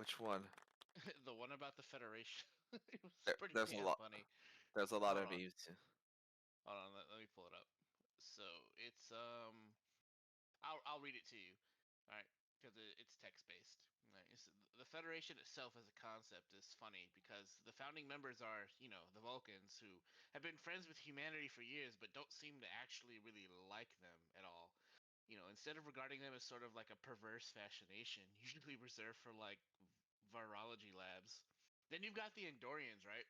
Which one? The one about the Federation. It was pretty There's a damn lot. funny. There's a lot Hold of on, memes. Too. hold on. Let me pull it up. So it's I'll read it to you. All right, because it's text based. Right. The Federation itself as a concept is funny because the founding members are, the Vulcans who have been friends with humanity for years, but don't seem to actually really like them at all. Instead of regarding them as sort of like a perverse fascination, usually reserved for like virology labs. Then you've got the Andorians, right?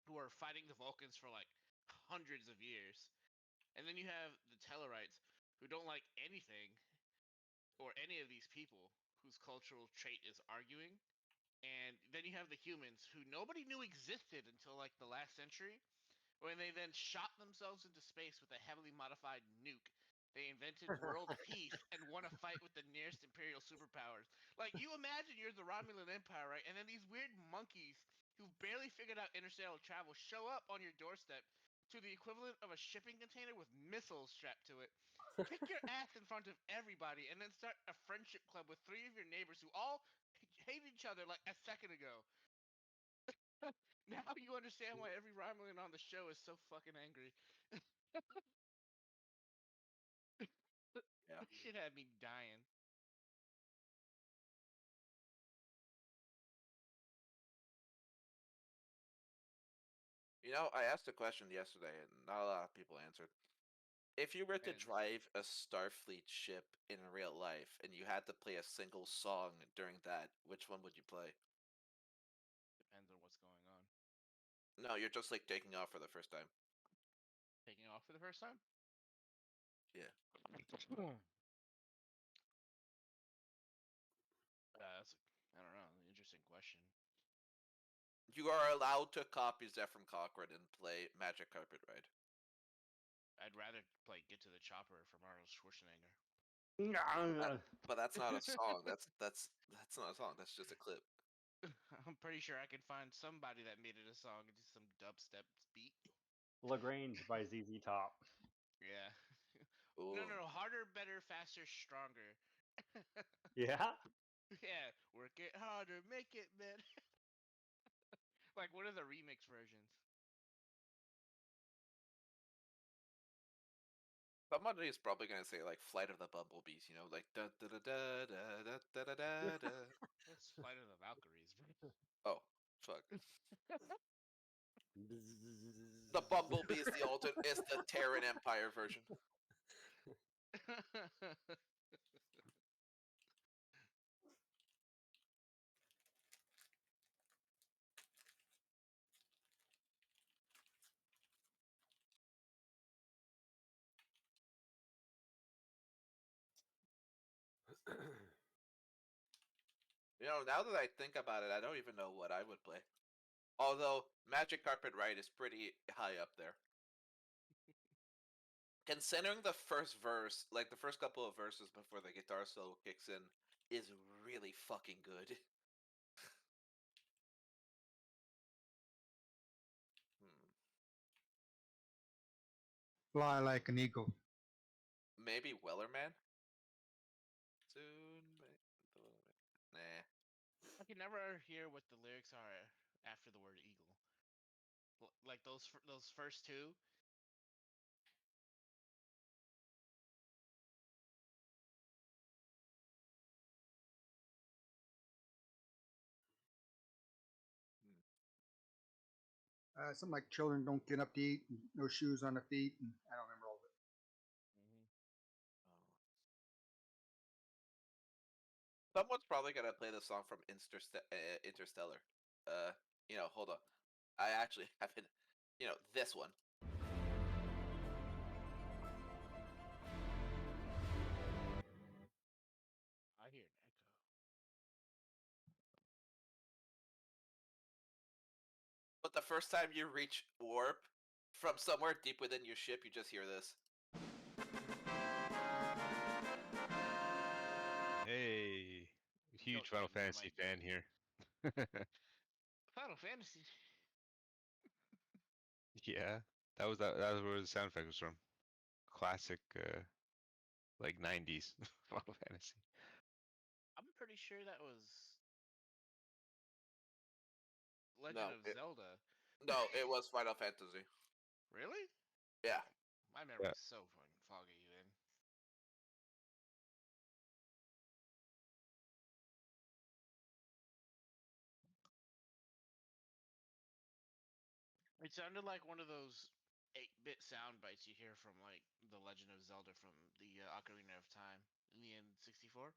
Who are fighting the Vulcans for like hundreds of years. And then you have the Tellarites, who don't like anything or any of these people whose cultural trait is arguing. And then you have the humans who nobody knew existed until like the last century, when they then shot themselves into space with a heavily modified nuke. They invented world peace and won a fight with the nearest imperial superpowers. Like, you imagine you're the Romulan Empire, right? And then these weird monkeys who've barely figured out interstellar travel show up on your doorstep to the equivalent of a shipping container with missiles strapped to it. Kick your ass in front of everybody and then start a friendship club with 3 of your neighbors who all hate each other like a second ago. Now you understand why every Romulan on the show is so fucking angry. Yeah. This shit had me dying. I asked a question yesterday, and not a lot of people answered. If you were to Depends. drive a Starfleet ship in real life, and you had to play a single song during that, which one would you play? Depends on what's going on. No, you're just like taking off for the first time. Taking off for the first time? Yeah. That's I don't know. An interesting question. You are allowed to copy Zephyr Cochrane and play Magic Carpet Ride. I'd rather play "Get to the Chopper" from Arnold Schwarzenegger. But that's not a song. That's not a song. That's just a clip. I'm pretty sure I could find somebody that made it a song and just some dubstep beat. Lagrange by ZZ Top. Yeah. No, Ooh. no, no. Harder, better, faster, stronger. Yeah? Yeah. Work it harder, make it better. Like, what are the remix versions? Somebody is probably gonna say like "Flight of the Bumblebees," like da da da da da da da da da da. That's Flight of the Valkyries, bro. Oh, fuck. The Bumblebee is the Terran Empire version. Now that I think about it, I don't even know what I would play. Although Magic Carpet Ride is pretty high up there. Considering the first verse, like the first couple of verses before the guitar solo kicks in, is really fucking good. Hmm. Fly like an eagle. Maybe Wellerman? Soon. Nah. I can never hear what the lyrics are after the word eagle. Like those first two. Hmm. Something like children don't get up to eat, and no shoes on the feet, and I don't remember all of it. Mm-hmm. Oh. Someone's probably gonna play the song from Interstellar. Hold on. I actually haven't. This one. I hear an echo. But the first time you reach warp from somewhere deep within your ship, you just hear this. Hey, huge Final Joking, I Fantasy might be. fan here. Final Fantasy. Yeah, that was where the sound effect was from. Classic, like '90s Final Fantasy. I'm pretty sure that was Legend No, of it- Zelda. No, it was Final Fantasy. Really? Yeah. My memory Yeah. is so fucking foggy then. It sounded like one of those 8-bit sound bites you hear from like the Legend of Zelda from the Ocarina of Time in the N64.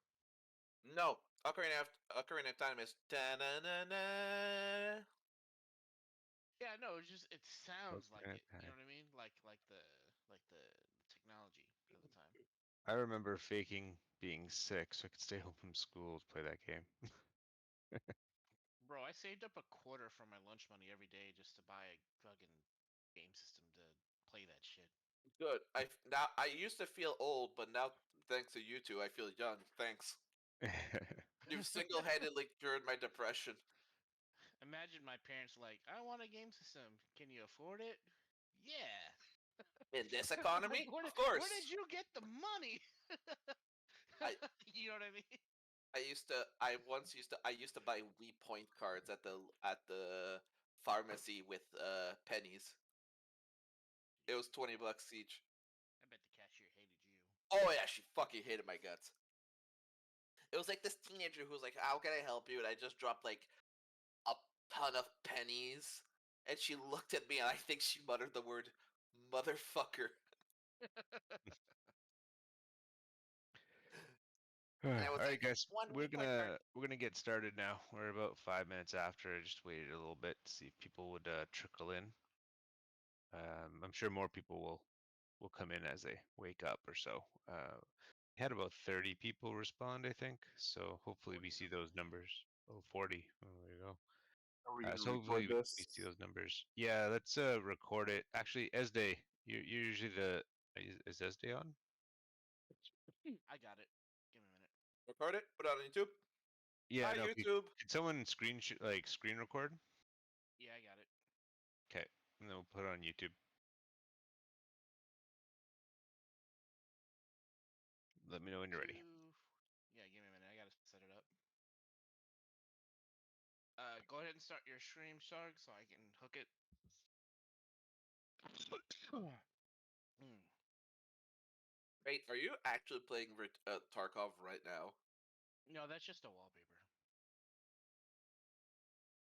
No, Ocarina of Time is ta-na-na-na. Yeah, no, it sounds like Ocarina of it. You know Time. what I mean? Like the technology of the time. I remember faking being sick so I could stay home from school to play that game. Bro, I saved up a quarter from my lunch money every day just to buy a fucking game system to play that shit. Good. I used to feel old, but now thanks to you two, I feel young. Thanks. You've single-handedly cured my depression. Imagine my parents like, I want a game system. Can you afford it? Yeah. In this Like, economy, where of where did course. you get the money? I You know what I mean? I used to buy Wii Point cards at the pharmacy with pennies. It was $20 each. I bet the cashier hated you. Oh yeah, she fucking hated my guts. It was like this teenager who was like, "How can I help you?" And I just dropped like a ton of pennies, and she looked at me, and I think she muttered the word "motherfucker." All And I was right, like, guys, "One we're Wii Point card." gonna get started now. We're about 5 minutes after. I just waited a little bit to see if people would trickle in. I'm sure more people will come in as they wake up or so. We had about 30 people respond, I think. So hopefully we see those numbers. Oh, 40. Oh, there you go. Are we gonna So hopefully record this? we see those numbers. Yeah, let's record it. Actually, Esday, you're usually the is Esday on? I got it. Give me a minute. Record it. Put it on YouTube. Yeah, Hi no. YouTube. Could someone screen record? Yeah, I got it. Okay, and then we'll put it on YouTube. Let me know when you're ready. Yeah, give me a minute. I gotta set it up. Go ahead and start your stream, Sarg, so I can hook it. Mm. Wait, are you actually playing Tarkov right now? No, that's just a wallpaper.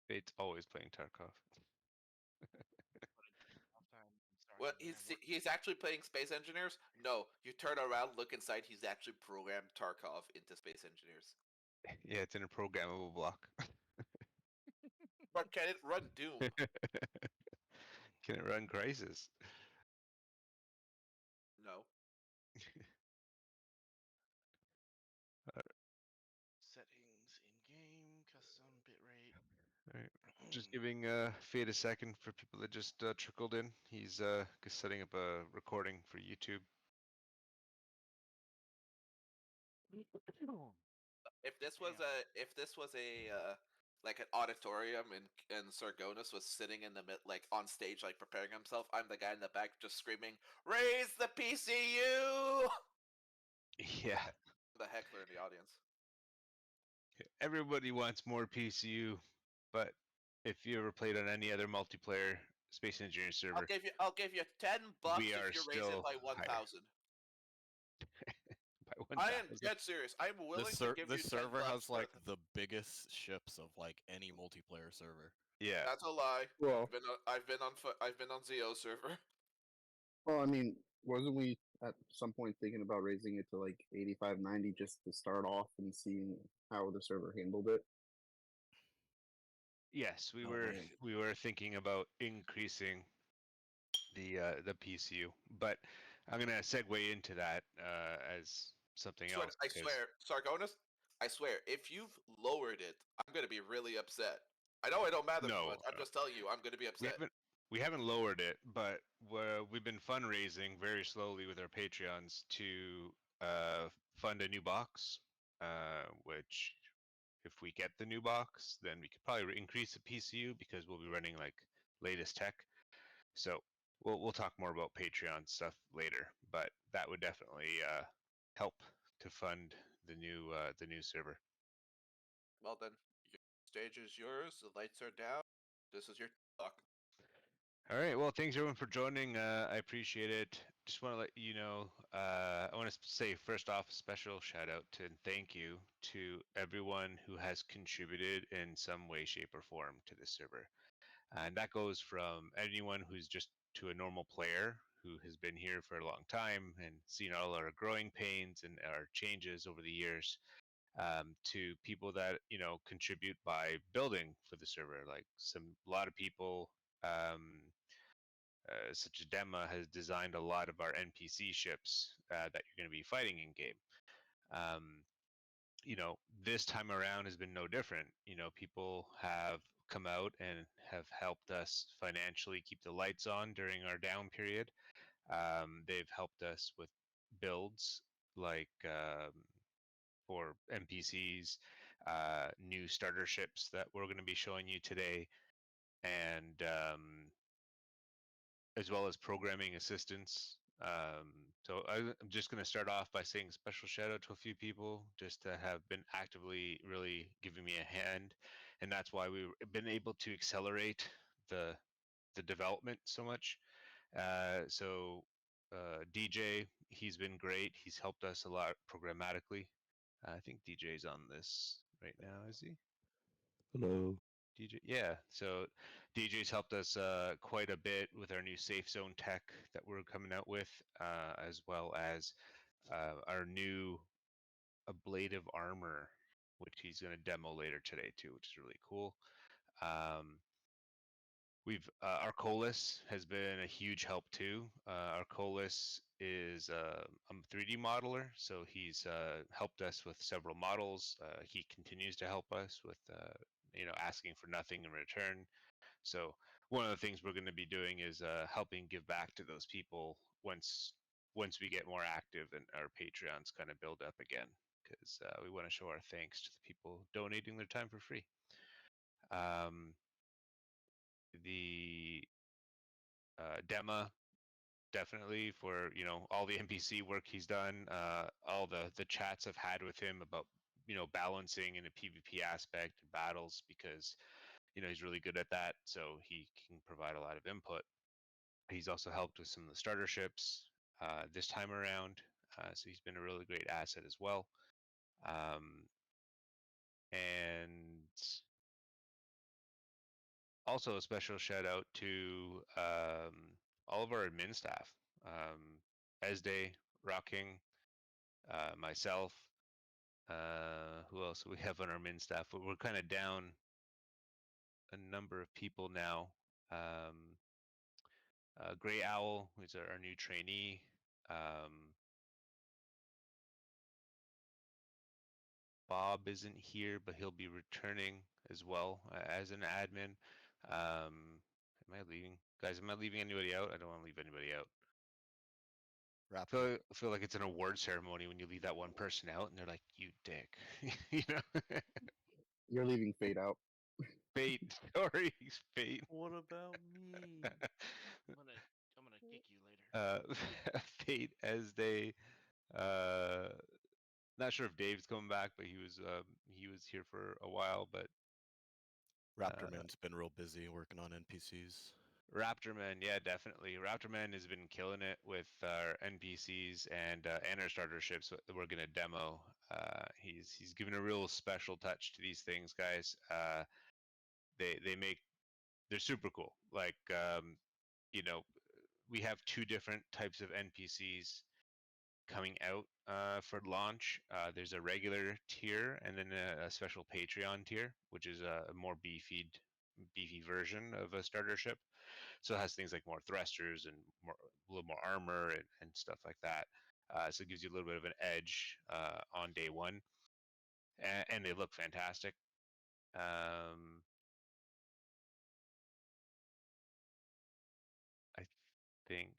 Fate's always playing Tarkov. Off time starts Well, and then I work. he's actually playing Space Engineers. No, you turn around, look inside. He's actually programmed Tarkov into Space Engineers. Yeah, it's in a programmable block. But can it run Doom? Can it run Crisis? No. Settings in game, custom bitrate. Alright. Just giving Fate a second for people that just trickled in. He's setting up a recording for YouTube. If this was a like an auditorium and Sargonis was sitting in the mid, like on stage, like preparing himself, I'm the guy in the back just screaming, "Raise the PCU!" Yeah, The heckler in the audience. everybody wants more PCU, but if you ever played on any other multiplayer Space Engineering server, I'll give you $10 we are if you raise it still by higher 1,000. by I am 1,000. dead serious. I'm willing This to give you this 10 server bucks has for like the biggest ships of like any multiplayer server. Yeah, That's a lie. Well, I've been on Zio server. well, I mean, wasn't we at some point thinking about raising it to like 85, 90 just to start off and seeing how the server handled it? yes, we No were way. we were thinking about increasing the PCU, but I'm gonna segue into that as something else I because swear, Sargonis, I swear, if you've lowered it, I'm gonna be really upset. I know it don't matter no, much. I'm just telling you, I'm gonna be we upset. haven't lowered it, but we've been fundraising very slowly with our Patreons to fund a new box, which if we get the new box, then we could probably increase the PCU because we'll be running like latest tech. So we'll talk more about Patreon stuff later, but that would definitely help to fund the new server. Well then, your stage is yours. The lights are down. This is your talk. All right. Well, thanks everyone for joining. I appreciate it. Just want to let you know. I want to say first off, a special shout out to and thank you to everyone who has contributed in some way, shape, or form to this server, and that goes from anyone who's just to a normal player who has been here for a long time and seen all our growing pains and our changes over the years, to people that contribute by building for the server. Like a lot of people. Such as Dema has designed a lot of our NPC ships that you're going to be fighting in game. Um, this time around has been no different. People have come out and have helped us financially keep the lights on during our down period. They've helped us with builds like for NPCs, new starter ships that we're going to be showing you today, and as well as programming assistance. I'm just going to start off by saying special shout out to a few people just to have been actively really giving me a hand, and that's why we've been able to accelerate the development so much. DJ, he's been great. He's helped us a lot programmatically. I think DJ's on this right now, is he? Hello. DJ, yeah. So DJ's helped us quite a bit with our new safe zone tech that we're coming out with, as well as our new ablative armor, which he's going to demo later today too, which is really cool. Our Colas has been a huge help too. Our Colas is a 3D modeler, so he's helped us with several models. He continues to help us with asking for nothing in return. So one of the things we're going to be doing is helping give back to those people once we get more active and our Patreons kind of build up again, because we want to show our thanks to the people donating their time for free. The Dema, definitely, for all the NPC work he's done, all the chats I've had with him about balancing in a PvP aspect and battles, because he's really good at that, so he can provide a lot of input. He's also helped with some of the starter ships this time around, so he's been a really great asset as well. And also a special shout out to all of our admin staff, Esde, Rocking, myself. Who else do we have on our admin staff? We're kind of down a number of people now. Gray Owl, who's our new trainee. Bob isn't here, but he'll be returning as well as an admin. Am I leaving? Guys, am I leaving anybody out? I don't want to leave anybody out. Raptor. I feel like it's an award ceremony when you leave that one person out and they're like, you dick. You're leaving Fate out. Fate. Sorry, Fate. What about me? I'm gonna kick you later. Fate as they not sure if Dave's coming back, but he was here for a while. But Raptorman's been real busy working on NPCs. Raptorman, yeah, definitely. Raptorman has been killing it with our NPCs and our starter ships that we're gonna demo. He's given a real special touch to these things, guys. They're super cool. Like we have two different types of NPCs coming out for launch. There's a regular tier and then a special Patreon tier, which is a more beefy version of a starter ship. So it has things like more thrusters and a little more armor and stuff like that. So it gives you a little bit of an edge on day one, and they look fantastic. I think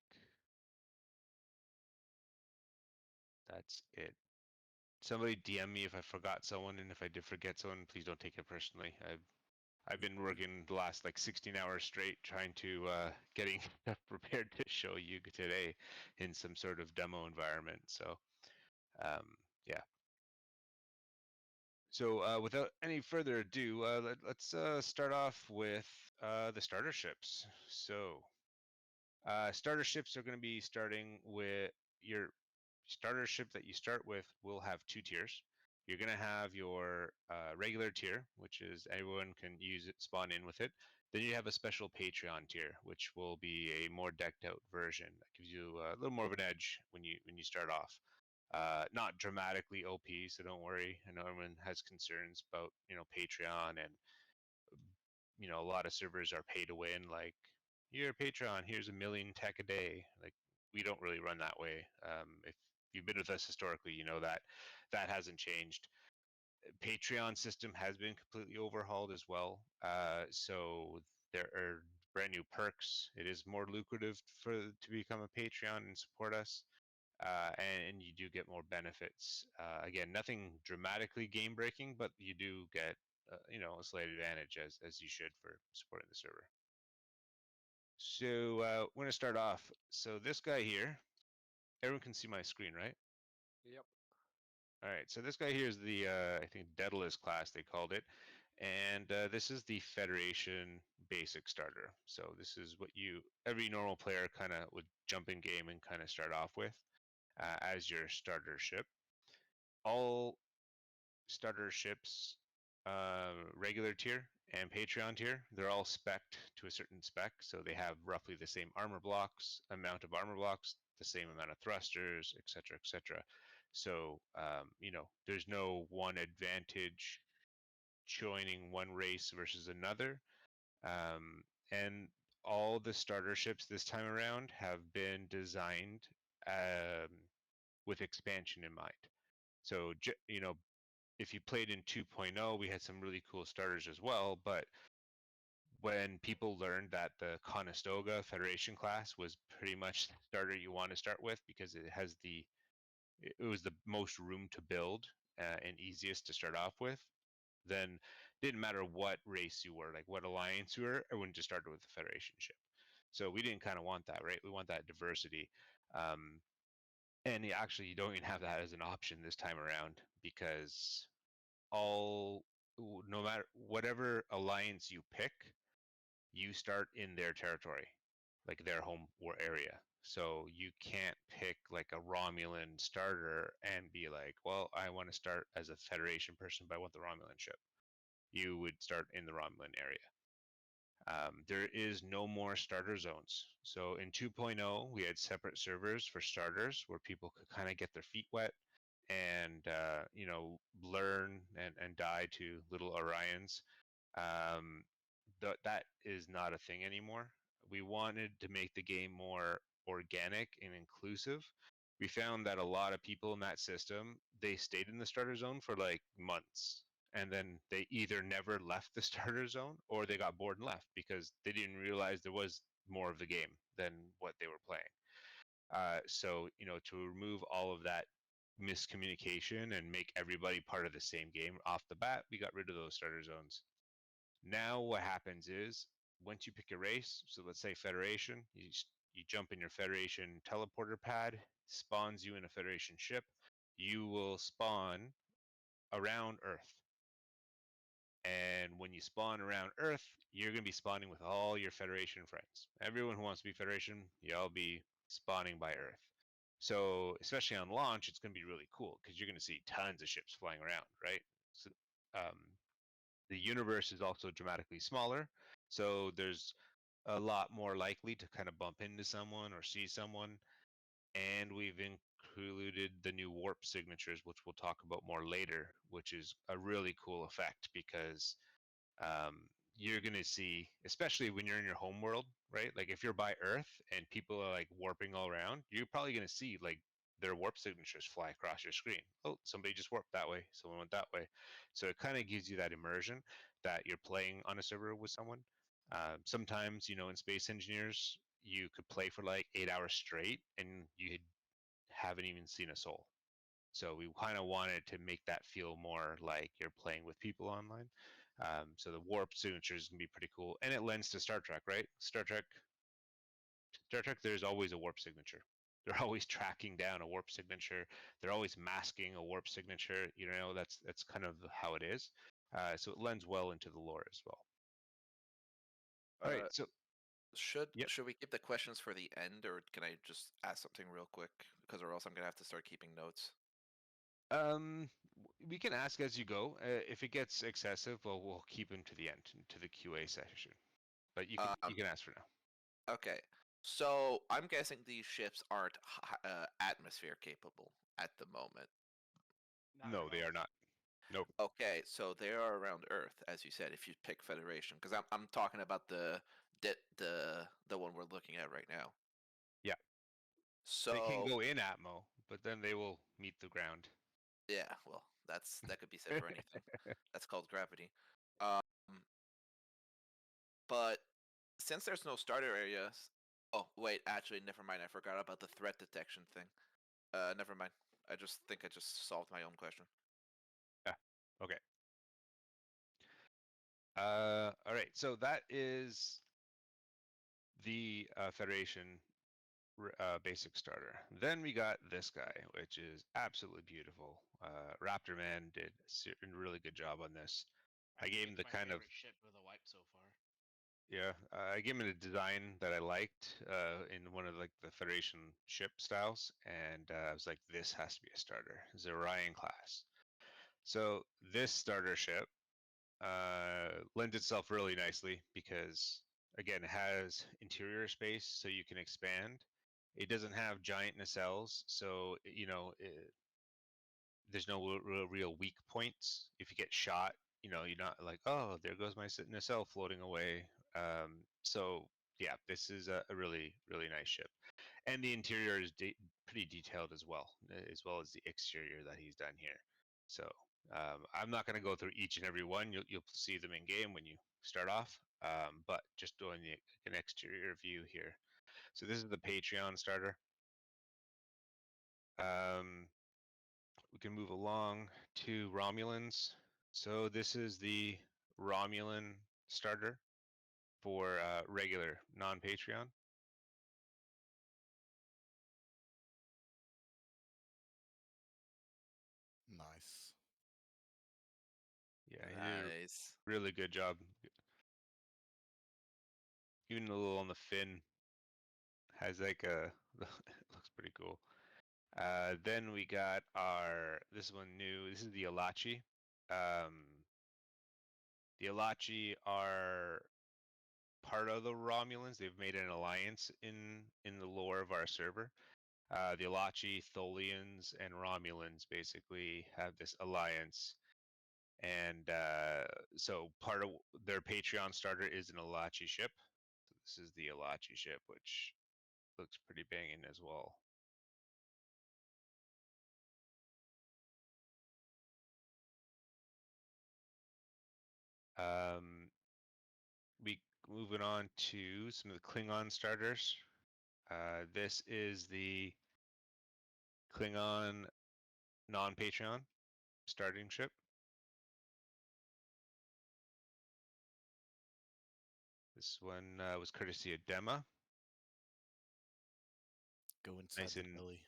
that's it. Somebody DM me if I forgot someone, and if I did forget someone, please don't take it personally. I've been working the last like 16 hours straight trying to getting stuff prepared to show you today in some sort of demo environment. So yeah. So without any further ado, let's start off with the starter ships. So starter ships are going to be starting with your starter ship that you start with will have 2 tiers. You're going to have your regular tier, which is everyone can use it, spawn in with it. Then you have a special Patreon tier, which will be a more decked out version that gives you a little more of an edge when you start off. Not dramatically OP, so don't worry. I know everyone has concerns about Patreon, and a lot of servers are pay to win. Like, you're a Patreon, here's a million tech a day. Like, we don't really run that way. If you've been with us historically, you know that hasn't changed. Patreon system has been completely overhauled as well. So there are brand new perks. It is more lucrative to become a Patreon and support us. And you do get more benefits. Again, nothing dramatically game breaking, but you do get a slight advantage as you should for supporting the server. So we're gonna start off. So this guy here, everyone can see my screen, right? Yep. All right. So this guy here is the I think Daedalus class they called it, and this is the Federation basic starter. So this is what every normal player kind of would jump in game and kind of start off with as your starter ship. All starter ships, regular tier and Patreon tier, they're all spec'd to a certain spec. So they have roughly the same amount of armor blocks, the same amount of thrusters, etc., etc. So, there's no one advantage joining one race versus another. And all the starter ships this time around have been designed um, with expansion in mind. So, if you played in 2.0, we had some really cool starters as well. But when people learned that the Conestoga Federation class was pretty much the starter you want to start with because it was the most room to build and easiest to start off with, then it didn't matter what race you were, like what alliance you were, everyone just started with the Federation ship. So we didn't kind of want that, right? We want that diversity. And actually, you don't even have that as an option this time around because no matter whatever alliance you pick, you start in their territory, like their home or area. So you can't pick like a Romulan starter and be like, well, I want to start as a Federation person, but I want the Romulan ship. You would start in the Romulan area. There is no more starter zones. So in 2.0, we had separate servers for starters where people could kind of get their feet wet and learn and die to little Orions. Um, that is not a thing anymore. We wanted to make the game more organic and inclusive. We found that a lot of people in that system, they stayed in the starter zone for like months, and then they either never left the starter zone or they got bored and left because they didn't realize there was more of the game than what they were playing. So, to remove all of that miscommunication and make everybody part of the same game off the bat, we got rid of those starter zones. Now what happens is once you pick a race, so let's say Federation, you jump in your Federation teleporter pad, spawns you in a Federation ship, you will spawn around Earth. And when you spawn around Earth, you're going to be spawning with all your Federation friends. Everyone who wants to be Federation, you'll be spawning by Earth. So, especially on launch, it's going to be really cool because you're going to see tons of ships flying around, right? So, the universe is also dramatically smaller, so there's a lot more likely to kind of bump into someone or see someone. And we've included the new warp signatures, which we'll talk about more later, which is a really cool effect because um, you're going to see, especially when you're in your home world, right? Like if you're by Earth and people are like warping all around, you're probably going to see like their warp signatures fly across your screen. Oh, somebody just warped that way. Someone went that way. So it kind of gives you that immersion that you're playing on a server with someone. Sometimes, in Space Engineers, you could play for like 8 hours straight and you haven't even seen a soul. So we kind of wanted to make that feel more like you're playing with people online. So the warp signatures can be pretty cool, and it lends to Star Trek, right? Star Trek. There's always a warp signature. They're always tracking down a warp signature. They're always masking a warp signature. You know, that's kind of how it is. So it lends well into the lore as well. All right, so Should Yep. should we keep the questions for the end, or can I just ask something real quick? Because or else I'm gonna have to start keeping notes. we can ask as you go. If it gets excessive, well, we'll keep them to the end, to the QA session. But you can ask for now. Okay, so I'm guessing these ships aren't atmosphere capable at the moment. Not No, at they all. are not. Nope. Okay, so they are around Earth, as you said. If you pick Federation, because I'm talking about the one we're looking at right now. Yeah. So They can go in Atmo, but then they will meet the ground. yeah, well, that could be said for anything. That's called gravity. Um, but since there's no starter areas, oh wait, actually, never mind. I forgot about the threat detection thing. Never mind. I just think I just solved my own question. Okay. All right. So that is the Federation basic starter. Then we got this guy, which is absolutely beautiful. Raptor Man did a really good job on this. I gave him Picked the my kind of favorite ship with a wipe so far. I gave him a design that I liked in one of like the Federation ship styles, and I was like, this has to be a starter. It's Orion class. So this starter ship lends itself really nicely because again it has interior space so you can expand. It doesn't have giant nacelles, so there's no real weak points. If you get shot, you're not like, oh, there goes my nacelle floating away. So yeah, this is a really really nice ship, and the interior is pretty detailed as well as the exterior that he's done here. So I'm not going to go through each and every one. You'll see them in game when you start off, but just doing an exterior view here. So this is the Patreon starter. We can move along to Romulans. So this is the Romulan starter for regular non-Patreon. Nice. Yeah, he did Nice. a really good job. Even a little on the fin has like a looks pretty cool. Then we got this one new. This is the Alachi. The Alachi are part of the Romulans. They've made an alliance in the lore of our server. The Alachi, Tholians, and Romulans basically have this alliance, and so part of their Patreon starter is an Alachi ship. So this is the Alachi ship, which looks pretty banging as well. We moving on to some of the Klingon starters. This is the Klingon non-Patreon starting ship. This one was courtesy of Dema. Go inside the belly.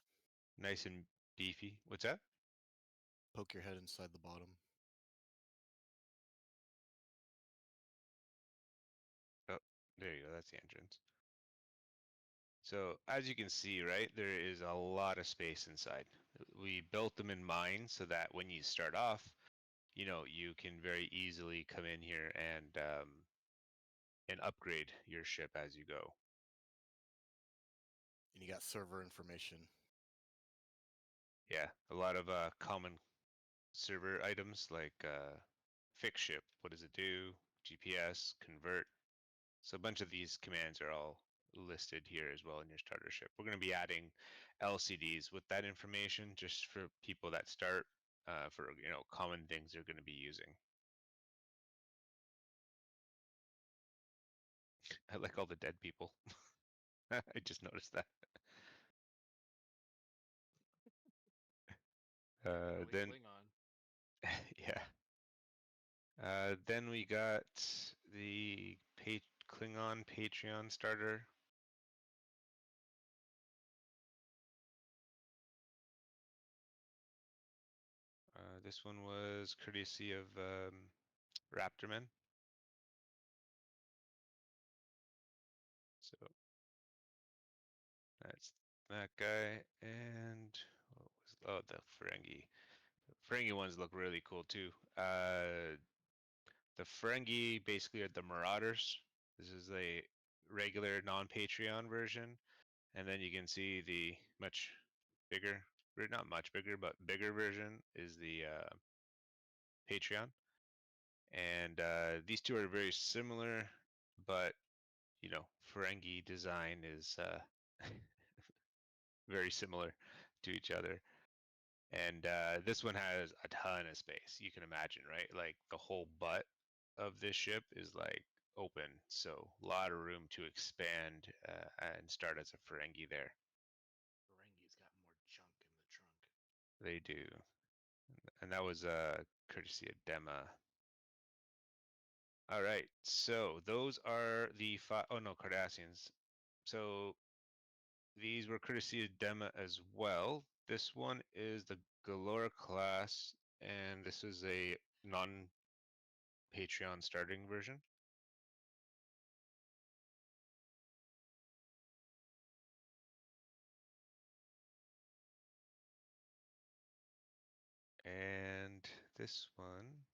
Nice and beefy. What's that? Poke your head inside the bottom. Oh, there you go. That's the entrance. So as you can see, right, there is a lot of space inside. We built them in mind so that when you start off, you can very easily come in here and upgrade your ship as you go. And you got server information. Yeah, a lot of common server items like fix ship. What does it do? GPS, convert. So a bunch of these commands are all listed here as well in your starter ship. We're going to be adding LCDs with that information just for people that start for common things they're going to be using. I like all the dead people. I just noticed that. Then Klingon. yeah. Then we got the Klingon Patreon starter. This one was courtesy of Raptorman. So that's that guy, and what was the Ferengi. The Ferengi ones look really cool too. The Ferengi basically are the Marauders. This is a regular non-Patreon version, and then you can see the much bigger, or not much bigger, but bigger version is the Patreon. And these two are very similar, but you know, Ferengi design is very similar to each other. And this one has a ton of space. You can imagine, right? Like the whole butt of this ship is like open, so a lot of room to expand and start as a Ferengi there. Ferengi's got more junk in the trunk. They do, and that was courtesy of Dema. All right, so those are the five. Oh no, Cardassians. So these were courtesy of Dema as well. This one is the Galore class, and this is a non-Patreon starting version. And this one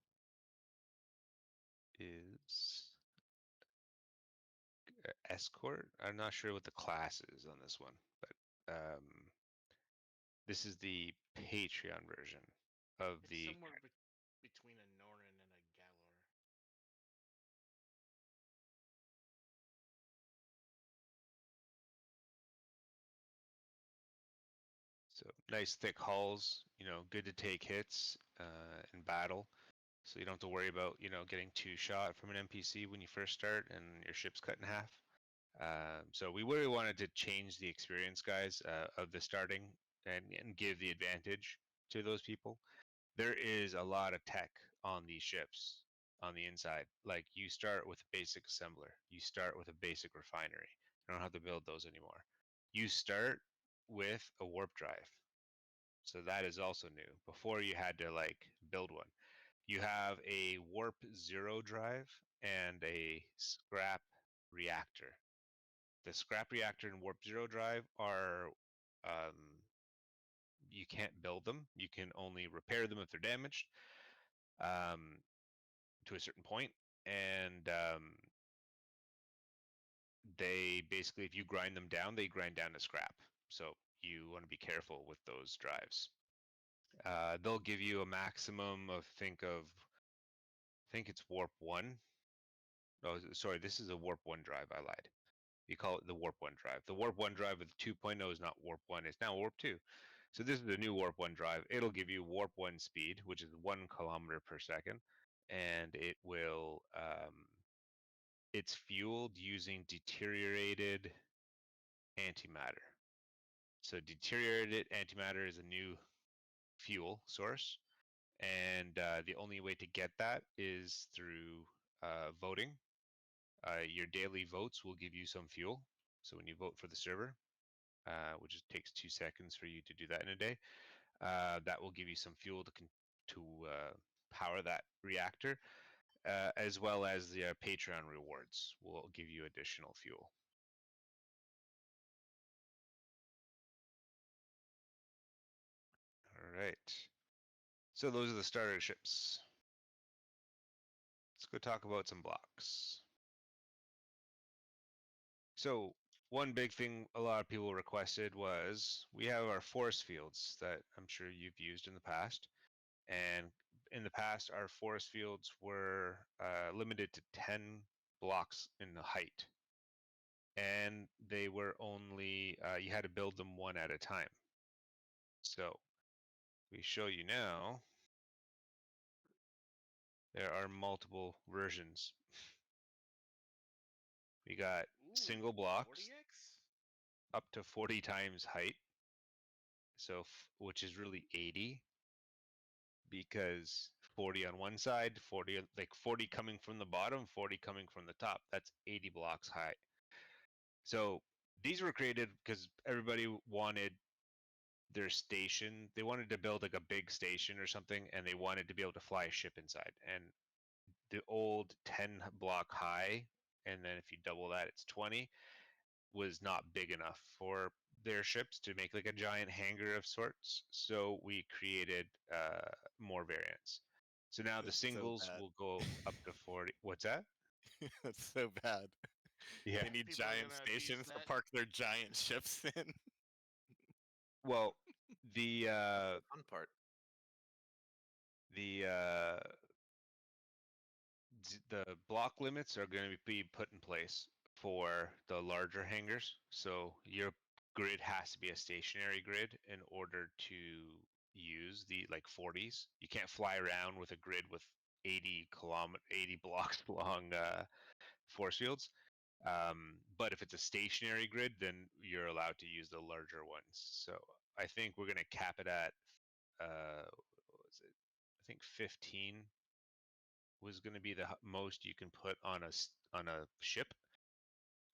is Escort. I'm not sure what the class is on this one, but this is the Patreon version of It's the. somewhere between a Nornin and a Galor. So nice thick hulls, you know, good to take hits in battle. So you don't have to worry about, you know, getting two shot from an NPC when you first start and your ship's cut in half. So we really wanted to change the experience, guys, of the starting and give the advantage to those people. There is a lot of tech on these ships on the inside. Like you start with a basic assembler, you start with a basic refinery. You don't have to build those anymore. You start with a warp drive. So that is also new. Before you had to like build one. You have a warp 0 drive and a scrap reactor. The scrap reactor and warp 0 drive are you can't build them. You can only repair them if they're damaged um, to a certain point. And they basically, if you grind them down, they grind down to scrap. So you want to be careful with those drives. They'll give you a maximum of I think it's warp 1. Oh, sorry, this is a warp 1 drive. I lied. You call it the warp 1 drive. The warp 1 drive with 2.0 is not warp 1, it's now warp 2. So this is the new warp 1 drive. It'll give you warp 1 speed, which is 1 kilometer per second, and it will it's fueled using deteriorated antimatter. So deteriorated antimatter is a new fuel source, and the only way to get that is through voting. Your daily votes will give you some fuel. So when you vote for the server, which takes 2 seconds for you to do that in a day, that will give you some fuel to power that reactor, as well as the Patreon rewards will give you additional fuel. All right. So those are the starter ships. Let's go talk about some blocks. So one big thing a lot of people requested was we have our force fields that I'm sure you've used in the past. And in the past, our force fields were limited to 10 blocks in the height. And they were only, you had to build them one at a time. So we show you now, there are multiple versions. We got Ooh, single blocks 40x? up to 40 times height. So, which is really 80 because 40 on one side, 40, like 40 coming from the bottom, 40 coming from the top. That's 80 blocks high. So these were created because everybody wanted their station. They wanted to build like a big station or something, and they wanted to be able to fly a ship inside. And the old 10 block high, and then if you double that, it's 20, was not big enough for their ships to make like a giant hangar of sorts. So we created more variants. So now the That's so singles bad. will go up to 40. What's that? That's so bad. Yeah. They need People are giant gonna abuse stations to that. park their giant ships in. Well, the That's the fun part. the the block limits are going to be put in place for the larger hangars. So your grid has to be a stationary grid in order to use the like 40s. You can't fly around with a grid with 80 blocks long force fields. But if it's a stationary grid, then you're allowed to use the larger ones. So I think we're going to cap it at what was it? I think 15 was going to be the most you can put on on a ship,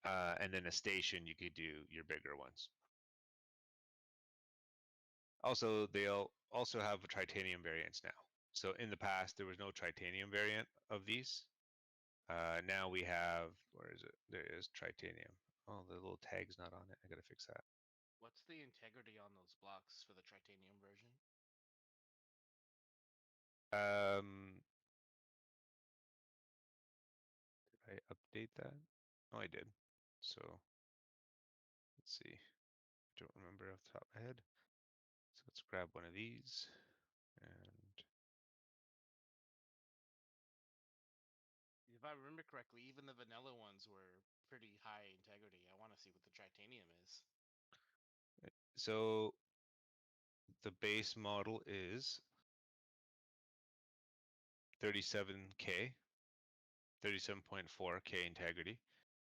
and then a station you could do your bigger ones. Also, they'll also have titanium variants now. So in the past, there was no titanium variant of these. Now we have, where is it? There is titanium. Oh, the little tag's not on it. I gotta fix that. What's the integrity on those blocks for the titanium version? Um, did I update that? Oh, I did. So let's see. I don't remember off the top of my head. So let's grab one of these and If I remember correctly, even the vanilla ones were pretty high integrity. I want to see what the titanium is. so the base model is 37K, 37.4K integrity,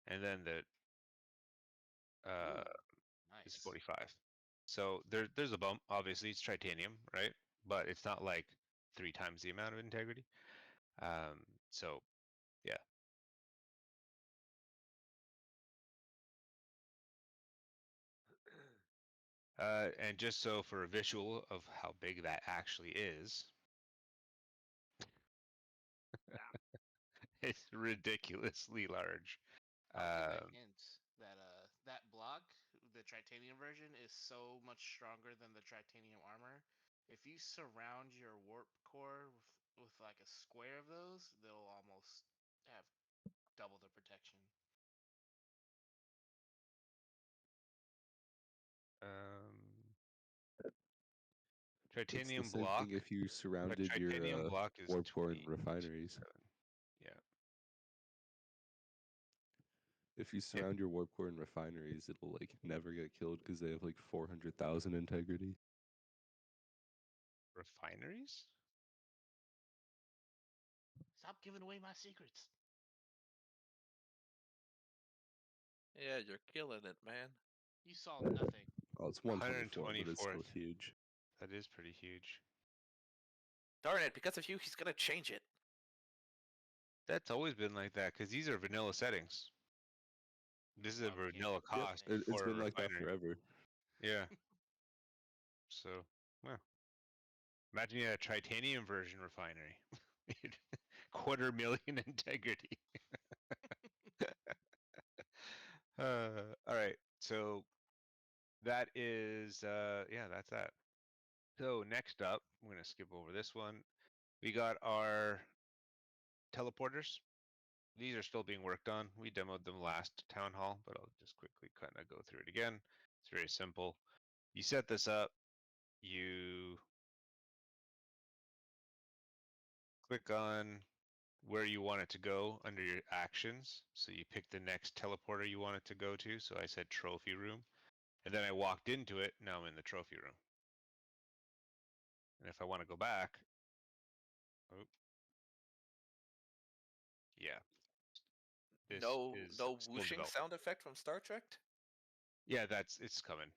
and then the Ooh, is nice. 45. So there's a bump. Obviously, it's titanium, right? But it's not like 3 times the amount of integrity. So yeah. And just so for a visual of how big that actually is, it's ridiculously large. I'll give a hint that that block, the titanium version, is so much stronger than the titanium armor. If you surround your warp core with like a square of those, they'll almost have double the protection. Titanium it's the same block. thing if you A surrounded titanium your block is warp core and 27. refineries. Yeah. If you surround your warp core and refineries, it'll like never get killed because they have like 400,000 integrity. Refineries? Stop giving away my secrets. Yeah, you're killing it, man. You saw nothing. Oh, it's 124, but it's 124th. still huge. That is pretty huge. Darn it! Because of you, he's gonna change it. That's always been like that because these are vanilla settings. This is a Why we can't vanilla do the Yep, cost same. it's for a been like that refinery. forever. Yeah. So, well, imagine you had a titanium version refinery. 250,000 integrity. All right. So that is, yeah, that's that. So next up, I'm going to skip over this one. We got our teleporters. These are still being worked on. We demoed them last town hall, but I'll just quickly kind of go through it again. It's very simple. You set this up, you click on where you want it to go under your actions. So you pick the next teleporter you want it to go to. So I said trophy room. And then I walked into it. Now I'm in the trophy room. And if I want to go back, oh, yeah, this No, is no still whooshing developing. sound effect from Star Trek. Yeah, it's coming.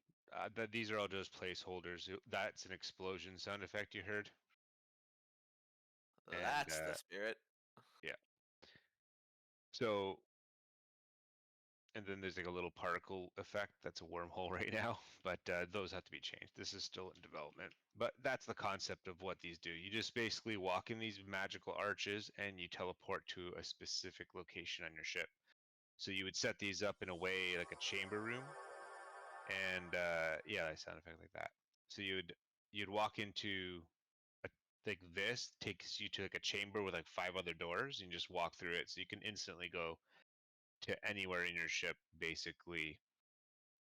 These are all just placeholders. That's an explosion sound effect you heard. And, That's the spirit. yeah. So And then there's like a little particle effect. That's a wormhole right now, but those have to be changed. This is still in development, but that's the concept of what these do. You just basically walk in these magical arches and you teleport to a specific location on your ship. So you would set these up in a way like a chamber room, and yeah, a sound effect like that. So you'd walk into a, like this takes you to like a chamber with like 5 other doors, and you just walk through it, so you can instantly go to anywhere in your ship basically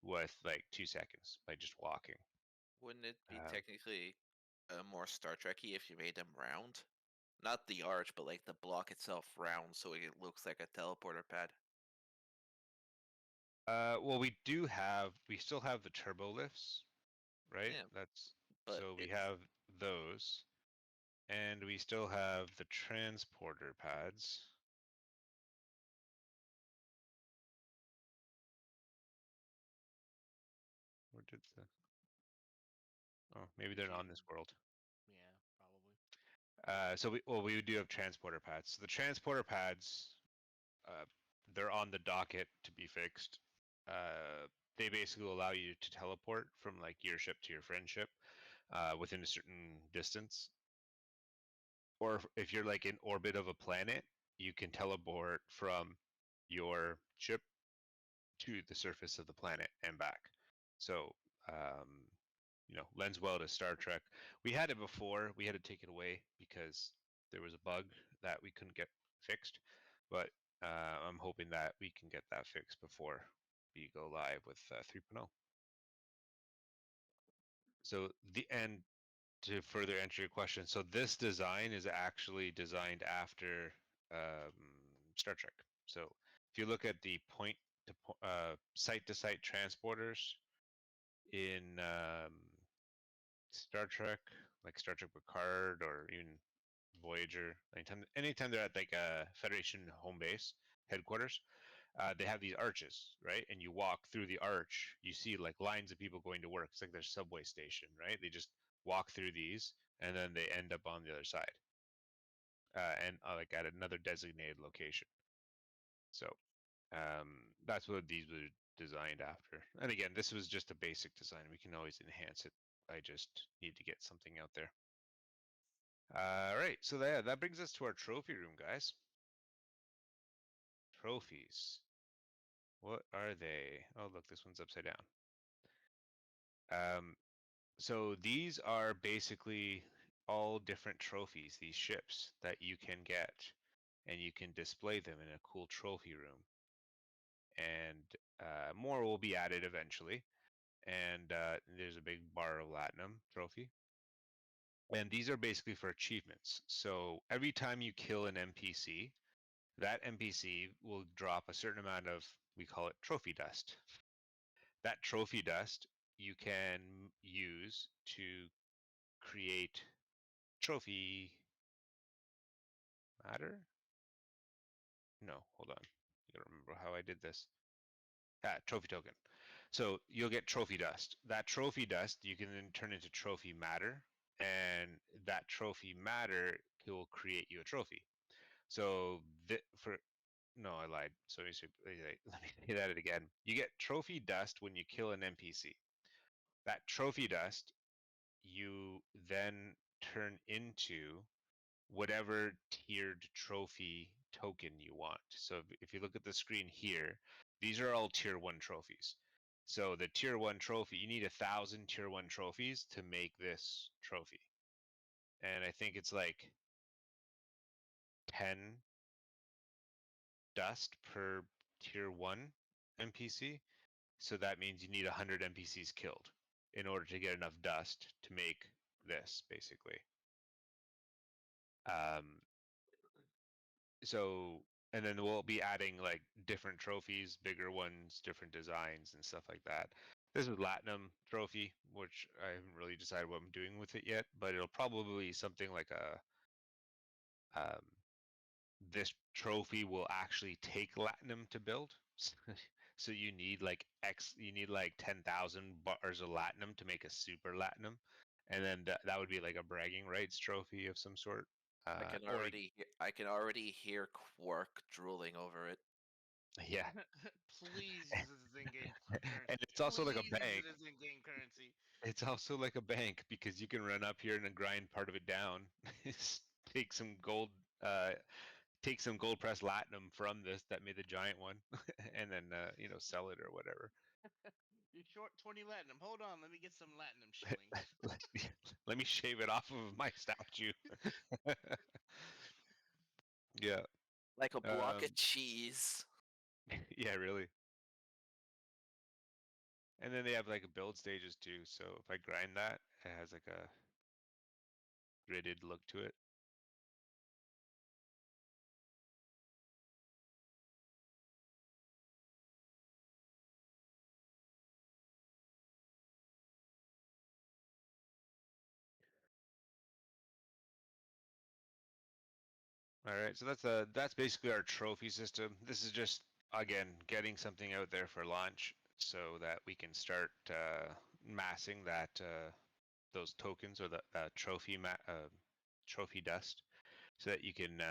with like 2 seconds by just walking. Wouldn't it be Um, technically more Star Trekky if you made them round? Not the arch, but like the block itself round, so it looks like a teleporter pad. well, we still have the turbo lifts, right? Yeah, That's but so we it's have those, and we still have the transporter pads. Where did the? Oh, maybe they're not on this world. Yeah, probably. So we do have transporter pads. So the transporter pads, uh, they're on the docket to be fixed. They basically allow you to teleport from like your ship to your friend's ship within a certain distance. Or if you're like in orbit of a planet, you can teleport from your ship to the surface of the planet and back. So lends well to Star Trek. We had it before. We had to take it away because there was a bug that we couldn't get fixed. But I'm hoping that we can get that fixed before we go live with 3.0. So the end to further answer your question, so this design is actually designed after um, Star Trek. So if you look at the site-to-site transporters in Star Trek, like Star Trek Picard or even Voyager, anytime they're at like a Federation home base headquarters, they have these arches, right? And you walk through the arch, you see like lines of people going to work. It's like their subway station, right? They just walk through these, and then they end up on the other side, and like at another designated location. So that's what these were designed after. And again, this was just a basic design. We can always enhance it. I just need to get something out there. All right, so that brings us to our trophy room, guys. Trophies. What are they? Oh, look, this one's upside down. So these are basically all different trophies, these ships that you can get, and you can display them in a cool trophy room. And more will be added eventually. And there's a big bar of Latinum trophy. And these are basically for achievements. So every time you kill an NPC, that NPC will drop a certain amount of, we call it trophy dust. That trophy dust you can use to create trophy matter. No, hold on. You gotta remember how I did this. Trophy token. So you'll get trophy dust. That trophy dust you can then turn into trophy matter, and that trophy matter will create you a trophy. So for no, I lied. So let me say that again. You get trophy dust when you kill an NPC. That trophy dust you then turn into whatever tiered trophy token you want. So if you look at the screen here, these are all tier 1 trophies. So the tier 1 trophy, you need 1,000 tier 1 trophies to make this trophy. And I think it's like 10 dust per tier 1 NPC. So that means you need 100 NPCs killed in order to get enough dust to make this, basically. So and then we'll be adding like different trophies, bigger ones, different designs and stuff like that. This is Latinum trophy, which I haven't really decided what I'm doing with it yet, but it'll probably be something like this trophy will actually take Latinum to build. So you need like 10,000 bars of Latinum to make a super Latinum, and then that would be like a bragging rights trophy of some sort. I can already hear Quark drooling over it. Yeah, Please use it as in-game currency. and it's also like a Please use bank. it as in-game currency. It's also like a bank because you can run up here and grind part of it down, take some gold, take some gold press latinum from this that made the giant one, and then sell it or whatever. You're short 20 latinum. Hold on, let me get some latinum shillings. Let me shave it off of my statue. Yeah. Like a block of Um, cheese. yeah, really. And then they have like build stages too. So if I grind that, it has like a gridded look to it. All right, so that's basically our trophy system. This is just again getting something out there for launch so that we can start massing that those tokens or the trophy dust, so that you can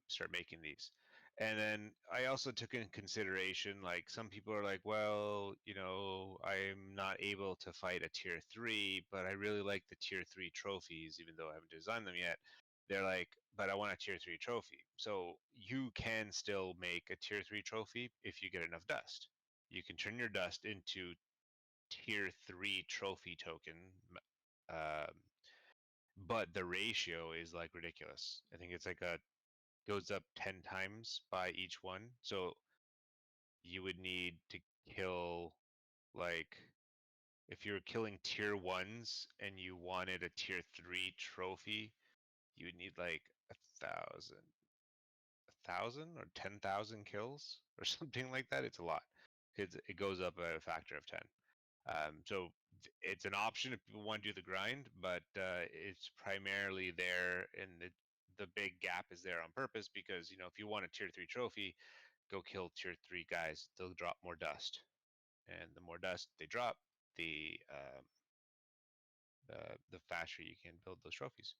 start making these. And then I also took in consideration, like some people are like, well, I'm not able to fight a tier 3, but I really like the tier 3 trophies, even though I haven't designed them yet. They're like, but I want a tier 3 trophy. So you can still make a tier 3 trophy if you get enough dust. You can turn your dust into tier 3 trophy token. Um, but the ratio is like ridiculous. I think it's like goes up 10 times by each one. So you would need to kill, like, if you're killing tier 1s and you wanted a tier 3 trophy, you would need like 1,000 or 10,000 kills or something like that. It's a lot. It goes up a factor of 10. So it's an option if people want to do the grind, but it's primarily there, and the big gap is there on purpose because if you want a tier 3 trophy, go kill tier 3 guys. They'll drop more dust, and the more dust they drop, the faster you can build those trophies.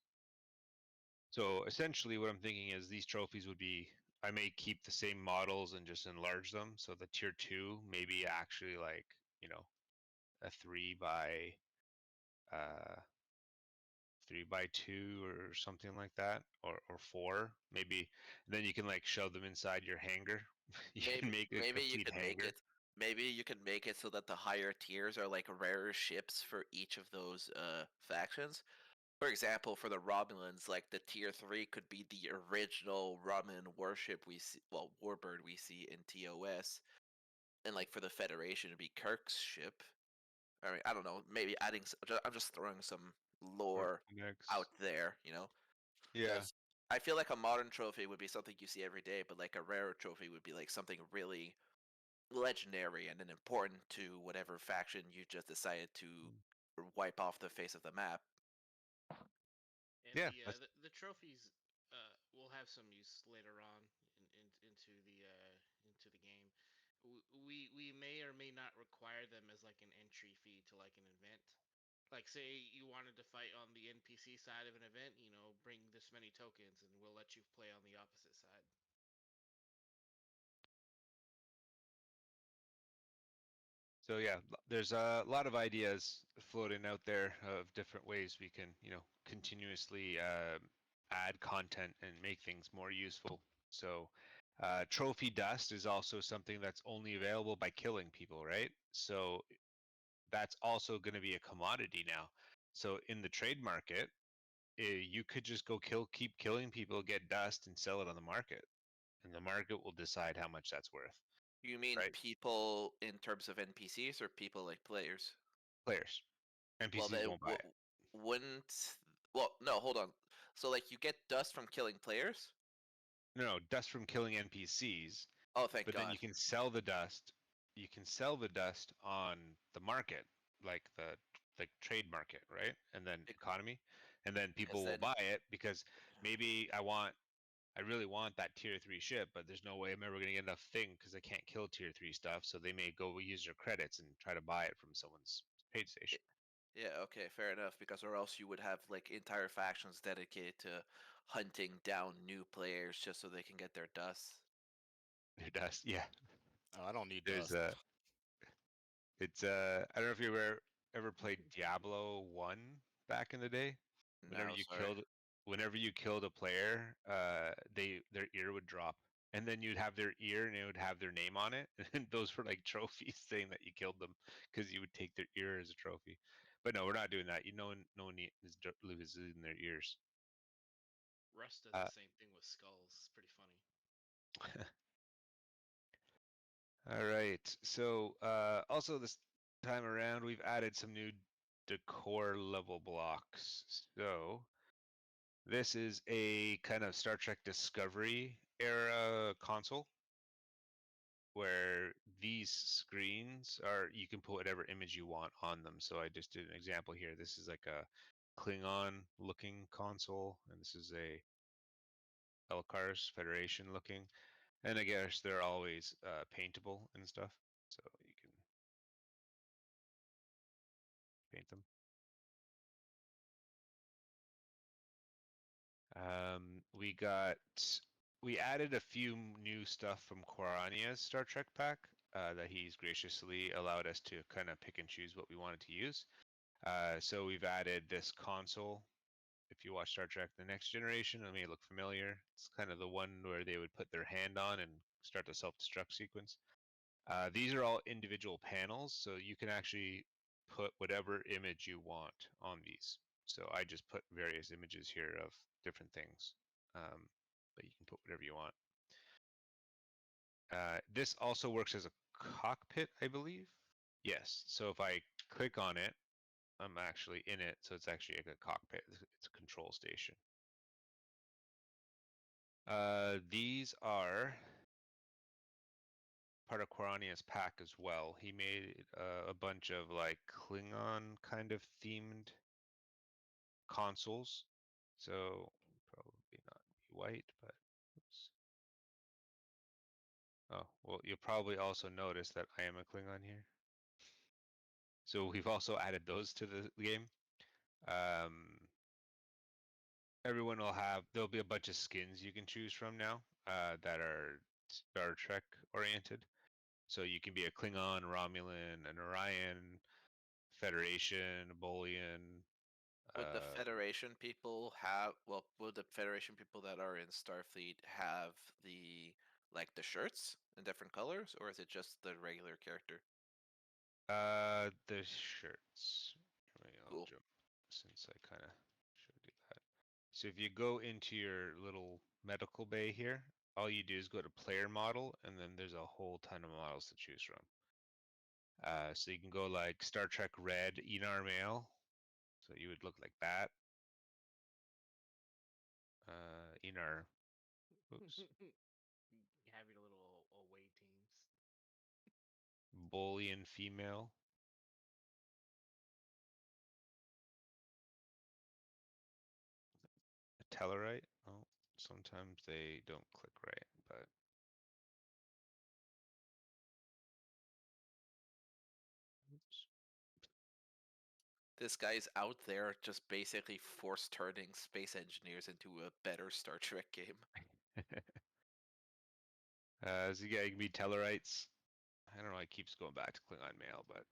So essentially, what I'm thinking is these trophies would be. I may keep the same models and just enlarge them. So the tier 2 maybe actually like a uh, 3x2 or something like that, or 4 maybe. And then you can like shove them inside your hangar. You can make a Maybe you complete could make hangar. it. Maybe you can make it so that the higher tiers are like rarer ships for each of those factions. For example, for the Romulans, like the tier 3 could be the original Romulan warship we see, well, warbird we see in TOS, and like for the Federation, it'd be Kirk's ship. I mean, I don't know, maybe adding. I'm just throwing some Or lore out next. there, Yeah. because I feel like a modern trophy would be something you see every day, but like a rarer trophy would be like something really legendary and then important to whatever faction you just decided to wipe off the face of the map. And Yeah. the trophies will have some use later on into the game. We may or may not require them as like an entry fee to like an event. Like say you wanted to fight on the NPC side of an event, bring this many tokens and we'll let you play on the opposite side. So yeah, there's a lot of ideas floating out there of different ways we can, continuously add content and make things more useful. So trophy dust is also something that's only available by killing people, right? So that's also going to be a commodity now. So in the trade market, you could just keep killing people, get dust, and sell it on the market, and the market will decide how much that's worth. You mean Right? people in terms of NPCs or people like players? Players, Well, NPCs they won't buy it. wouldn't. Well, no, hold on. So, like, you get dust from killing players? No, dust from killing NPCs, Oh, thank but then God. you can sell the dust. You can sell the dust on the market, like the trade market, right? And then economy, and then Because people will then, buy it because maybe I really want that tier 3 ship, but there's no way I'm ever going to get enough thing because I can't kill tier 3 stuff. So they may go use their credits and try to buy it from someone's trade station. yeah, okay, fair enough. Because or else you would have like entire factions dedicated to hunting down new players just so they can get their dust. Their dust, yeah. Oh, I don't need There's dust. it's I don't know if you ever played Diablo 1 back in the day. Whenever No, you sorry. whenever you killed a player, their ear would drop, and then you'd have their ear and it would have their name on it, and those were like trophies saying that you killed them because you would take their ear as a trophy. But no, we're not doing that. No one lives in their ears. Rust does Uh, the same thing with skulls. It's pretty funny. All right. So also this time around, we've added some new decor level blocks. So this is a kind of Star Trek Discovery era console where these screens are, you can put whatever image you want on them. So I just did an example here. This is like a Klingon looking console, and this is a Elcars Federation looking. And I guess they're always paintable and stuff, so you can paint them. We added a few new stuff from Quarania's Star Trek pack that he's graciously allowed us to kind of pick and choose what we wanted to use. So we've added this console. If you watch Star Trek: The Next Generation, it may look familiar. It's kind of the one where they would put their hand on and start the self-destruct sequence. These are all individual panels, so you can actually put whatever image you want on these. So I just put various images here of different things, but you can put whatever you want. This also works as a cockpit, I believe. Yes, so if I click on it, I'm actually in it, so it's actually like a cockpit. It's a control station. These are part of Quarania's pack as well. He made a bunch of like Klingon kind of themed consoles. So probably not be white, but oops. Oh, well, you'll probably also notice that I am a Klingon here. So we've also added those to the game. Everyone will there'll be a bunch of skins you can choose from now that are Star Trek oriented. So you can be a Klingon, Romulan, an Orion, Federation, Bolian. Would the Federation people would the Federation people that are in Starfleet have the shirts in different colors, or is it just the regular character? The shirts. I'll Cool. jump since I kind of showed you that. So if you go into your little medical bay here, all you do is go to player model, and then there's a whole ton of models to choose from. So you can go like Star Trek Red Enar male. So you would look like that. Enar. Oops. Having a little away teams. Bolian female. Tellarite. Oh, sometimes they don't click right, but oops. This guy's out there just basically force turning space engineers into a better Star Trek game. So yeah, you can be Tellarites. I don't know. It keeps going back to Klingon male, but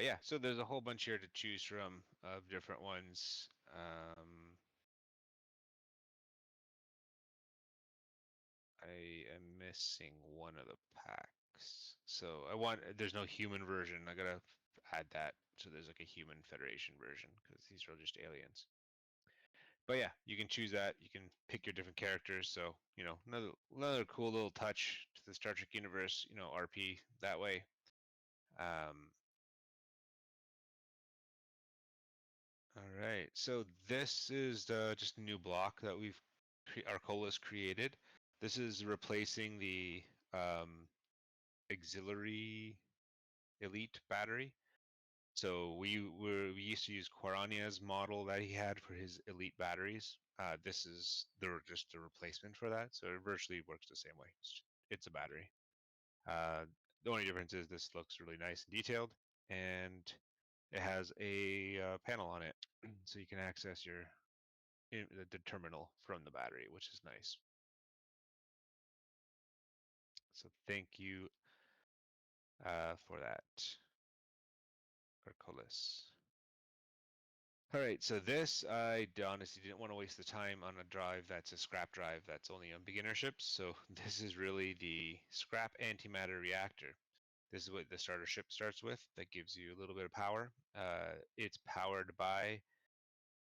yeah. So there's a whole bunch here to choose from of different ones. I am missing one of the packs. So there's no human version. I gotta add that. So there's like a human Federation version because these are just aliens. But yeah, you can choose that. You can pick your different characters. So another cool little touch to the Star Trek universe. RP that way. All right. So this is just a new block that Arcolas created. This is replacing the auxiliary elite battery. So we used to use Quarania's model that he had for his elite batteries. They're just a replacement for that, so it virtually works the same way. It's a battery. The only difference is this looks really nice and detailed, and it has a panel on it, so you can access the terminal from the battery, which is nice. So thank you for that, Arcolis. All right, so this, I honestly didn't want to waste the time on a drive that's a scrap drive that's only on beginner ships. So this is really the scrap antimatter reactor. This is what the starter ship starts with. That gives you a little bit of power. It's powered by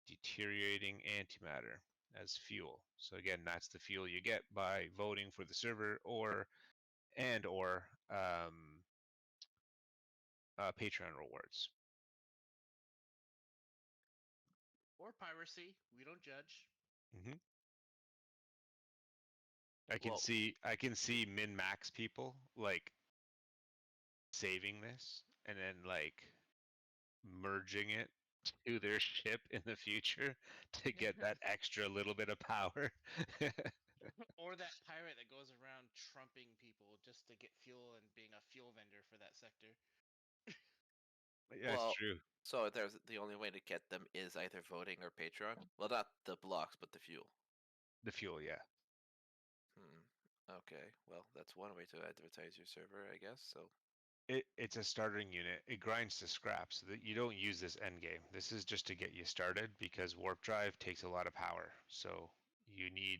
deteriorating antimatter as fuel. So again, that's the fuel you get by voting for the server or Patreon rewards. Or piracy. We don't judge. Mm-hmm. I can Well- see min max people like saving this and then like merging it to their ship in the future to get that extra little bit of power. Or that pirate that goes around trumping people just to get fuel and being a fuel vendor for that sector. That's Well, true. So there's the only way to get them is either voting or Patreon. Well, not the blocks, but the fuel. The fuel, yeah. Okay, well, that's one way to advertise your server, I guess. So It's a starting unit. It grinds to scrap, so that you don't use this end game. This is just to get you started because warp drive takes a lot of power. So you need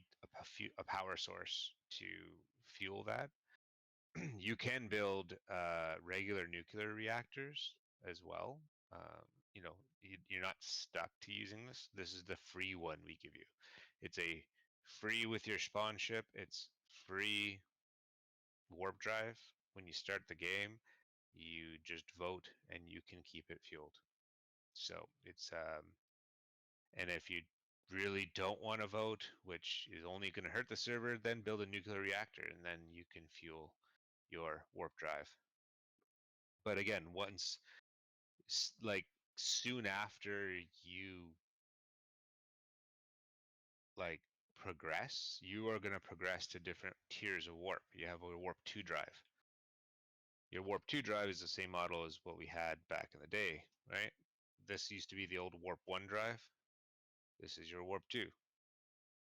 a power source to fuel that. You can build regular nuclear reactors as well. You know, you're not stuck to using this. This is the free one we give you. It's a free with your spawn ship. It's free warp drive when you start the game. You just vote and you can keep it fueled. So it's and if you really don't want to vote, which is only going to hurt the server, then build a nuclear reactor and then you can fuel your warp drive. But again, once like soon after you like progress, you are going to progress to different tiers of warp. You have a warp 2 drive. Your warp 2 drive is the same model as what we had back in the day, right? This used to be the old warp 1 drive. This is your warp 2.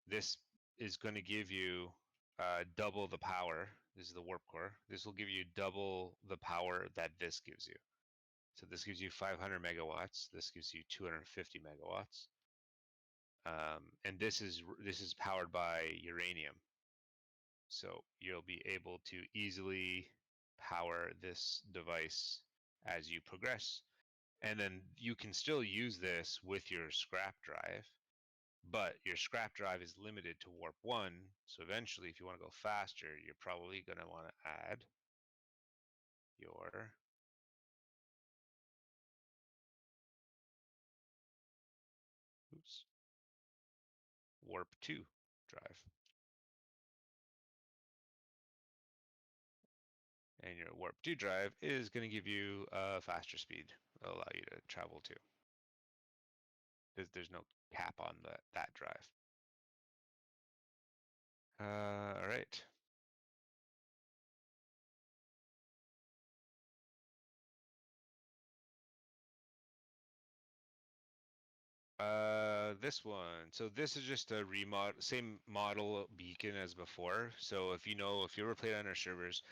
This is going to give you double the power. This is the warp core. This will give you double the power that this gives you. So this gives you 500 megawatts. This gives you 250 megawatts. And this is powered by uranium. So you'll be able to easily power this device as you progress. And then you can still use this with your scrap drive, but your scrap drive is limited to warp 1. So eventually, if you want to go faster, you're probably going to want to add your warp 2 drive. And your warp 2 drive is going to give you a faster speed. It'll allow you to travel to. There's no cap on that drive. All right. This one. So this is just a same model beacon as before. So if you ever played on our servers,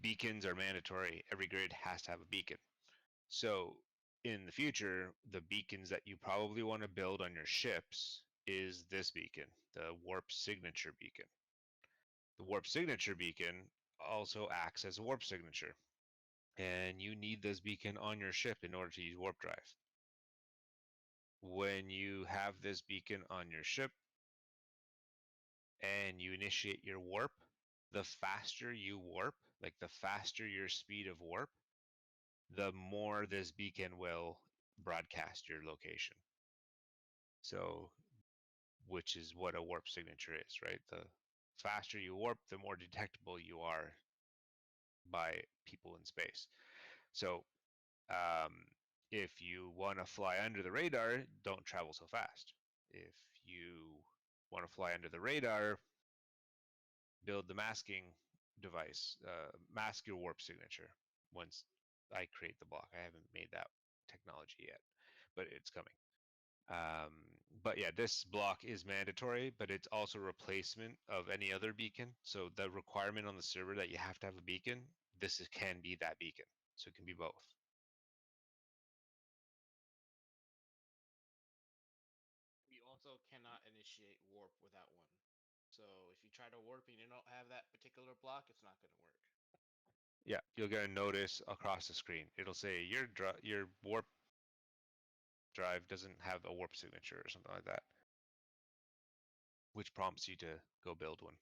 beacons are mandatory. Every grid has to have a beacon. So in the future, the beacons that you probably want to build on your ships is this beacon, the warp signature beacon. The warp signature beacon also acts as a warp signature. And you need this beacon on your ship in order to use warp drive. When you have this beacon on your ship and you initiate your warp, the faster you warp, like the faster your speed of warp, the more this beacon will broadcast your location. So, which is what a warp signature is, right? The faster you warp, the more detectable you are by people in space. So, if you want to fly under the radar, don't travel so fast. If you want to fly under the radar, build the masking device, mask your warp signature once I create the block. I haven't made that technology yet, but it's coming. But yeah, this block is mandatory, but it's also a replacement of any other beacon. So the requirement on the server that you have to have a beacon, can be that beacon. So it can be both. You also cannot initiate warp without one. So if you try to warp and you don't have that particular block, it's not going to work. Yeah, you'll get a notice across the screen. It'll say your warp drive doesn't have a warp signature or something like that, which prompts you to go build one.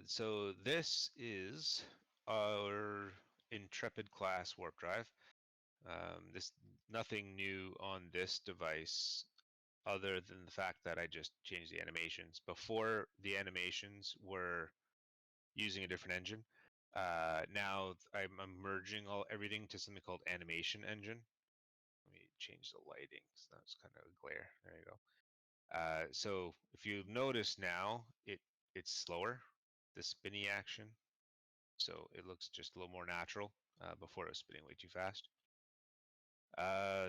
So this is our Intrepid class warp drive. This nothing new on this device other than the fact that I just changed the animations. Before, the animations were using a different engine. Now I'm merging everything to something called animation engine. Let me change the lighting. So that's kind of a glare. There you go. So if you notice now, it's slower, the spinny action. So it looks just a little more natural. Before it was spinning way too fast.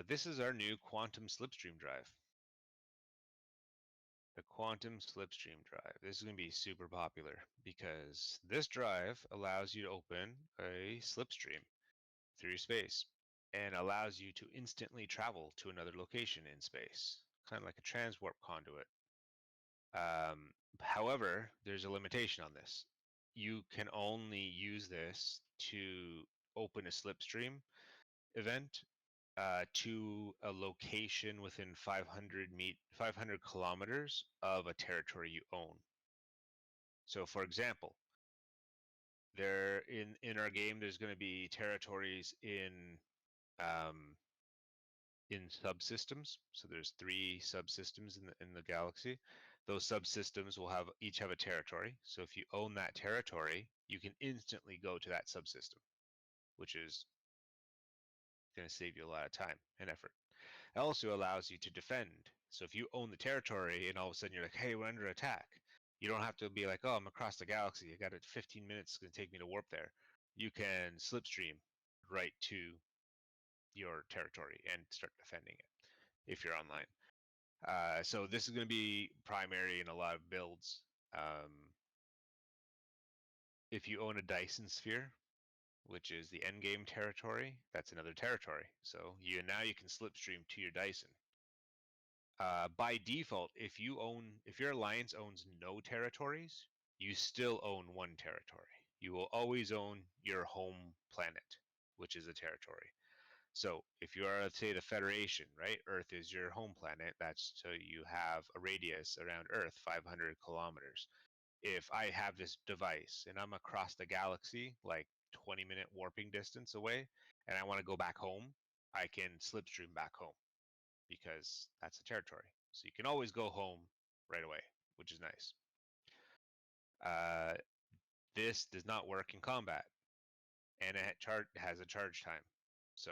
This is our new quantum slipstream drive. The quantum slipstream drive. This is going to be super popular because this drive allows you to open a slipstream through space and allows you to instantly travel to another location in space, kind of like a transwarp conduit. However, there's a limitation on this. You can only use this to open a slipstream event to a location within 500 kilometers of a territory you own. So, for example, there in our game, there's going to be territories in subsystems. So there's 3 subsystems in the galaxy. Those subsystems will each have a territory. So if you own that territory, you can instantly go to that subsystem, which is going to save you a lot of time and effort. It also allows you to defend. So if you own the territory and all of a sudden you're like, hey, we're under attack, you don't have to be like, oh, I'm across the galaxy. I got it 15 minutes. It's going to take me to warp there. You can slipstream right to your territory and start defending it if you're online. So this is going to be primary in a lot of builds. If you own a Dyson sphere, which is the endgame territory, that's another territory. So now you can slipstream to your Dyson. By default, if your alliance owns no territories, you still own 1 territory. You will always own your home planet, which is a territory. So if you are, say, the Federation, right? Earth is your home planet. That's so you have a radius around Earth, 500 kilometers. If I have this device and I'm across the galaxy, like 20-minute warping distance away, and I want to go back home, I can slipstream back home because that's a territory. So you can always go home right away, which is nice. This does not work in combat, and it has a charge time. So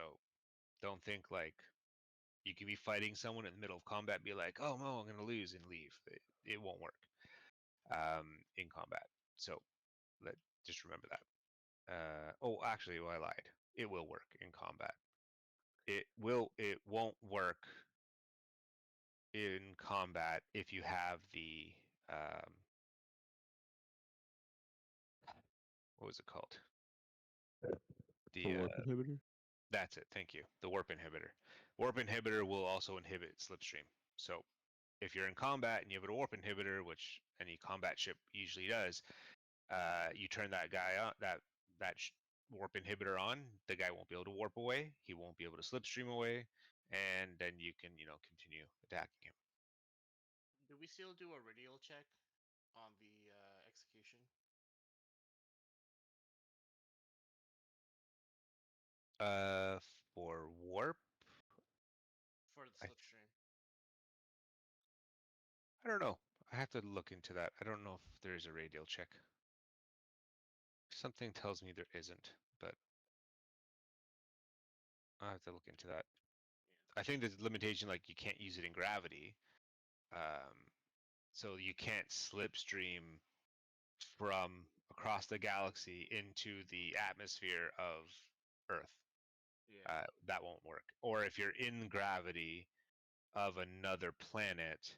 don't think like you can be fighting someone in the middle of combat, be like, oh no, I'm going to lose and leave. It won't work in combat. So just remember that. Oh, actually, I lied. It will work in combat. It won't work in combat if you have the what was it called? The warp inhibitor. That's it. Thank you. The warp inhibitor. Warp inhibitor will also inhibit slipstream. So if you're in combat and you have a warp inhibitor, which any combat ship usually does, you turn that guy on, that warp inhibitor on. The guy won't be able to warp away. He won't be able to slipstream away, and then you can continue attacking him. Do we still do a radial check on the execution? For warp, For the slipstream. I don't know. I have to look into that. I don't know if there's a radial check. Something tells me there isn't, but I have to look into that. I think there's a limitation, like you can't use it in gravity. So you can't slipstream from across the galaxy into the atmosphere of Earth. Yeah. That won't work. Or if you're in gravity of another planet,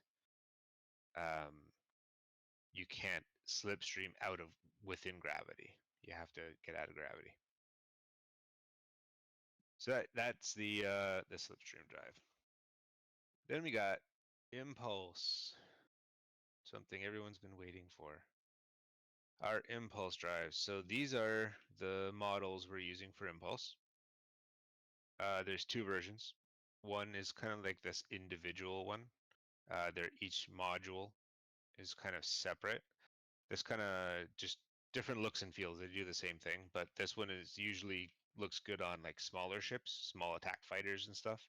you can't slipstream out of within gravity. You have to get out of gravity. So that's the slipstream drive. Then we got impulse, something everyone's been waiting for. Our impulse drives. So these are the models we're using for impulse. There's two versions. One is kind of like this individual one. They're each module is kind of separate. This kind of just different looks and feels. They do the same thing, but this one is usually looks good on like smaller ships, small attack fighters and stuff.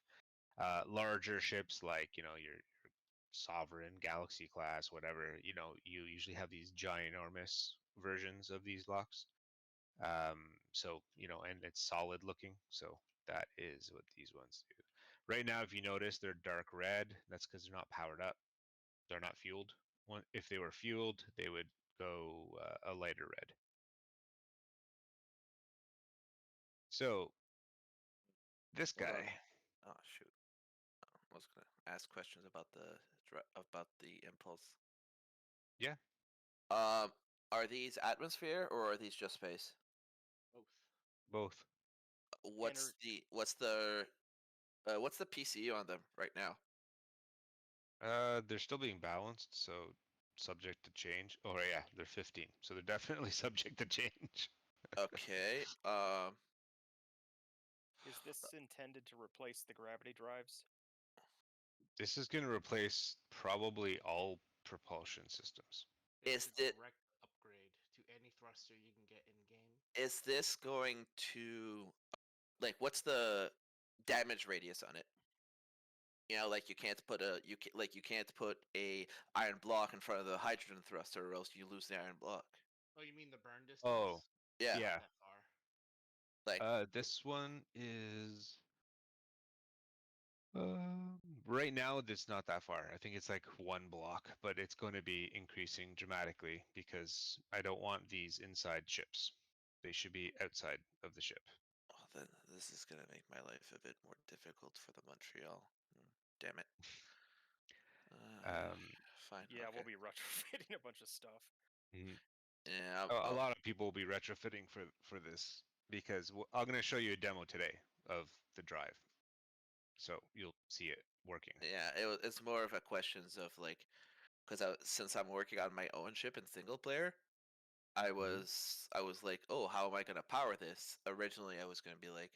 Larger ships like your Sovereign, Galaxy class, whatever. You usually have these ginormous versions of these blocks. So and it's solid looking. So that is what these ones do. Right now, if you notice, they're dark red. That's because they're not powered up. They're not fueled. If they were fueled, they would go a lighter red. So this Hold on. guy, Oh shoot! I was gonna ask questions about the impulse. yeah, Are these atmosphere or are these just space? Both. both. What's the PCU on them right now? They're still being balanced, so subject to change. Oh yeah, they're 15, so they're definitely subject to change. Okay. Is this intended to replace the gravity drives? This is going to replace probably all propulsion systems. It's Is a it direct upgrade to any thruster you can get in game. is this going to what's the damage radius on it? Like you can't put a iron block in front of the hydrogen thruster, or else you lose the iron block. Oh, you mean the burn distance? Oh, Yeah. yeah. Not that far. This one is right now it's not that far. I think it's like one block, but it's going to be increasing dramatically because I don't want these inside ships. They should be outside of the ship. Oh, then this is gonna make my life a bit more difficult for the Montreal. Damn it. Fine. Yeah, okay. we'll be retrofitting a bunch of stuff. Mhm. Yeah. A lot of people will be retrofitting for this because I'm going to show you a demo today of the drive, so you'll see it working. Yeah. It's more of a questions of because since I'm working on my own ship in single player, I was like, oh, how am I gonna power this? Originally, I was gonna be like,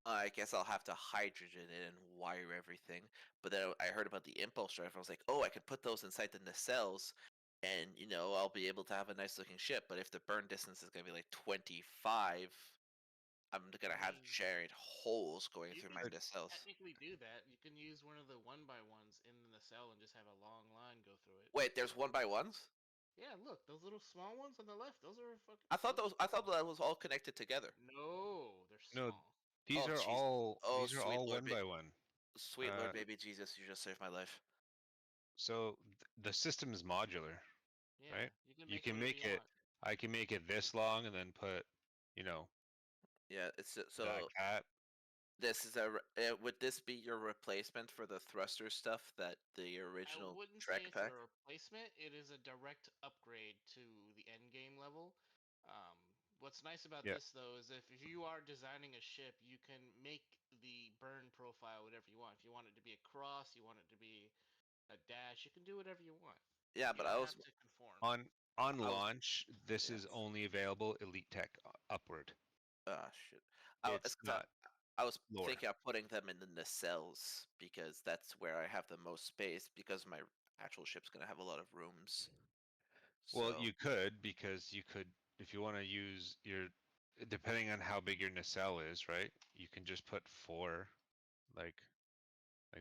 I guess I'll have to hydrogen it and wire everything. But then I heard about the impulse drive. I was like, oh, I can put those inside the nacelles, and I'll be able to have a nice looking ship. But if the burn distance is gonna be like 25, I'm gonna have giant holes going You through can my nacelles. technically do that. You can use one of the 1x1s in the nacelle and just have a long line go through it. Wait, there's 1x1s? Yeah, look, those little small ones on the left. Those are fucking. I thought that was all connected together. No, they're No, small. these Oh, are jeez. all Oh, these are sweet all Lord, one by one. Sweet Lord, baby Jesus, you just saved my life. So the system is modular, Yeah, right? you can make whatever you want. I can make it this long and then put, Yeah, it's so. like that. This is would this be your replacement for the thruster stuff that the original I wouldn't Trek say it's pack? a replacement. It is a direct upgrade to the end game level. What's nice about Yeah. this though is if you are designing a ship, you can make the burn profile whatever you want. If you want it to be a cross, you want it to be a dash, you can do whatever you want. Yeah, You but don't have to conform. On I was- launch, this yeah. is only available Elite Tech upward. Shit. It's not I was lower. thinking of putting them in the nacelles because that's where I have the most space because my actual ship's gonna have a lot of rooms. Well, So, you could because you could if you want to use your depending on how big your nacelle is, right? You can just put 4 like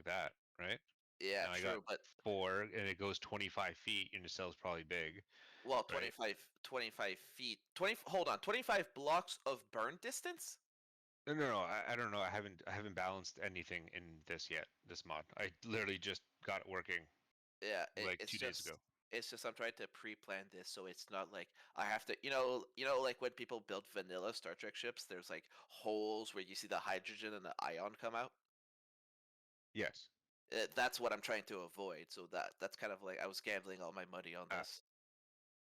that, right? yeah, Now I got true, but 4 and it goes 25 feet. Your nacelle's probably big. well, Right. 25 feet. Hold on, 25 blocks of burn distance? No. I don't know. I haven't balanced anything in this yet. This mod. I literally just got it working Yeah, like it's 2 days ago. It's just I'm trying to pre-plan this so it's not like I have to, like when people build vanilla Star Trek ships, there's like holes where you see the hydrogen and the ion come out. Yes. That's what I'm trying to avoid. So that's kind of like I was gambling all my money on this.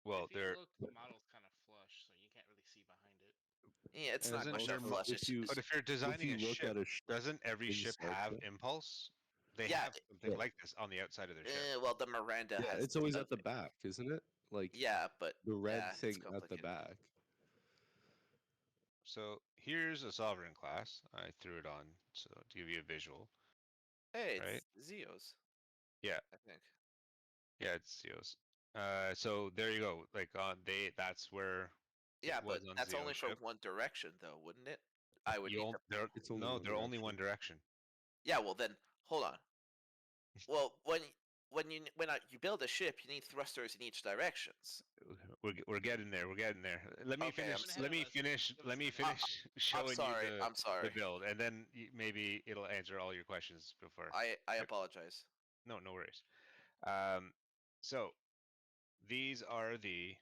Well, if you there look, the model's kind of flush, so you can't really see behind it. Yeah, it's And not much Doesn't of your flush. if you but if you're designing you a look ship, at a sh- doesn't every in ship Star have Trek- impulse? They Yeah, have something yeah. like this on the outside of their ship. well, the Miranda Yeah, has. it's always at the nothing. back, isn't it? Like Yeah, but the red yeah, it's thing at the complicated. back. So here's a sovereign class. I threw it on so to give you a visual. Hey, Right? it's Zeos. Yeah. I think. Yeah, it's Zeos. So there you go. Like that's where Yeah, it was but on that's only Zeo's for ship. one direction, though, wouldn't it? I would You need on, to. they're It's only no, one they're only one direction. Yeah, well then, hold on. Well, when you build a ship, you need thrusters in each directions. We're getting there. We're getting there. Let me Okay, finish. I'm ahead Let of me us. finish. Give us Let a me minute. finish I'm showing you sorry. I'm the sorry. build, and then maybe it'll answer all your questions before. I apologize. No, no worries. So these are the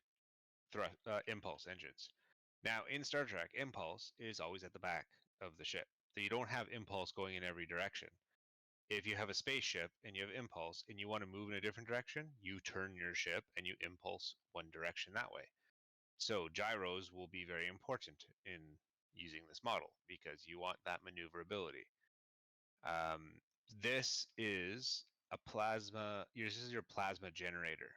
impulse engines. Now in Star Trek, impulse is always at the back of the ship, so you don't have impulse going in every direction. If you have a spaceship and you have impulse and you want to move in a different direction, you turn your ship and you impulse one direction that way. So gyros will be very important in using this model because you want that maneuverability. This is a plasma. This is your plasma generator.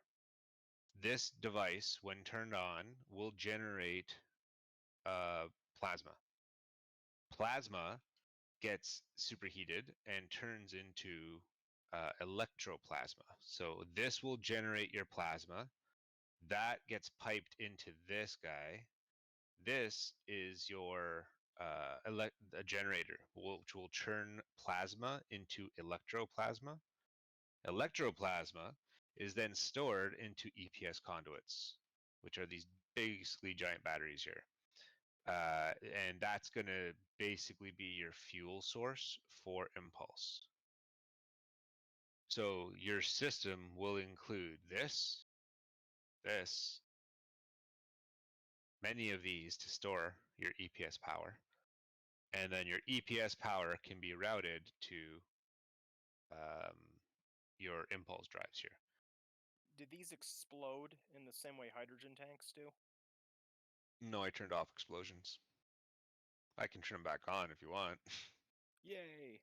This device, when turned on, will generate plasma. Plasma gets superheated and turns into electroplasma. So this will generate your plasma. That gets piped into this guy. This is your a generator, which will turn plasma into electroplasma. Electroplasma is then stored into EPS conduits, which are these basically giant batteries here. And that's going to basically be your fuel source for impulse. So your system will include this, many of these to store your EPS power. And then your EPS power can be routed to your impulse drives here. Did these explode in the same way hydrogen tanks do? No, I turned off explosions. I can turn them back on if you want. Yay!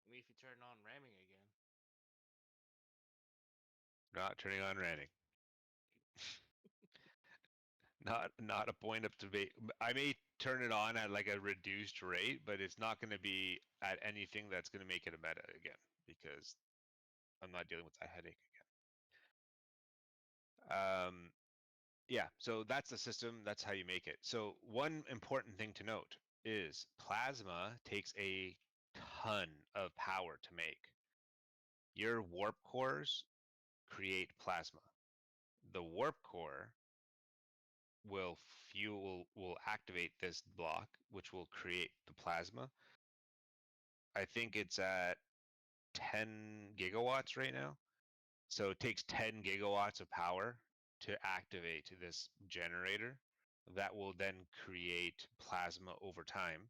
Maybe if you turn on ramming again. Not turning on ramming. Not a point of debate. I may turn it on at like a reduced rate, but it's not going to be at anything that's going to make it a meta again because I'm not dealing with that headache again. Yeah, so that's the system. That's how you make it. So one important thing to note is plasma takes a ton of power to make. Your warp cores create plasma. The warp core will activate this block, which will create the plasma. I think it's at 10 gigawatts right now. So it takes 10 gigawatts of power to activate this generator that will then create plasma over time.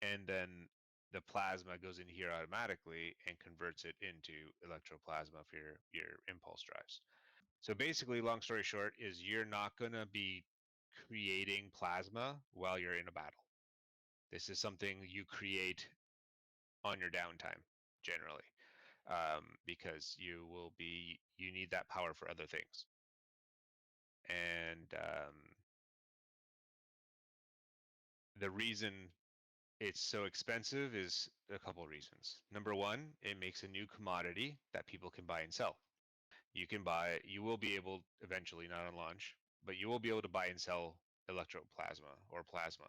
And then the plasma goes in here automatically and converts it into electroplasma for your impulse drives. So basically, long story short, is you're not going to be creating plasma while you're in a battle. This is something you create on your downtime, generally, because you need that power for other things. And the reason it's so expensive is a couple of reasons. Number one, it makes a new commodity that people can buy and sell. You will be able eventually, not on launch, but you will be able to buy and sell electroplasma or plasma.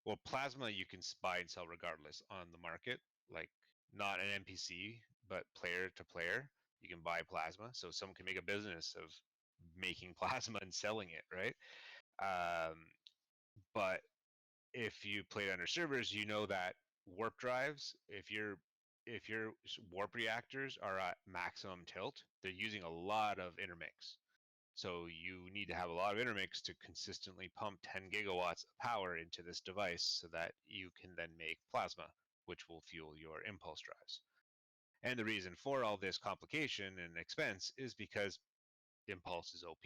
Well, plasma you can buy and sell regardless on the market, like not an NPC, but player to player. You can buy plasma, so someone can make a business of making plasma and selling it, right? But if you played under servers, you know that warp drives, if your warp reactors are at maximum tilt, they're using a lot of intermix. So you need to have a lot of intermix to consistently pump 10 gigawatts of power into this device so that you can then make plasma, which will fuel your impulse drives. And the reason for all this complication and expense is because impulse is OP.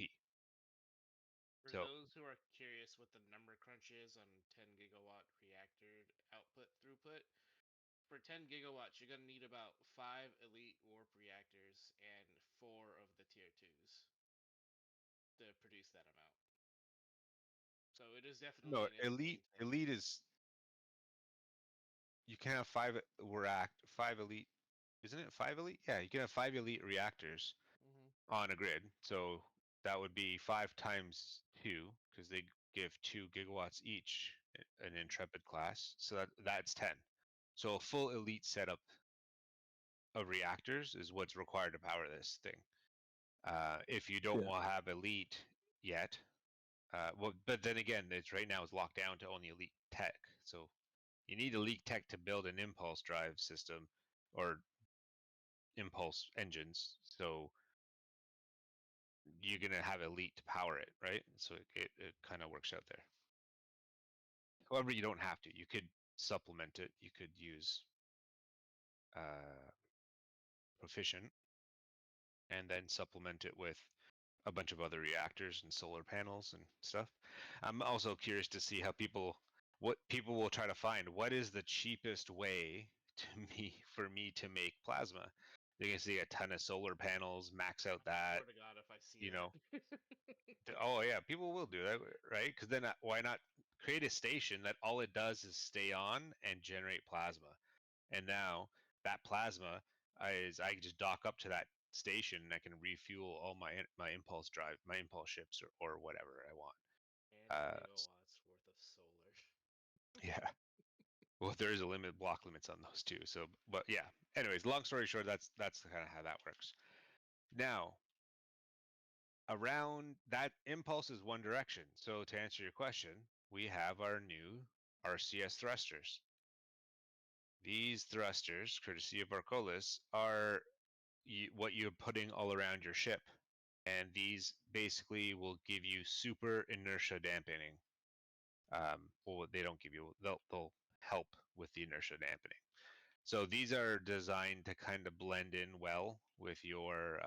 For So- those who are curious what the number crunch is on 10 gigawatt reactor output throughput, for 10 gigawatts, you're going to need about 5 elite warp reactors and 4 of the tier 2s to produce that amount. So it is definitely No, an insane thing. elite is you can have 5 elite, isn't it 5 elite? Yeah, you can have 5 elite reactors on a grid. So that would be 5 times 2 because they give 2 gigawatts each an Intrepid class. So that's 10. So a full elite setup of reactors is what's required to power this thing. If you don't Yeah. want to have elite yet, well, but then again, it's right now it's locked down to only elite tech. So you need elite tech to build an impulse drive system or impulse engines. So you're gonna have elite to power it, right? So it kind of works out there. However, you don't have to. You could supplement it. You could use proficient and then supplement it with a bunch of other reactors and solar panels and stuff. I'm also curious to see what people will try to find. What is the cheapest way for me to make plasma? You're gonna see a ton of solar panels, max out that. Swear to God, if I see you that. know. Oh yeah, people will do that, right? Because then why not create a station that all it does is stay on and generate plasma, and now that plasma is I can just dock up to that station and I can refuel all my impulse ships or whatever I want. And gigawatts worth of solar. Yeah. Well, there is a block limits on those too. So, but yeah. Anyways, long story short, that's kind of how that works. Now, around that impulse is one direction. So to answer your question, we have our new RCS thrusters. These thrusters, courtesy of Arcolis, are what you're putting all around your ship. And these basically will give you super inertia dampening. Well, they don't give you, they'll help with the inertia dampening. So these are designed to kind of blend in well with your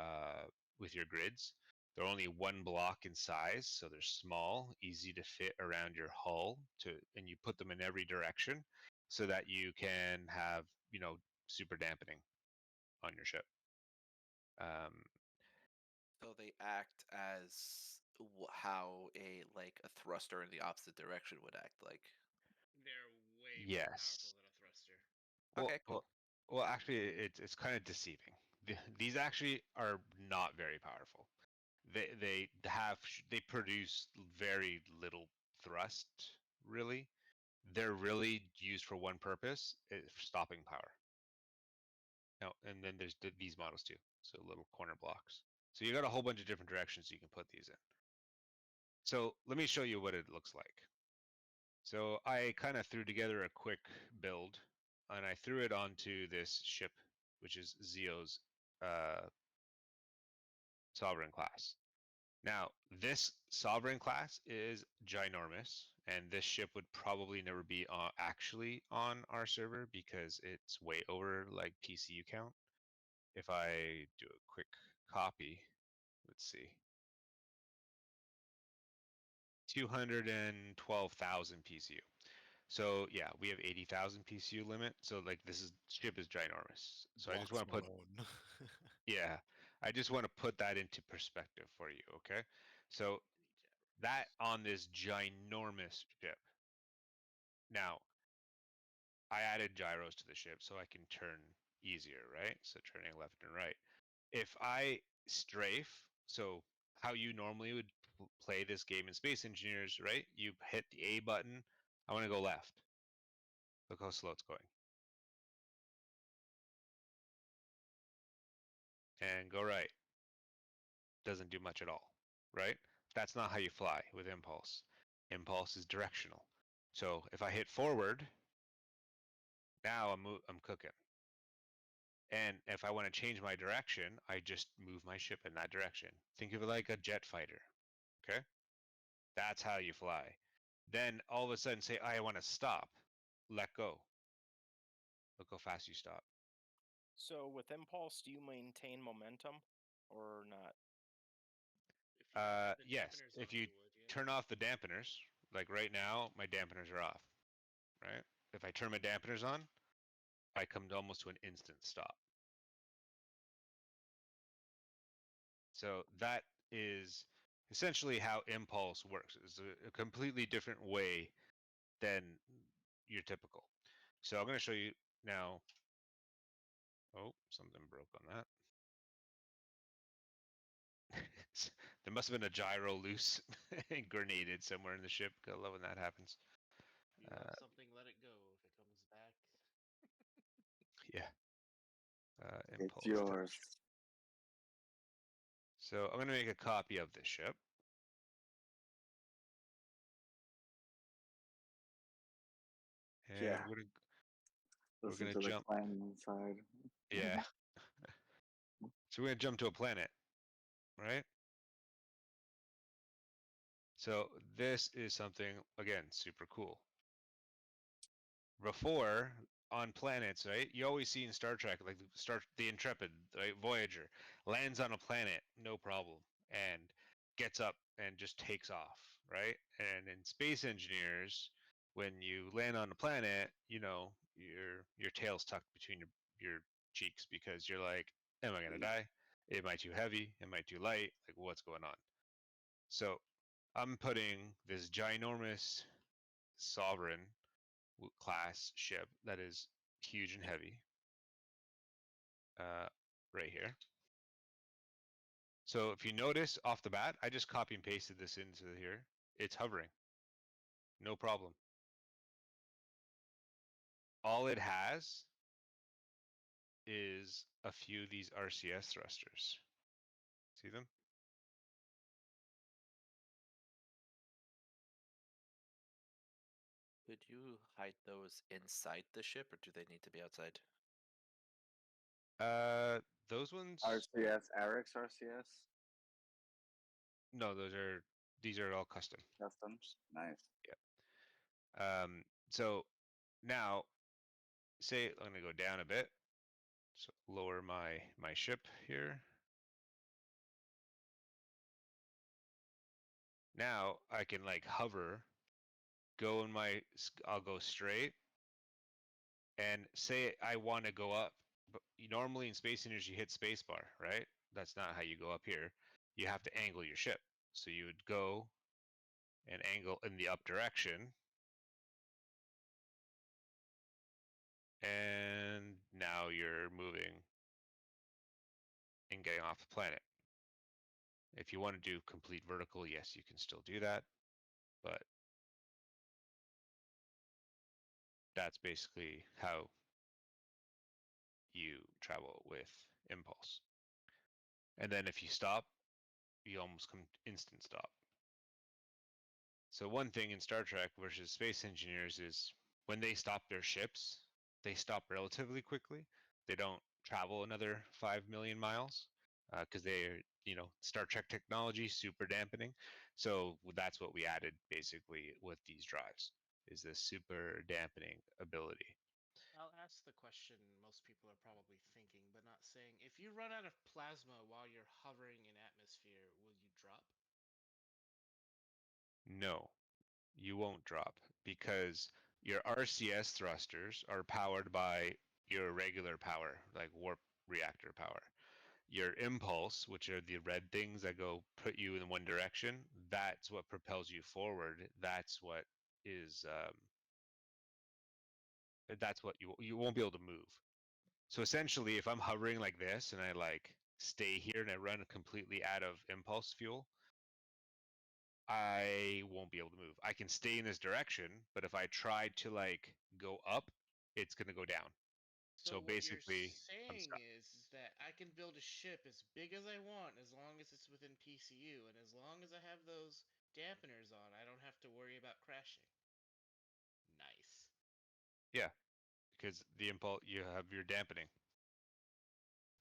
grids. They're only 1 block in size, so they're small, easy to fit around your hull. And you put them in every direction, so that you can have super dampening on your ship. So they act as how a thruster in the opposite direction would act like. They're way more Yes. powerful than a thruster. Okay, cool. Well, actually, it's kind of deceiving. These actually are not very powerful. They produce very little thrust, really. They're really used for one purpose: stopping power. Now, and then there's these models too, so little corner blocks. So you got a whole bunch of different directions you can put these in. So let me show you what it looks like. So I kind of threw together a quick build, and I threw it onto this ship, which is Zeo's Sovereign class. Now, this Sovereign class is ginormous, and this ship would probably never be actually on our server because it's way over like PCU count. If I do a quick copy, let's see. 212,000 PCU. So yeah, we have 80,000 PCU limit. So like ship is ginormous. So I just want to put yeah, I just want to put that into perspective for you, okay? So that on this ginormous ship. Now, I added gyros to the ship so I can turn easier, right? So turning left and right. If I strafe, so how you normally would play this game in Space Engineers, right? You hit the A button. I want to go left. Look how slow it's going. And go right. Doesn't do much at all, right? That's not how you fly with impulse. Impulse is directional. So if I hit forward, now I'm cooking. And if I want to change my direction, I just move my ship in that direction. Think of it like a jet fighter. Okay? That's how you fly. Then all of a sudden say, I want to stop. Let go. Look how fast you stop. So with impulse, do you maintain momentum or not? If you have the Yes. dampeners If on, you you would, yeah. turn off the dampeners, like right now, my dampeners are off. Right? If I turn my dampeners on, I come to almost to an instant stop. So that is essentially how impulse works. It's a completely different way than your typical. So I'm going to show you now. Oh, something broke on that. There must have been a gyro loose and grenaded somewhere in the ship. I love when that happens. If you love something, let it go. If it comes back, Yeah. It's Impulse yours. touch. So I'm going to make a copy of this ship. And Yeah. we're Listen gonna to the jump. clang inside. Yeah. So we're gonna jump to a planet, right? So this is something, again, super cool. Before, on planets, right? You always see in Star Trek, like the Intrepid, right? Voyager lands on a planet, no problem, and gets up and just takes off, right? And in Space Engineers, when you land on a planet, you know, your tail's tucked between your cheeks because you're like, am I gonna die? Am I too heavy? Am I too light? Like, what's going on? So I'm putting this ginormous Sovereign class ship that is huge and heavy right here. So if you notice off the bat, I just copy and pasted this into here. It's hovering. No problem. All it has is a few of these RCS thrusters. See them? Could you hide those inside the ship, or do they need to be outside? Those ones. RCS, Eric's RCS No, these are all custom. customs. Nice. So now, say I'm gonna go down a bit. So lower my ship here. Now I can like hover, go in I'll go straight, and say I want to go up. But normally in Space Engineers you hit spacebar, right? That's not how you go up here. You have to angle your ship. So you would go and angle in the up direction. And now you're moving and getting off the planet. If you want to do complete vertical, yes, you can still do that. But that's basically how you travel with impulse. And then if you stop, you almost come instant stop. So one thing in Star Trek versus Space Engineers is when they stop their ships, they stop relatively quickly. They don't travel another 5 million miles because they're, Star Trek technology, super dampening. So that's what we added basically with these drives, is this super dampening ability. I'll ask the question most people are probably thinking, but not saying. If you run out of plasma while you're hovering in atmosphere, will you drop? No, you won't drop because your RCS thrusters are powered by your regular power, like warp reactor power. Your impulse, which are the red things that go put you in one direction, that's what propels you forward. That's what is that's what you won't be able to move. So essentially, if I'm hovering like this and I like stay here and I run completely out of impulse fuel, I won't be able to move. I can stay in this direction, but if I try to like go up, it's gonna go down. So what basically, you're I'm saying stuck. is that I can build a ship as big as I want as long as it's within PCU, and as long as I have those dampeners on, I don't have to worry about crashing. Nice. Yeah, because the impulse you have your dampening.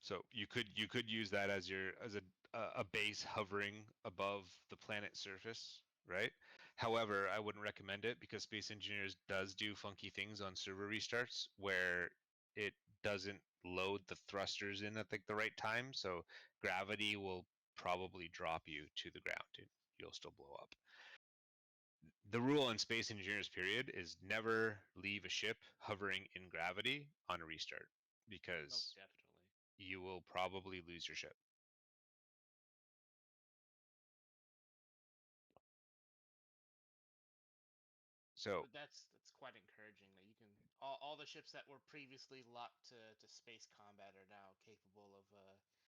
So you could use that as a base hovering above the planet surface, right? However, I wouldn't recommend it because Space Engineers does do funky things on server restarts where it doesn't load the thrusters in at the right time, so gravity will probably drop you to the ground and you'll still blow up. The rule in Space Engineers period is never leave a ship hovering in gravity on a restart, because Definitely. you will probably lose your ship. So But that's quite encouraging that you can all the ships that were previously locked to space combat are now capable of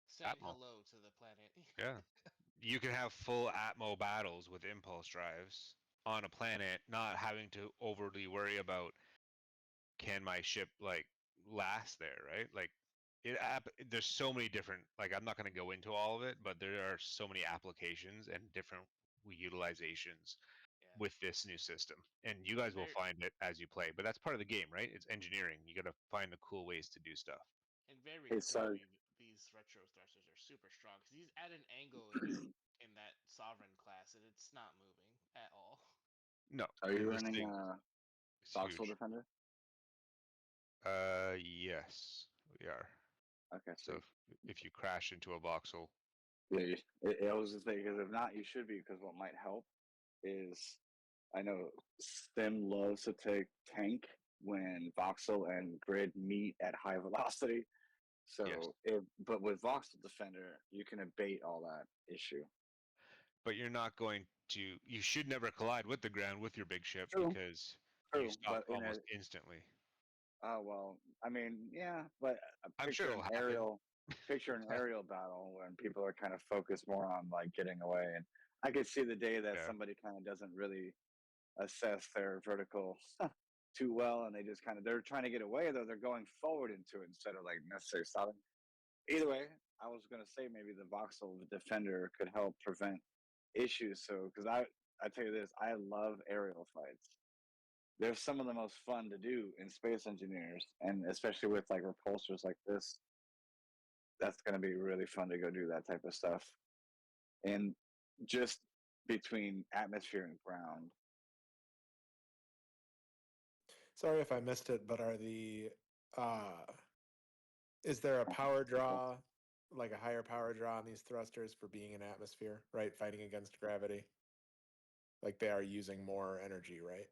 saying Atmo. hello to the planet. Yeah. You can have full Atmo battles with impulse drives on a planet, not having to overly worry about can my ship like last there, right? Like there's so many different, like I'm not going to go into all of it, but there are so many applications and different utilizations Yeah. with this new system. And you guys will Very- find it as you play, but that's part of the game, right? It's engineering. You got to find the cool ways to do stuff. And very Hey, sorry. clearly, these retro thrusters are super strong because he's at an angle in that sovereign class, and it's not moving at all. No, Are you this running thing is Voxel huge. Defender? Yes, we are. Okay, So sweet. if you crash into a voxel, Yeah, I was just thinking, because if not, you should be, because what might help is, I know Sim loves to take tank when Voxel and Grid meet at high velocity. So, yes, but with Voxel Defender, you can abate all that issue. but you're not going to. You should never collide with the ground with your big ship, True. because you True, stop but in a almost instantly. well, I mean, yeah, but I'm sure it'll happen. picture an aerial battle when people are kind of focused more on like getting away, and I could see the day that Yeah. somebody kind of doesn't really assess their vertical too well, and they just kind of they're trying to get away, though they're going forward into it instead of like necessarily stopping. Either way, I was gonna say maybe the voxel defender could help prevent issues. So, because I tell you this, I love aerial fights. They're some of the most fun to do in Space Engineers, and especially with like repulsors like this, that's gonna be really fun to go do that type of stuff. And just between atmosphere and ground. Sorry if I missed it, but is there a power draw, like a higher power draw on these thrusters for being in atmosphere, right? Fighting against gravity. Like they are using more energy, right?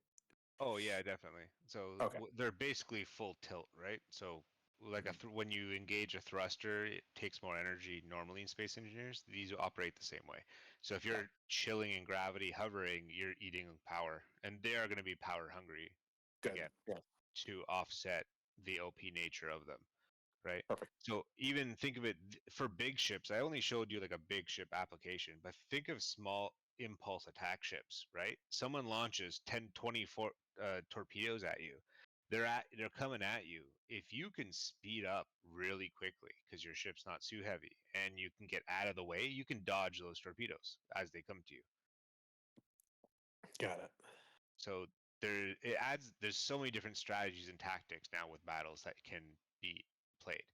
Oh yeah, definitely. So Okay. they're basically full tilt, right? So like when you engage a thruster, it takes more energy normally in Space Engineers. These operate the same way. So if you're chilling in gravity, hovering, you're eating power, and they are going to be power hungry. Good. Again, Yeah. to offset the OP nature of them, right? Perfect. So even think of it for big ships. I only showed you like a big ship application, but think of small impulse attack ships, right? Someone launches 10, 24 torpedoes at you. They're coming at you. If you can speed up really quickly because your ship's not too heavy and you can get out of the way, you can dodge those torpedoes as they come to you. Got it. So there's so many different strategies and tactics now with battles that can be played.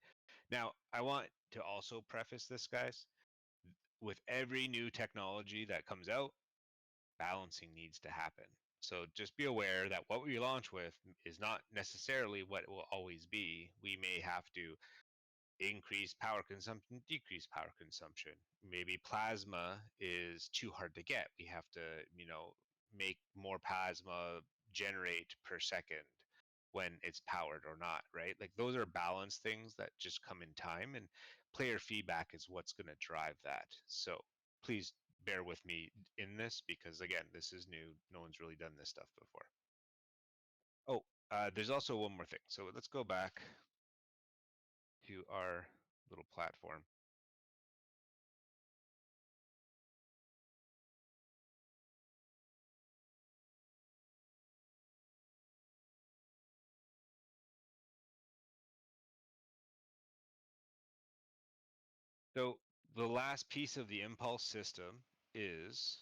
Now, I want to also preface this, guys, with every new technology that comes out, balancing needs to happen. So just be aware that what we launch with is not necessarily what it will always be. We may have to increase power consumption, decrease power consumption. Maybe plasma is too hard to get. We have to, make more plasma generate per second when it's powered or not, right? Like those are balance things that just come in time, and player feedback is what's going to drive that. So please bear with me in this, because again, this is new. No one's really done this stuff before. Oh, there's also one more thing. So let's go back to our little platform. So the last piece of the impulse system is,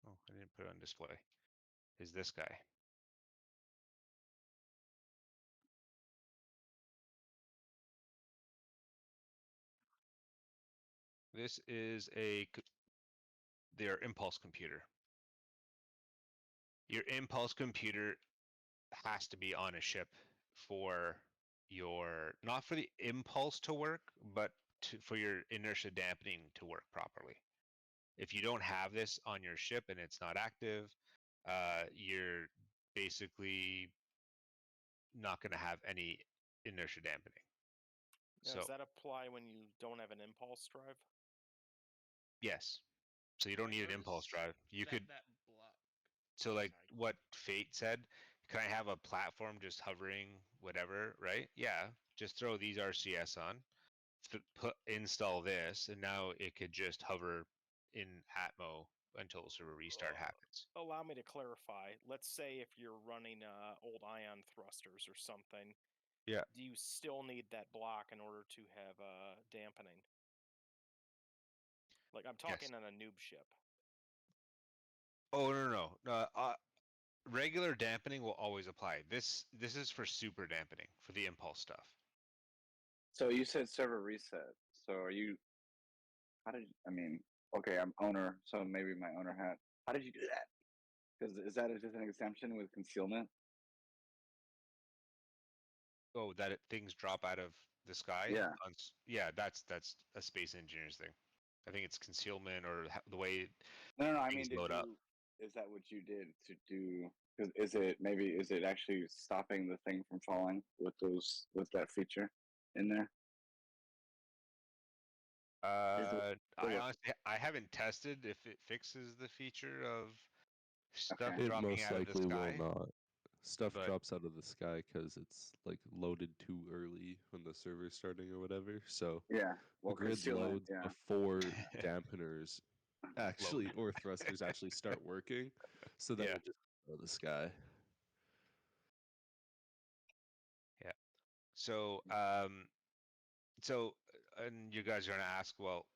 oh, I didn't put it on display, is this guy. This is their impulse computer. Your impulse computer has to be on a ship for your, not for the impulse to work, but for your inertia dampening to work properly. If you don't have this on your ship and it's not active, you're basically not going to have any inertia dampening. Now, So does that apply when you don't have an impulse drive? yes, so you don't need an impulse drive. You could that block. So like Sorry. what Fate said, can I have a platform just hovering, whatever, right? Yeah, just throw these RCS on, install this, and now it could just hover in Atmo until the server restart happens. Allow me to clarify. Let's say if you're running old ion thrusters or something, Yeah. do you still need that block in order to have dampening? Like I'm talking on a noob ship. Oh no. Regular dampening will always apply. This is for super dampening for the impulse stuff. So you said server reset. So are you? How did I mean? Okay, I'm owner, so maybe my owner hat. How did you do that? Because is that just an exemption with concealment? Oh, that things drop out of the sky. Yeah. Yeah, that's a space engineer's thing. I think it's concealment or the way No. I things mean, load up. Is that what you did to do? Is it actually stopping the thing from falling with that feature in there? I honestly I haven't tested if it fixes the feature of stuff Okay. It dropping most out of the likely will sky. not. Stuff but- drops out of the sky because it's like loaded too early when the server's starting or whatever. So Yeah. Well, the grid concealment. loads Yeah. before dampeners actually or thrusters actually start working. So then Yeah. it just out of the sky. Yeah. So and you guys are gonna ask, well,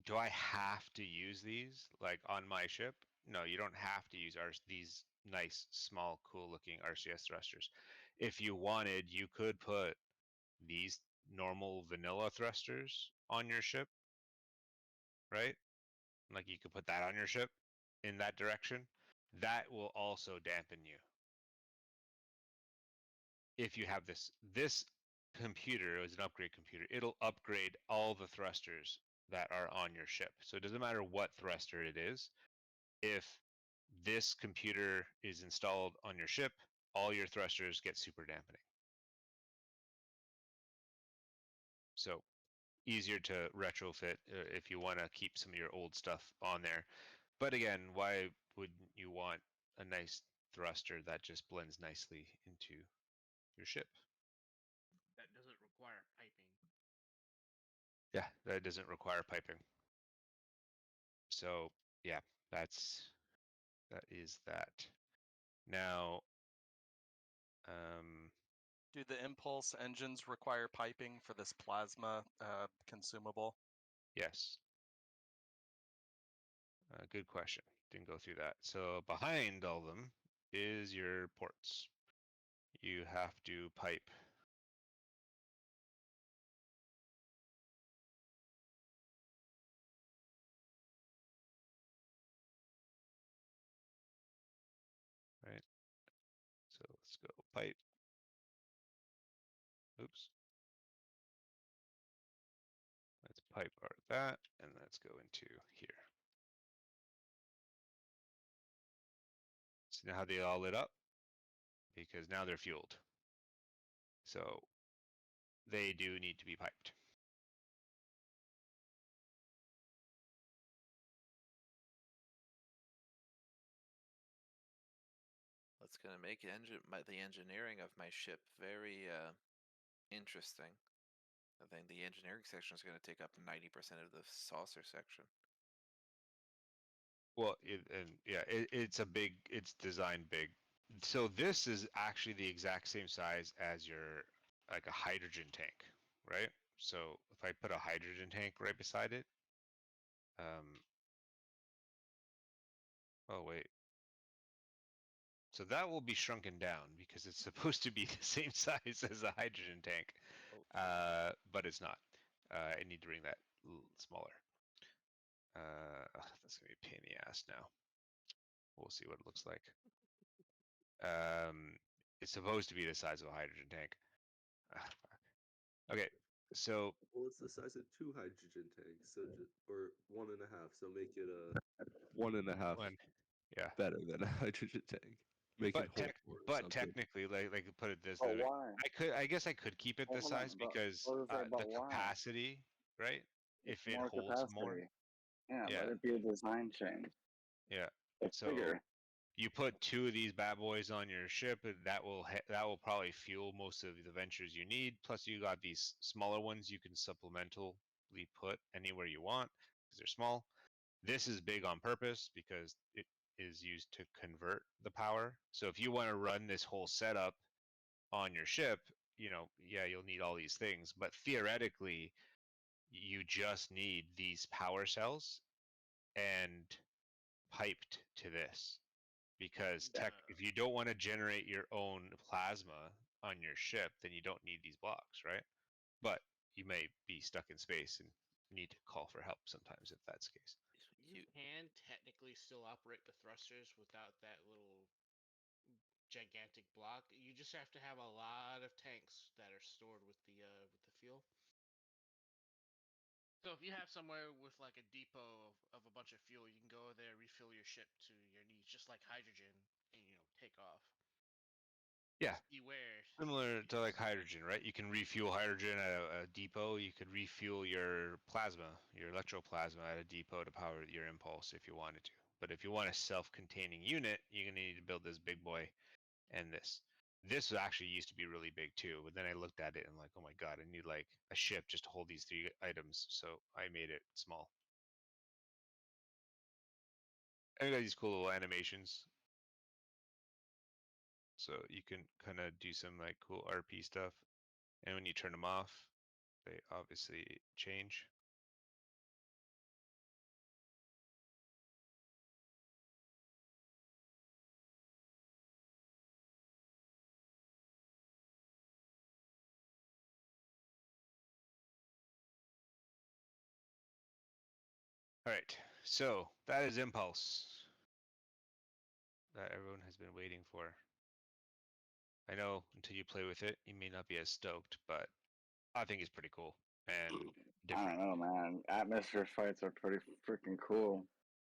do I have to use these like on my ship? No, you don't have to use these nice, small, cool-looking RCS thrusters. If you wanted, you could put these normal vanilla thrusters on your ship, right? Like you could put that on your ship in that direction. That will also dampen you. If you have this computer is an upgrade computer, it'll upgrade all the thrusters that are on your ship. So it doesn't matter what thruster it is. If this computer is installed on your ship, all your thrusters get super dampening. So easier to retrofit if you want to keep some of your old stuff on there. But again, why wouldn't you want a nice thruster that just blends nicely into your ship? That doesn't require piping. Yeah, that doesn't require piping. So yeah, that is that. Now, do the impulse engines require piping for this plasma consumable? Yes. Good question. Didn't go through that. So behind all of them is your ports. You have to pipe. Right. So let's go pipe. Oops. Let's pipe art that, and let's go into here. See how they all lit up? Because now they're fueled. So they do need to be piped. That's gonna make the engineering of my ship very interesting. I think the engineering section is gonna take up 90% of the saucer section. Well, it's designed big. So this is actually the exact same size as your, like a hydrogen tank, right? So if I put a hydrogen tank right beside it, oh wait. So that will be shrunken down because it's supposed to be the same size as a hydrogen tank, but it's not. I need to bring that a little smaller. That's gonna be a pain in the ass now. We'll see what it looks like. it's supposed to be the size of a hydrogen tank. Ah, fuck. Okay, so Well, it's the size of 2 hydrogen tanks, so or 1.5. So make it a 1.5 one, yeah. better than a hydrogen tank. Make it whole or But something. technically, like put it this But way, why? I guess I could keep it Well, this hold on, size but because what is it? the But why? capacity, right? It's If it more holds more, capacity. Yeah, yeah, let it be a design change. yeah. It's So bigger. you put 2 of these bad boys on your ship, and that will probably fuel most of the ventures you need. Plus, you got these smaller ones you can supplementally put anywhere you want because they're small. This is big on purpose because it is used to convert the power. So if you want to run this whole setup on your ship, yeah, you'll need all these things, but theoretically, you just need these power cells and piped to this because if you don't want to generate your own plasma on your ship, then you don't need these blocks, right? But you may be stuck in space and need to call for help sometimes if that's the case. You can technically still operate the thrusters without that little gigantic block. You just have to have a lot of tanks that are stored with the fuel. So if you have somewhere with like a depot of a bunch of fuel, you can go there, refill your ship to your needs, just like hydrogen, and take off. Yeah, Beware. similar to like hydrogen, right? You can refuel hydrogen at a depot. You could refuel your plasma, your electroplasma at a depot to power your impulse if you wanted to. But if you want a self-containing unit, you're gonna need to build this big boy and this. This actually used to be really big too, but then I looked at it and like, oh my god, I need like a ship just to hold these 3 items, so I made it small. And it got these cool little animations, so you can kind of do some like cool RP stuff, and when you turn them off, they obviously change. All right, so that is Impulse that everyone has been waiting for. I know until you play with it, you may not be as stoked, but I think it's pretty cool and I different. don't know, man. Atmosphere fights are pretty freaking cool.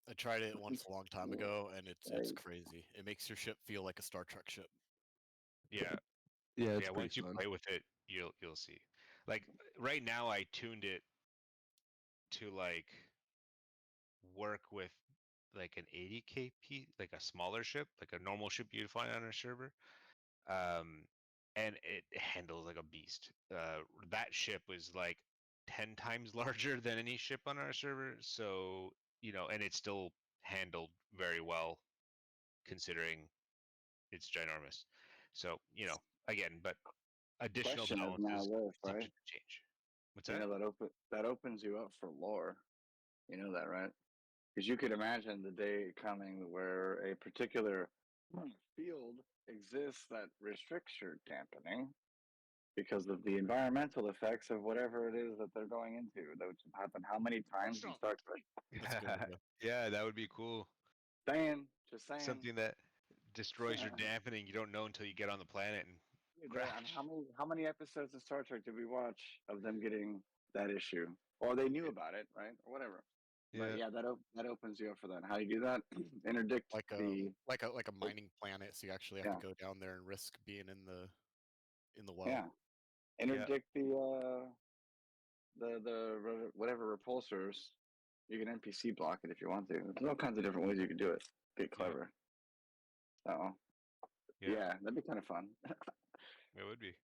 I tried it once a long time ago, and it's Like, crazy. It makes your ship feel like a Star Trek ship. Yeah, Yeah, it's yeah. pretty Once you fun. play with it, you'll see. Like right now, I tuned it to like work with like an 80k piece, like a smaller ship, like a normal ship you'd find on a server. And it handles like a beast. That ship was like 10 times larger than any ship on our server, so and it still handled very well considering it's ginormous. So again, but additional question is now balances this, right? subject to change. What's that? That opens you up for lore. You know that, right? Because you could imagine the day coming where a particular field exists that restricts your dampening because of the environmental effects of whatever it is that they're going into. That would happen how many times in Star Trek? That's a good idea. Yeah, that would be cool. Just saying. Something that destroys your dampening. You don't know until you get on the planet and crash. And how many episodes of Star Trek did we watch of them getting that issue, or they knew about it, right, or whatever? But yeah, that opens you up for that. How do you do that? Interdict Like a the like a mining planet, so you actually have yeah to go down there and risk being in the well. yeah interdict the whatever repulsors. You can NPC block it if you want to. There's all kinds of different ways you can do it. Get clever. So yeah, that'd be kind of fun. It would be.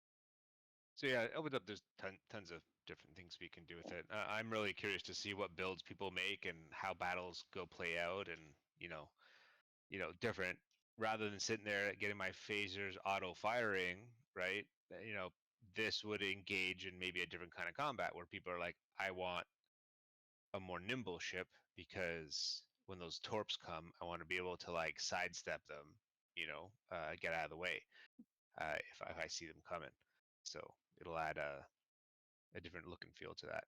So yeah, it opens up. There's tons of different things we can do with it. I'm really curious to see what builds people make and how battles go play out, and different. Rather than sitting there getting my phasers auto firing, right? This would engage in maybe a different kind of combat where people are like, I want a more nimble ship because when those torps come, I want to be able to like sidestep them, get out of the way if I see them coming. So it'll add a different look and feel to that.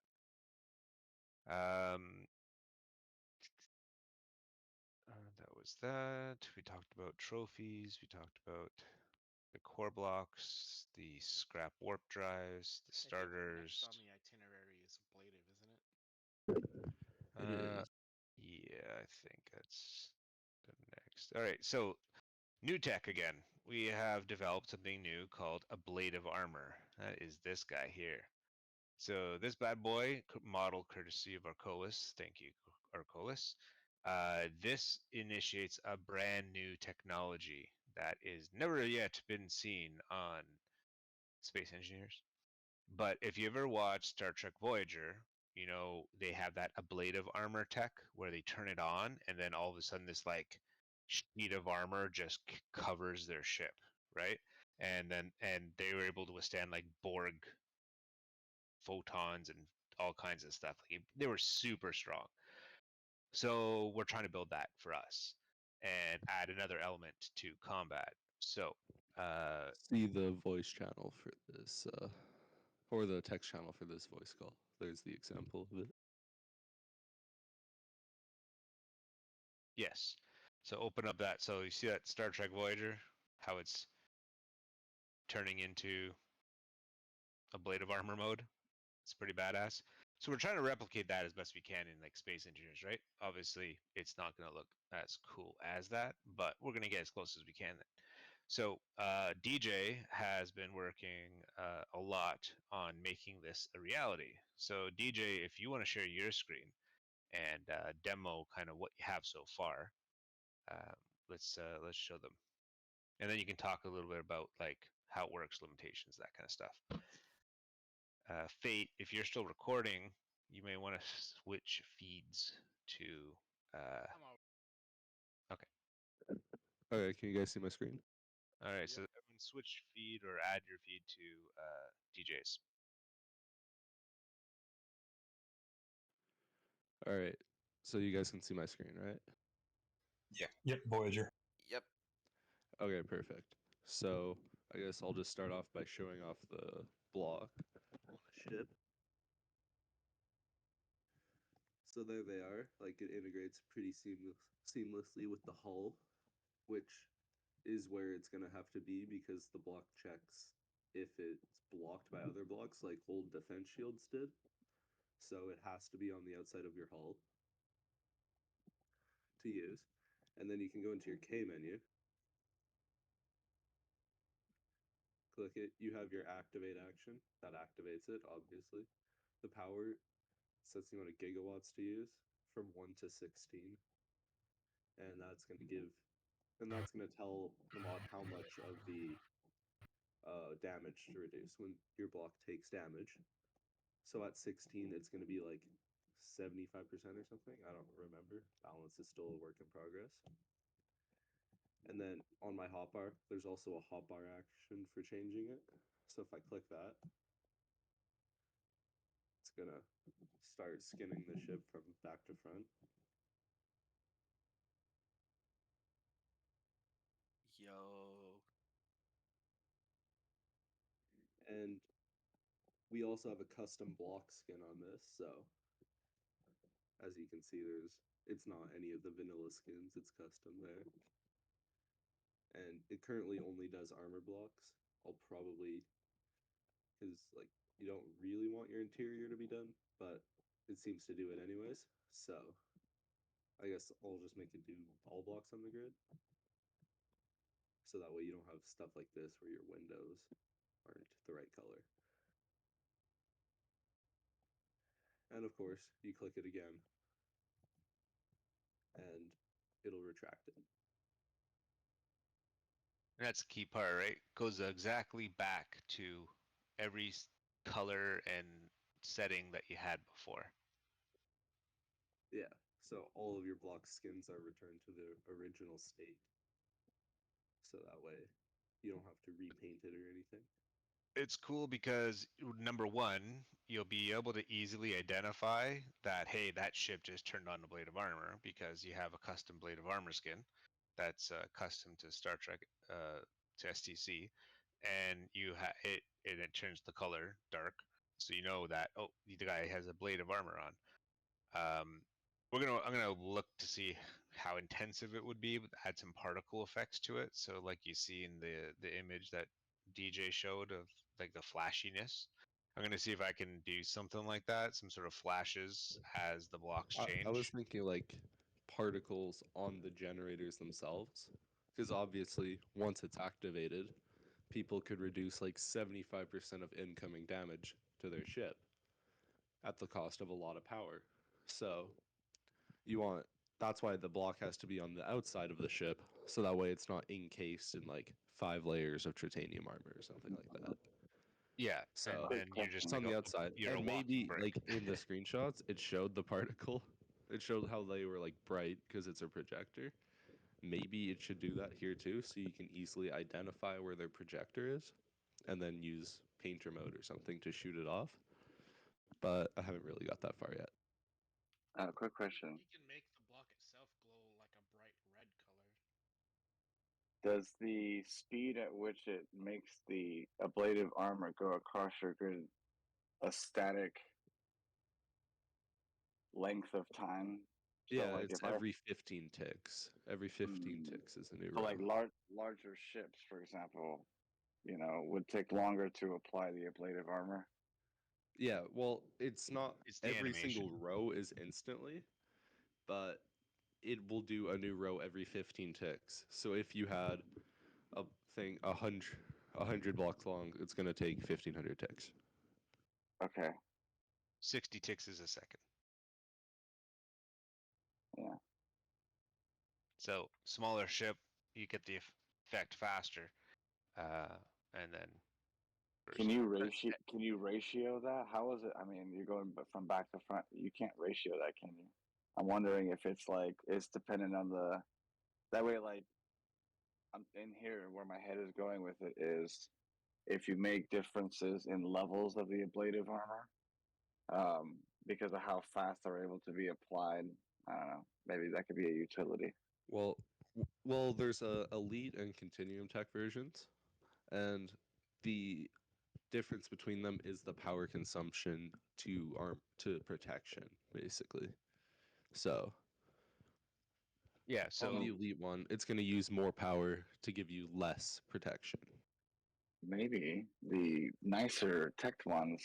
That was that. We talked about trophies. We talked about the core blocks, the scrap warp drives, the Next starters. on the itinerary is ablative, isn't it? Uh, yeah, I think that's the next. All right, so new tech again. We have developed something new called ablative armor. That is this guy here. So this bad boy, model courtesy of Arcolis. Thank you, Arcolis. This initiates a brand new technology that is never yet been seen on Space Engineers. But if you ever watch Star Trek Voyager, you know they have that ablative armor tech where they turn it on and then all of a sudden this like sheet of armor just covers their ship, right? And they were able to withstand like Borg photons and all kinds of stuff. Like, they were super strong. So we're trying to build that for us and add another element to combat. So See the voice channel for this, or the text channel for this voice call. There's the example of it. yes. So open up that. So you see that Star Trek Voyager, how it's turning into ablative armor mode. It's pretty badass. So we're trying to replicate that as best we can in like Space Engineers, right? Obviously, it's not going to look as cool as that, but we're going to get as close as we can. So DJ has been working a lot on making this a reality. So DJ, if you want to share your screen and demo kind of what you have so far, um, let's show them, and then you can talk a little bit about like how it works, limitations, that kind of stuff. Fate, if you're still recording, you may want to switch feeds to. Okay. Okay, can you guys see my screen? All right, so everyone switch feed or add your feed to DJ's. All right, so you guys can see my screen, right? Yeah. Yep. Voyager. Yep. Okay, perfect. So I guess I'll just start off by showing off the block on the ship. So there they are. Like, it integrates pretty seamlessly with the hull, which is where it's going to have to be because the block checks if it's blocked by other blocks like old defense shields did. So it has to be on the outside of your hull to use. And then you can go into your K menu, click it, you have your activate action. That activates it, obviously. The power sets the amount of gigawatts to use from 1 to 16. And that's going to tell the mod how much of the damage to reduce when your block takes damage. So at 16, it's going to be like 75% or something. I don't remember. Balance is still a work in progress. And then on my hotbar, there's also a hotbar action for changing it. So if I click that, it's going to start skinning the ship from back to front. Yo. And we also have a custom block skin on this, so as you can see, it's not any of the vanilla skins, it's custom there. And it currently only does armor blocks. I'll probably, because like you don't really want your interior to be done, but it seems to do it anyways. So I guess I'll just make it do all blocks on the grid. So that way you don't have stuff like this where your windows aren't the right color. And of course, you click it again, and it'll retract it. And that's the key part, right? Goes exactly back to every color and setting that you had before. Yeah, so all of your block skins are returned to the original state. So that way you don't have to repaint it or anything. It's cool because number one, you'll be able to easily identify that, hey, that ship just turned on a blade of armor because you have a custom blade of armor skin that's custom to Star Trek, to STC, and it turns the color dark, so you know that, oh, the guy has a blade of armor on. I'm gonna look to see how intensive it would be, but add some particle effects to it. So like you see in the image that DJ showed of like the flashiness. I'm gonna see if I can do something like that, some sort of flashes as the blocks change. I was thinking like particles on the generators themselves, because obviously once it's activated, people could reduce like 75% of incoming damage to their ship at the cost of a lot of power. So you want that's why the block has to be on the outside of the ship, so that way it's not encased in like 5 layers of titanium armor or something like that. Yeah, So and you're just it's on like the a- outside, you're a and walking maybe brick. like in the screenshots, it showed the particle. It showed how they were like bright because it's a projector. Maybe it should do that here too, so you can easily identify where their projector is, and then use painter mode or something to shoot it off. But I haven't really got that far yet. Quick question: You can make the block itself glow like a bright red color. does the speed at which it makes the ablative armor go across your grid a static length of time? So Yeah, like it's if I every 15 ticks. Every 15 ticks is a new so row. like larger ships, for example, would take longer to apply the ablative armor. Yeah, well, it's not It's the every animation. single row is instantly, but it will do a new row every 15 ticks. So if you had a thing 100 blocks long, it's going to take 1500 ticks. Okay. 60 ticks is a second. Yeah. So smaller ship, you get the effect faster, and then. Can you ratio that? How is it? I mean, you're going from back to front. You can't ratio that, can you? I'm wondering if it's like it's dependent on that way. Like I'm in here, where my head is going with it is, if you make differences in levels of the ablative armor, because of how fast they're able to be applied. I don't know. Maybe that could be a utility. Well, there's elite and continuum tech versions, and the difference between them is the power consumption to protection, basically. So yeah, on the elite one, it's going to use more power to give you less protection. Maybe the nicer tech ones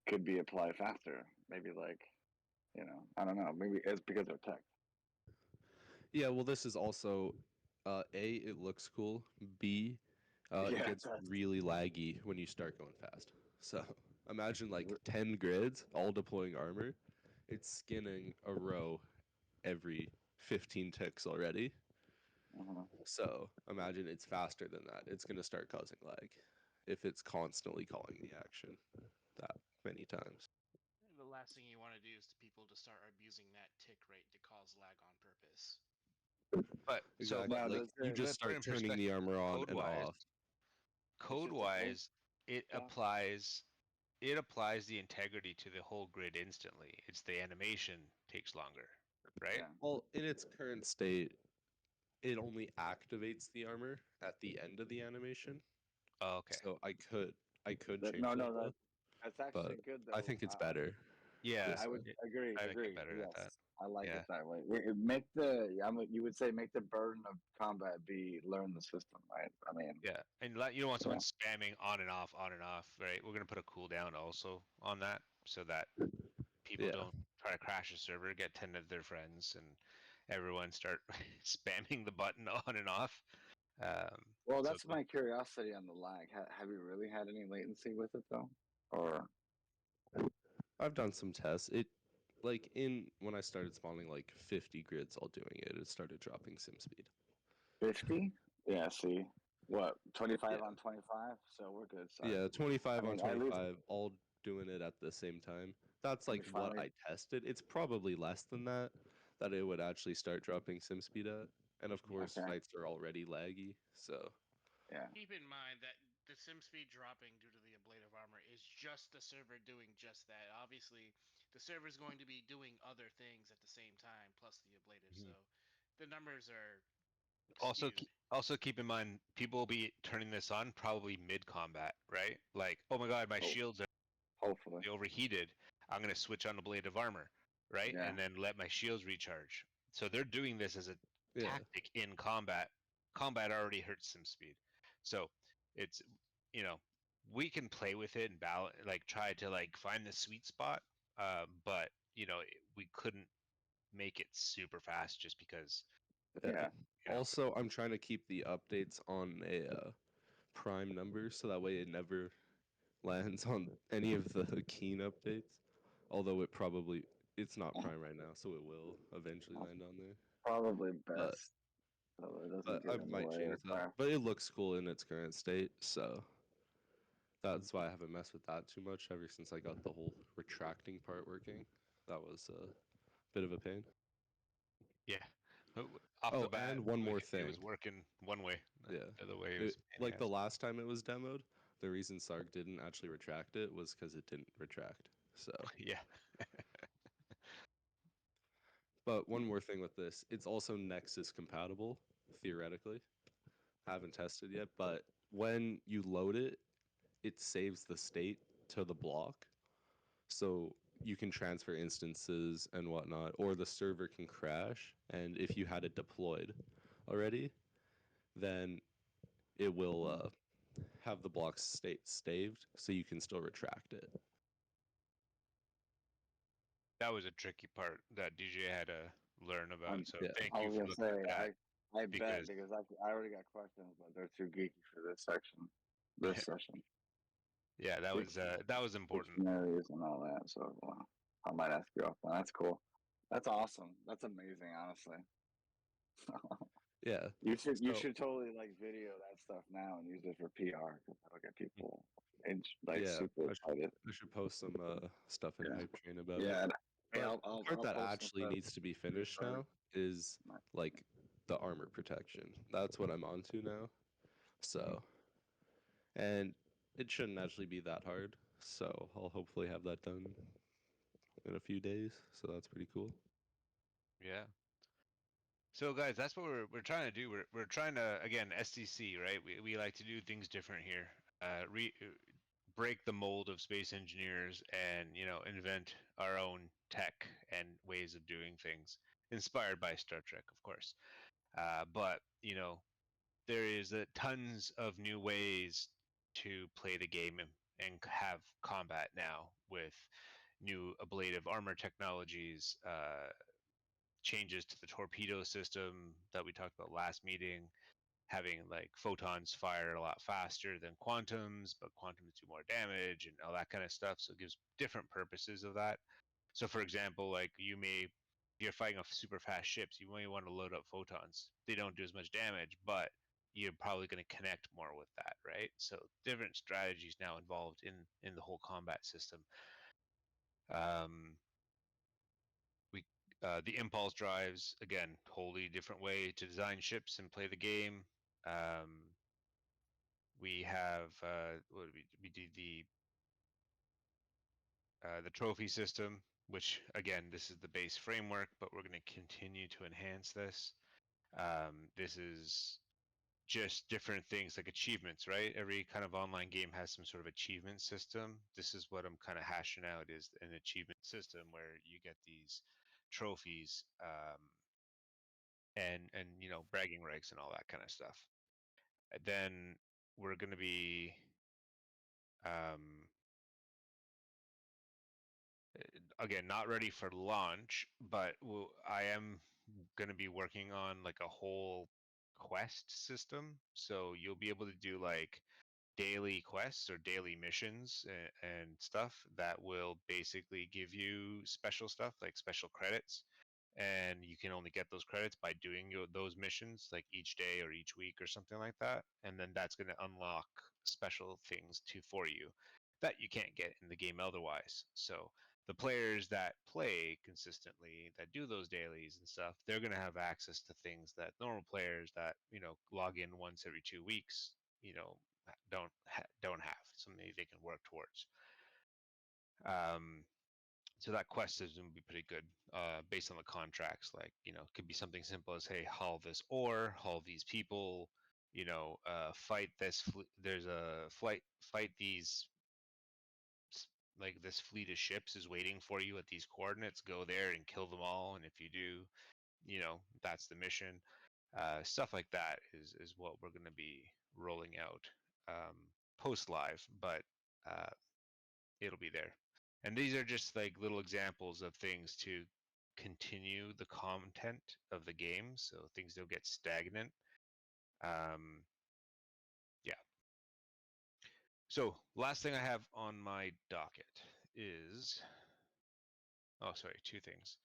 could be applied faster. Maybe like, I don't know. Maybe it's because they're tech. Yeah, well, this is also A, it looks cool. B, Yeah, it gets really laggy when you start going fast. So imagine like 10 grids all deploying armor. It's skinning a row every 15 ticks already. So imagine it's faster than that. It's going to start causing lag if it's constantly calling the action that many times. The last thing you want to do is to people to start abusing that tick rate to cause lag on purpose. But so Exactly. Now, like you just let's put start in turning the perspective, armor on and code-wise- off. Code-wise, it Yeah. applies the integrity to the whole grid instantly. It's the animation takes longer, right? Well, in its current state, it only activates the armor at the end of the animation. Oh, okay. So I could change No, that, though, that's actually but good though. I think it's better. Yeah, I would agree. I like Agree. it better Yes, at that. I like Yeah. it that way. You would say make the burden of combat be learn the system, right? I mean, Yeah, and you don't want someone spamming on and off, right? We're gonna put a cooldown also on that, so that people Yeah. don't try to crash a server, get 10 of their friends, and everyone start spamming the button on and off. well, so that's my curiosity on the lag. Have you really had any latency with it though, or? I've done some tests. It when I started spawning like 50 grids all doing it, it started dropping sim speed. 50? Yeah. See, what 25 on 25? So we're good. Sorry. Yeah, 25 I on mean, at least 25, all doing it at the same time. That's like what 25. I tested. It's probably less than that it would actually start dropping sim speed at. And of course, Okay. fights are already laggy, so Yeah. Keep in mind that the sim speed dropping due to the ablative armor is just the server doing just that. Obviously, the server is going to be doing other things at the same time, plus the ablative. So the numbers are also skewed. also keep in mind people will be turning this on probably mid combat, right? Like, oh my god, my shields are hopefully overheated. I'm gonna switch on the blade of armor, right? Yeah. And then let my shields recharge. So they're doing this as a tactic in combat. Combat already hurts some speed, so it's we can play with it and like try to like find the sweet spot, but we couldn't make it super fast just because. Yeah. Also, I'm trying to keep the updates on a prime number so that way it never lands on any of the keen updates. Although it's not prime right now, so it will eventually land on there. Probably best. So it doesn't get I in the might way change of that. fire. But it looks cool in its current state, so that's why I haven't messed with that too much ever since I got the whole retracting part working. That was a bit of a pain. Yeah. Off the bat, and one more thing. It was working one way. Yeah. The other way it was like the last time it was demoed, the reason Sark didn't actually retract it was because it didn't retract. So yeah. But one more thing with this, it's also Nexus compatible, theoretically. Haven't tested yet, but when you load it, it saves the state to the block. So you can transfer instances and whatnot, or the server can crash. And if you had it deployed already, then it will have the block state saved, so you can still retract it. That was a tricky part that DJ had to learn about. So thank I you was for gonna looking say, at that. I bet because I already got questions, but they're too geeky for this section, this session. Yeah, that was important. Dictionaries and all that. So I might ask you offline. That's cool. That's awesome. That's amazing, honestly. Yeah. You should totally like video that stuff now and use it for PR because that'll get people super excited. I should post some stuff in Hype Train about Yeah. it. Hey, But I'll the part that post some actually stuff. needs to be finished now is like the armor protection. That's what I'm onto now. So, and it shouldn't actually be that hard. So I'll hopefully have that done in a few days. So that's pretty cool. Yeah. So guys, that's what we're trying to do. We're trying to, again, STC, right? We like to do things different here. Break the mold of space engineers and invent our own tech and ways of doing things, inspired by Star Trek, of course. But there is tons of new ways to play the game and have combat now with new ablative armor technologies, changes to the torpedo system that we talked about last meeting, having like photons fire a lot faster than quantums, but quantums do more damage and all that kind of stuff. So it gives different purposes of that. So for example, like if you're fighting off super fast ships, you may want to load up photons. They don't do as much damage, but you're probably going to connect more with that, right? So different strategies now involved in the whole combat system. The impulse drives, again, wholly different way to design ships and play the game. We have we did the trophy system, which again, this is the base framework, but we're going to continue to enhance this. This is just different things like achievements, right? Every kind of online game has some sort of achievement system. This is what I'm kind of hashing out, is an achievement system where you get these trophies and bragging rights and all that kind of stuff. Then we're going to be again, not ready for launch, but I am going to be working on like a whole quest system. So you'll be able to do like daily quests or daily missions and stuff that will basically give you special stuff like special credits. And you can only get those credits by doing those missions like each day or each week or something like that. And then that's going to unlock special things for you that you can't get in the game otherwise. So the players that play consistently, that do those dailies and stuff, they're going to have access to things that normal players that log in once every 2 weeks don't have, something they can work towards. So that quest system would be pretty good, based on the contracts. Like, it could be something simple as, hey, haul this ore, haul these people, fight this. There's a fight these. Like this fleet of ships is waiting for you at these coordinates. Go there and kill them all, and if you do, that's the mission. Stuff like that is what we're going to be rolling out post live, but it'll be there. And these are just like little examples of things to continue the content of the game, so things don't get stagnant. Yeah. So last thing I have on my docket is, two things.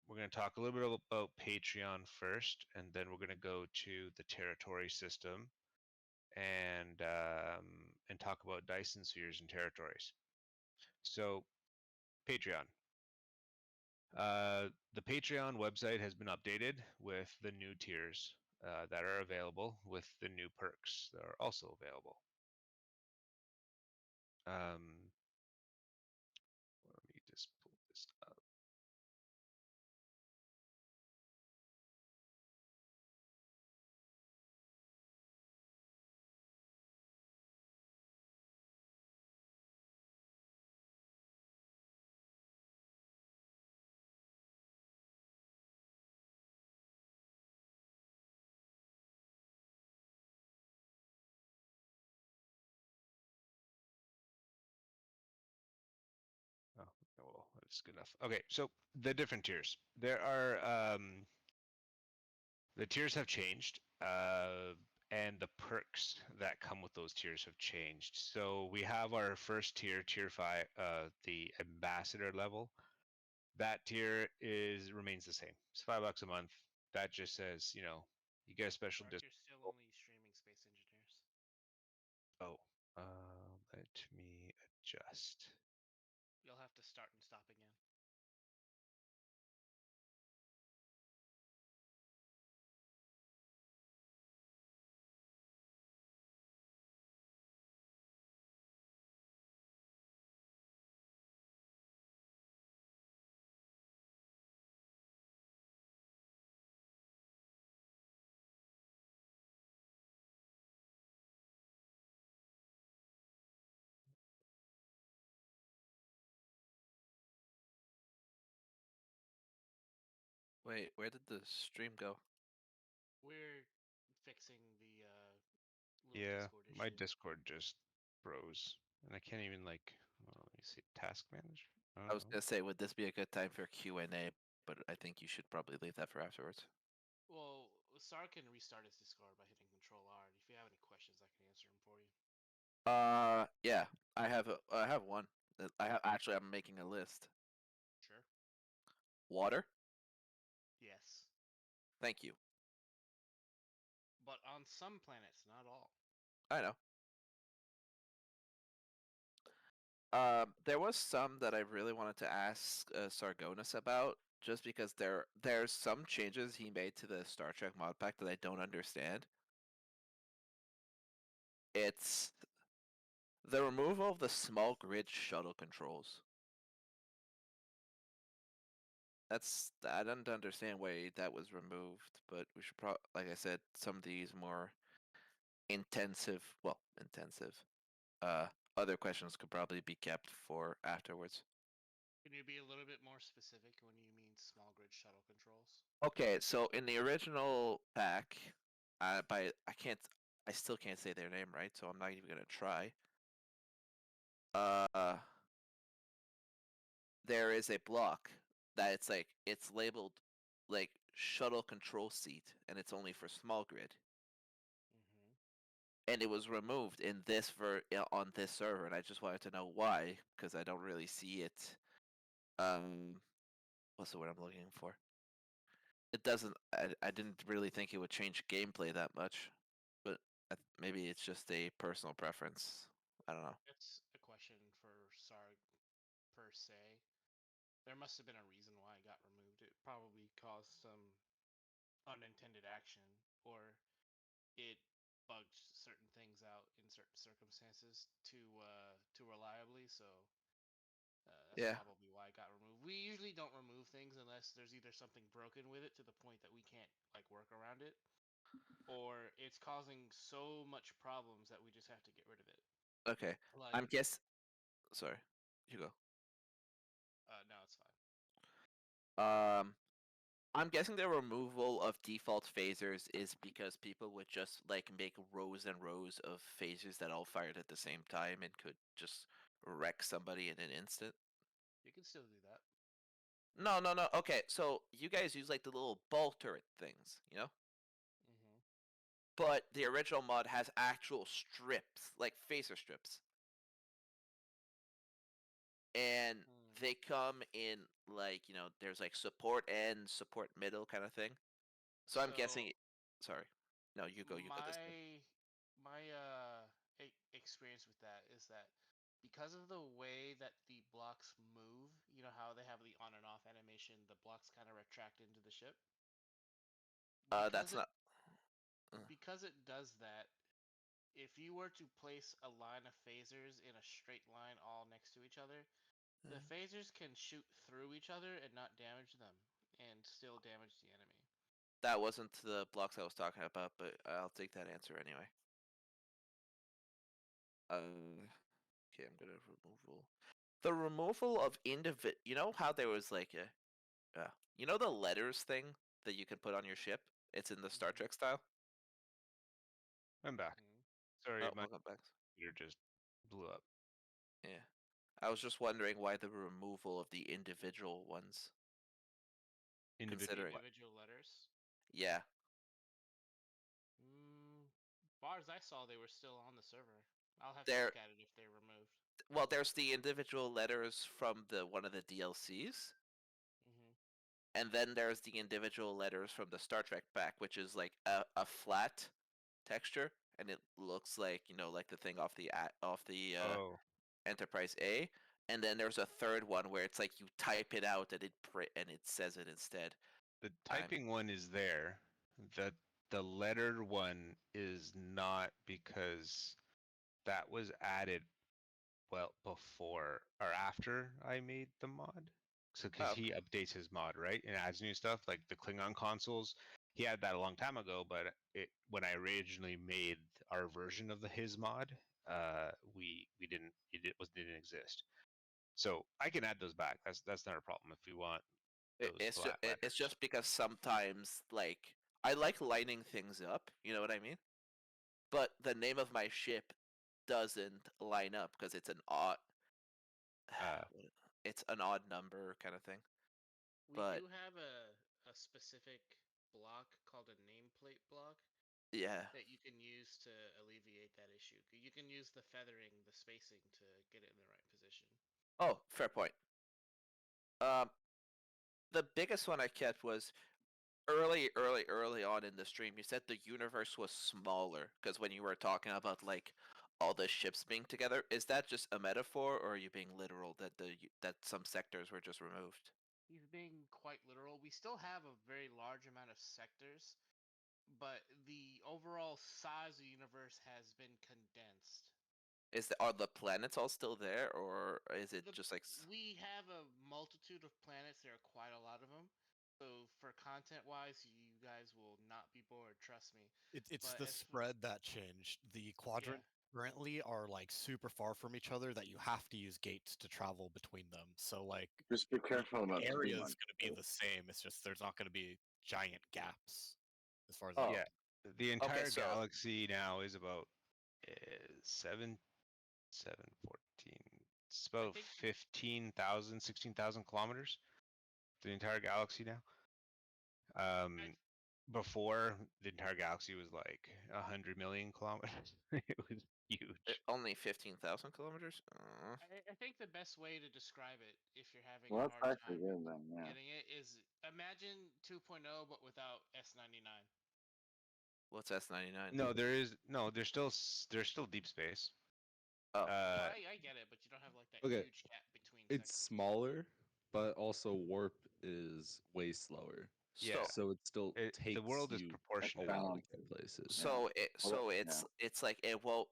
We're going to talk a little bit about Patreon first, and then we're going to go to the territory system and talk about Dyson spheres and territories. So, Patreon. The Patreon website has been updated with the new tiers that are available, with the new perks that are also available. Let me just pull this up. Oh, well, that's good enough. Okay, so the different tiers. There are the tiers have changed, and the perks that come with those tiers have changed. So we have our first tier, tier 5, the ambassador level. That tier remains the same. It's $5 a month. That just says, you get a special Mark, discount. you're still only streaming Space Engineers. Oh, let me adjust. You'll have to start and stop again. Wait, where did the stream go? We're fixing the little Yeah, Discord my issue. Discord just froze, and I can't even let me see, task manager. I was gonna say, would this be a good time for Q&A? But I think you should probably leave that for afterwards. Well, Sar can restart his Discord by hitting Control R. If you have any questions, I can answer them for you. Yeah, I have one. Actually, I'm making a list. Sure. Water. Yes. Thank you. But on some planets, not all. I know. There was some that I really wanted to ask Sargonis about, just because there's some changes he made to the Star Trek mod pack that I don't understand. It's the removal of the small grid shuttle controls. I don't understand why that was removed, but we should probably, like I said, some of these more intensive, other questions could probably be kept for afterwards. Can you be a little bit more specific when you mean small grid shuttle controls? Okay, so in the original pack, I still can't say their name right, so I'm not even gonna try. There is a block that it's labeled like shuttle control seat, and it's only for small grid. And it was removed in on this server, and I just wanted to know why, because I don't really see it. What's the word I'm looking for? It doesn't. I didn't really think it would change gameplay that much, but maybe it's just a personal preference. I don't know. That's a question for Sarg per se. There must have been a reason why it got removed. It probably caused some unintended action, or it bugged certain things out in certain circumstances too reliably. So that's Yeah. probably why it got removed. We usually don't remove things unless there's either something broken with it to the point that we can't like work around it, or it's causing so much problems that we just have to get rid of it. Okay. Like, Sorry. You go. No, it's fine. I'm guessing the removal of default phasers is because people would just like make rows and rows of phasers that all fired at the same time and could just wreck somebody in an instant. You can still do that. No, no, no. Okay, so you guys use like the little ball turret things, you know? Mm-hmm. But the original mod has actual strips, like phaser strips. And they come in like, there's like support end, support middle kind of thing. So I'm guessing. Sorry. No, you go. You go this time. My experience with that is that because of the way that the blocks move, you know how they have the on and off animation, the blocks kind of retract into the ship. That's not. Because it does that, if you were to place a line of phasers in a straight line all next to each other, the phasers can shoot through each other and not damage them, and still damage the enemy. That wasn't the blocks I was talking about, but I'll take that answer anyway. Okay, I'm gonna removal. The removal of individual. You know how there was like a, the letters thing that you can put on your ship. It's in the Star Trek style. I'm back. Sorry, my welcome back. computer just blew up. Yeah, I was just wondering why the removal of the individual ones. Individual letters. Yeah. Far as I saw, they were still on the server. I'll have to They're look at it if they're removed. well, there's the individual letters from one of the DLCs. And then there's the individual letters from the Star Trek pack, which is like a flat texture, and it looks like like the thing off the Enterprise A. And then there's a third one where it's like you type it out and it says it instead. The typing one is there. The letter one is not, because that was added before or after I made the mod. So because he updates his mod, right, and adds new stuff like the Klingon consoles, he had that a long time ago. But when I originally made our version of his mod, we didn't didn't exist. So I can add those back. That's not a problem if you want those flat letters. It's just because sometimes like I like lining things up. You know what I mean? But the name of my ship doesn't line up because it's an odd. It's an odd number kind of thing. We do have a specific block called a nameplate block. Yeah. That you can use to alleviate that issue. You can use the feathering, the spacing to get it in the right position. Oh, fair point. The biggest one I kept was early on in the stream. You said the universe was smaller because when you were talking about like all the ships being together, is that just a metaphor, or are you being literal that some sectors were just removed? He's being quite literal. We still have a very large amount of sectors, but the overall size of the universe has been condensed. Are the planets all still there, or is it just like? We have a multitude of planets. There are quite a lot of them. So for content-wise, you guys will not be bored. Trust me. It's the spread that changed. The quadrant currently are like super far from each other that you have to use gates to travel between them. So like, just be careful about the area is too much. going to be the same. It's just there's not going to be giant gaps as far as yeah. The entire galaxy now is about 714. It's about 15,000, 16,000 kilometers. The entire galaxy now. Before, the entire galaxy was like 100 million kilometers. It was huge. Only 15,000 kilometers. I think the best way to describe it, if you're having Well, a that's hard actually time good then. Yeah. getting it, is imagine 2.0 but without S99. What's S99? No, there's still deep space. Oh, I get it, but you don't have like that huge gap between. It's smaller, but also warp is way slower. Yeah. So it still takes the world is you proportional. a while to get places. So it's like it won't.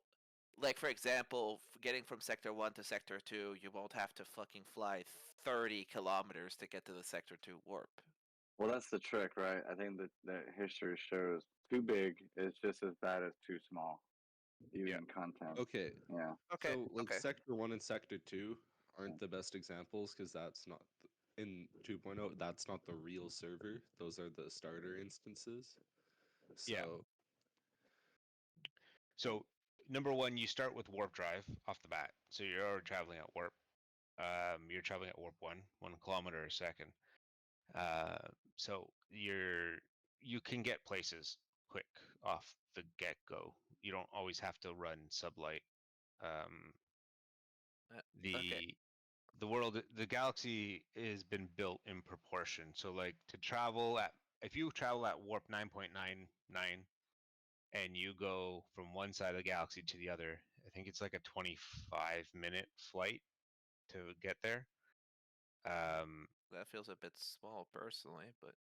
Like for example, getting from sector 1 to sector 2, you won't have to fucking fly 30 kilometers to get to the sector 2 warp. Well, that's the trick, right? I think that history shows too big is just as bad as too small, even in content. Okay. Yeah. Okay. So like Sector 1 and Sector 2 aren't the best examples because that's not in 2.0, that's not the real server. Those are the starter instances. So Yeah. So number one, you start with warp drive off the bat. So you're already traveling at warp. You're traveling at warp 1 kilometer a second. So you can get places quick off the get go. You don't always have to run sublight. Okay. The galaxy has been built in proportion. So like if you travel at warp 9.99 and you go from one side of the galaxy to the other, I think it's like a 25-minute flight to get there. That feels a bit small personally, but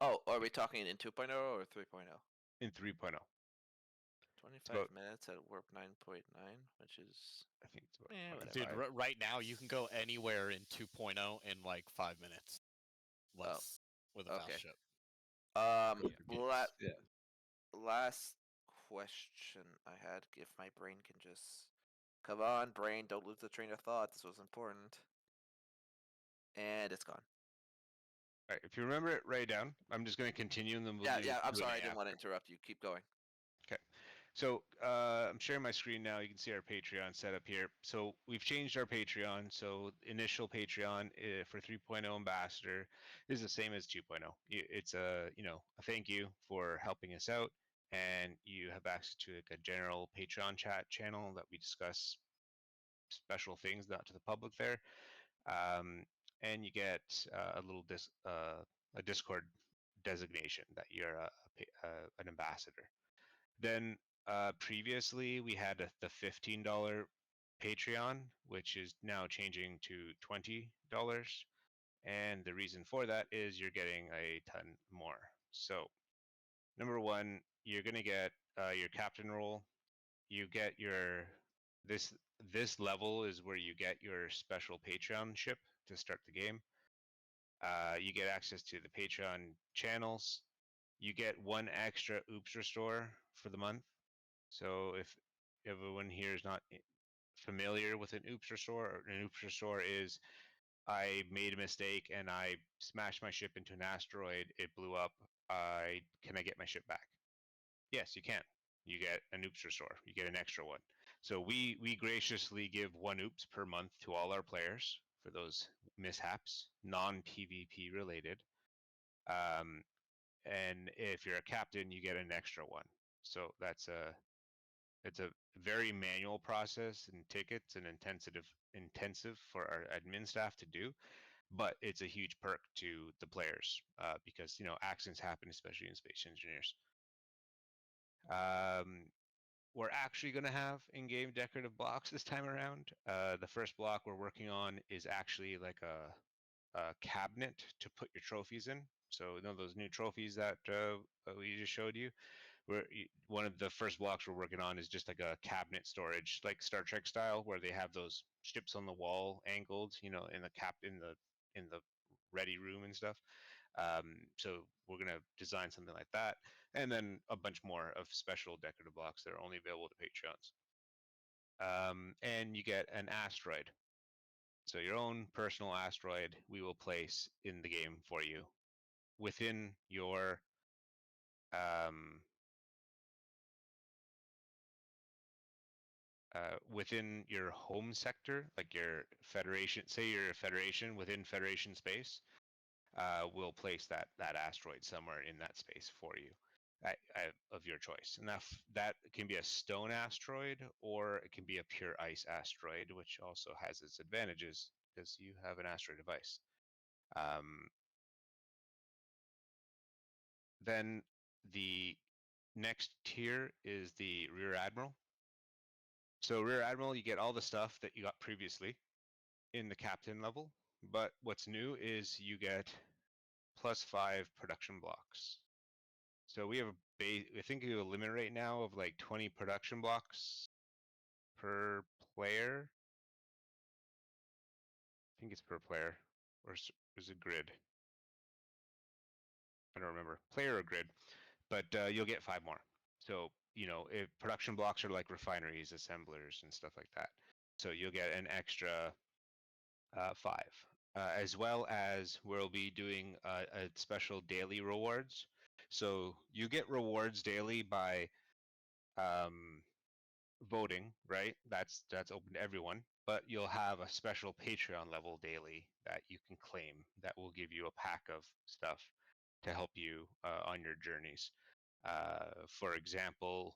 are we talking in 2.0 or 3.0? In 3.0. 25 minutes at warp 9.9, which is I think it's about Dude, 25. right now you can go anywhere in 2.0 in like 5 minutes. Less with a okay. fast ship. Last question I had, if my brain can just come on, brain, don't lose the train of thought. This was important, and it's gone. All right, if you remember it, write it down. I'm just going to continue, and then we'll do. Yeah. I'm Q&A sorry, I didn't want to after. interrupt you. Keep going. Okay. So I'm sharing my screen now. You can see our Patreon setup here. So we've changed our Patreon. So initial Patreon for 3.0 Ambassador is the same as 2.0. It's a thank you for helping us out, and you have access to like a general Patreon chat channel that we discuss special things not to the public there, and you get a little a Discord designation that you're an ambassador. Then previously we had the $15 Patreon, which is now changing to $20. And the reason for that is you're getting a ton more. So number one, you're going to get your captain role. You get this level is where you get your special Patreon ship to start the game. You get access to the Patreon channels. You get one extra Oops Restore for the month. So if everyone here is not familiar with an Oops Restore is I made a mistake and I smashed my ship into an asteroid. It blew up. Can I get my ship back? Yes, you can. You get an Oops Restore. You get an extra one. So we graciously give one Oops per month to all our players for those mishaps, non-PvP related. And if you're a captain, you get an extra one. So it's a very manual process and tickets and intensive for our admin staff to do, but it's a huge perk to the players because accidents happen, especially in Space Engineers. We're actually going to have in-game decorative blocks this time around. The first block we're working on is actually like a cabinet to put your trophies in. So those new trophies that we just showed you. One of the first blocks we're working on is just like a cabinet storage, like Star Trek style, where they have those ships on the wall angled, in the ready room and stuff. So we're gonna design something like that, and then a bunch more of special decorative blocks that are only available to Patreons. And you get an asteroid. So your own personal asteroid we will place in the game for you within your within your home sector, like your Federation, say you're a Federation within Federation space, we'll place that asteroid somewhere in that space for you, of your choice. And that can be a stone asteroid, or it can be a pure ice asteroid, which also has its advantages because you have an asteroid of ice. Then the next tier is the Rear Admiral. So Rear Admiral, you get all the stuff that you got previously in the captain level, but what's new is you get +5 production blocks. So we have I think we have a limit right now of like 20 production blocks per player. I think it's per player, or is it grid? I don't remember. Player or grid, but you'll get 5 more. So if production blocks are like refineries, assemblers, and stuff like that, so you'll get an extra 5. as well as we'll be doing a special daily rewards. So you get rewards daily by voting, right? That's open to everyone. But you'll have a special Patreon level daily that you can claim that will give you a pack of stuff to help you on your journeys. For example,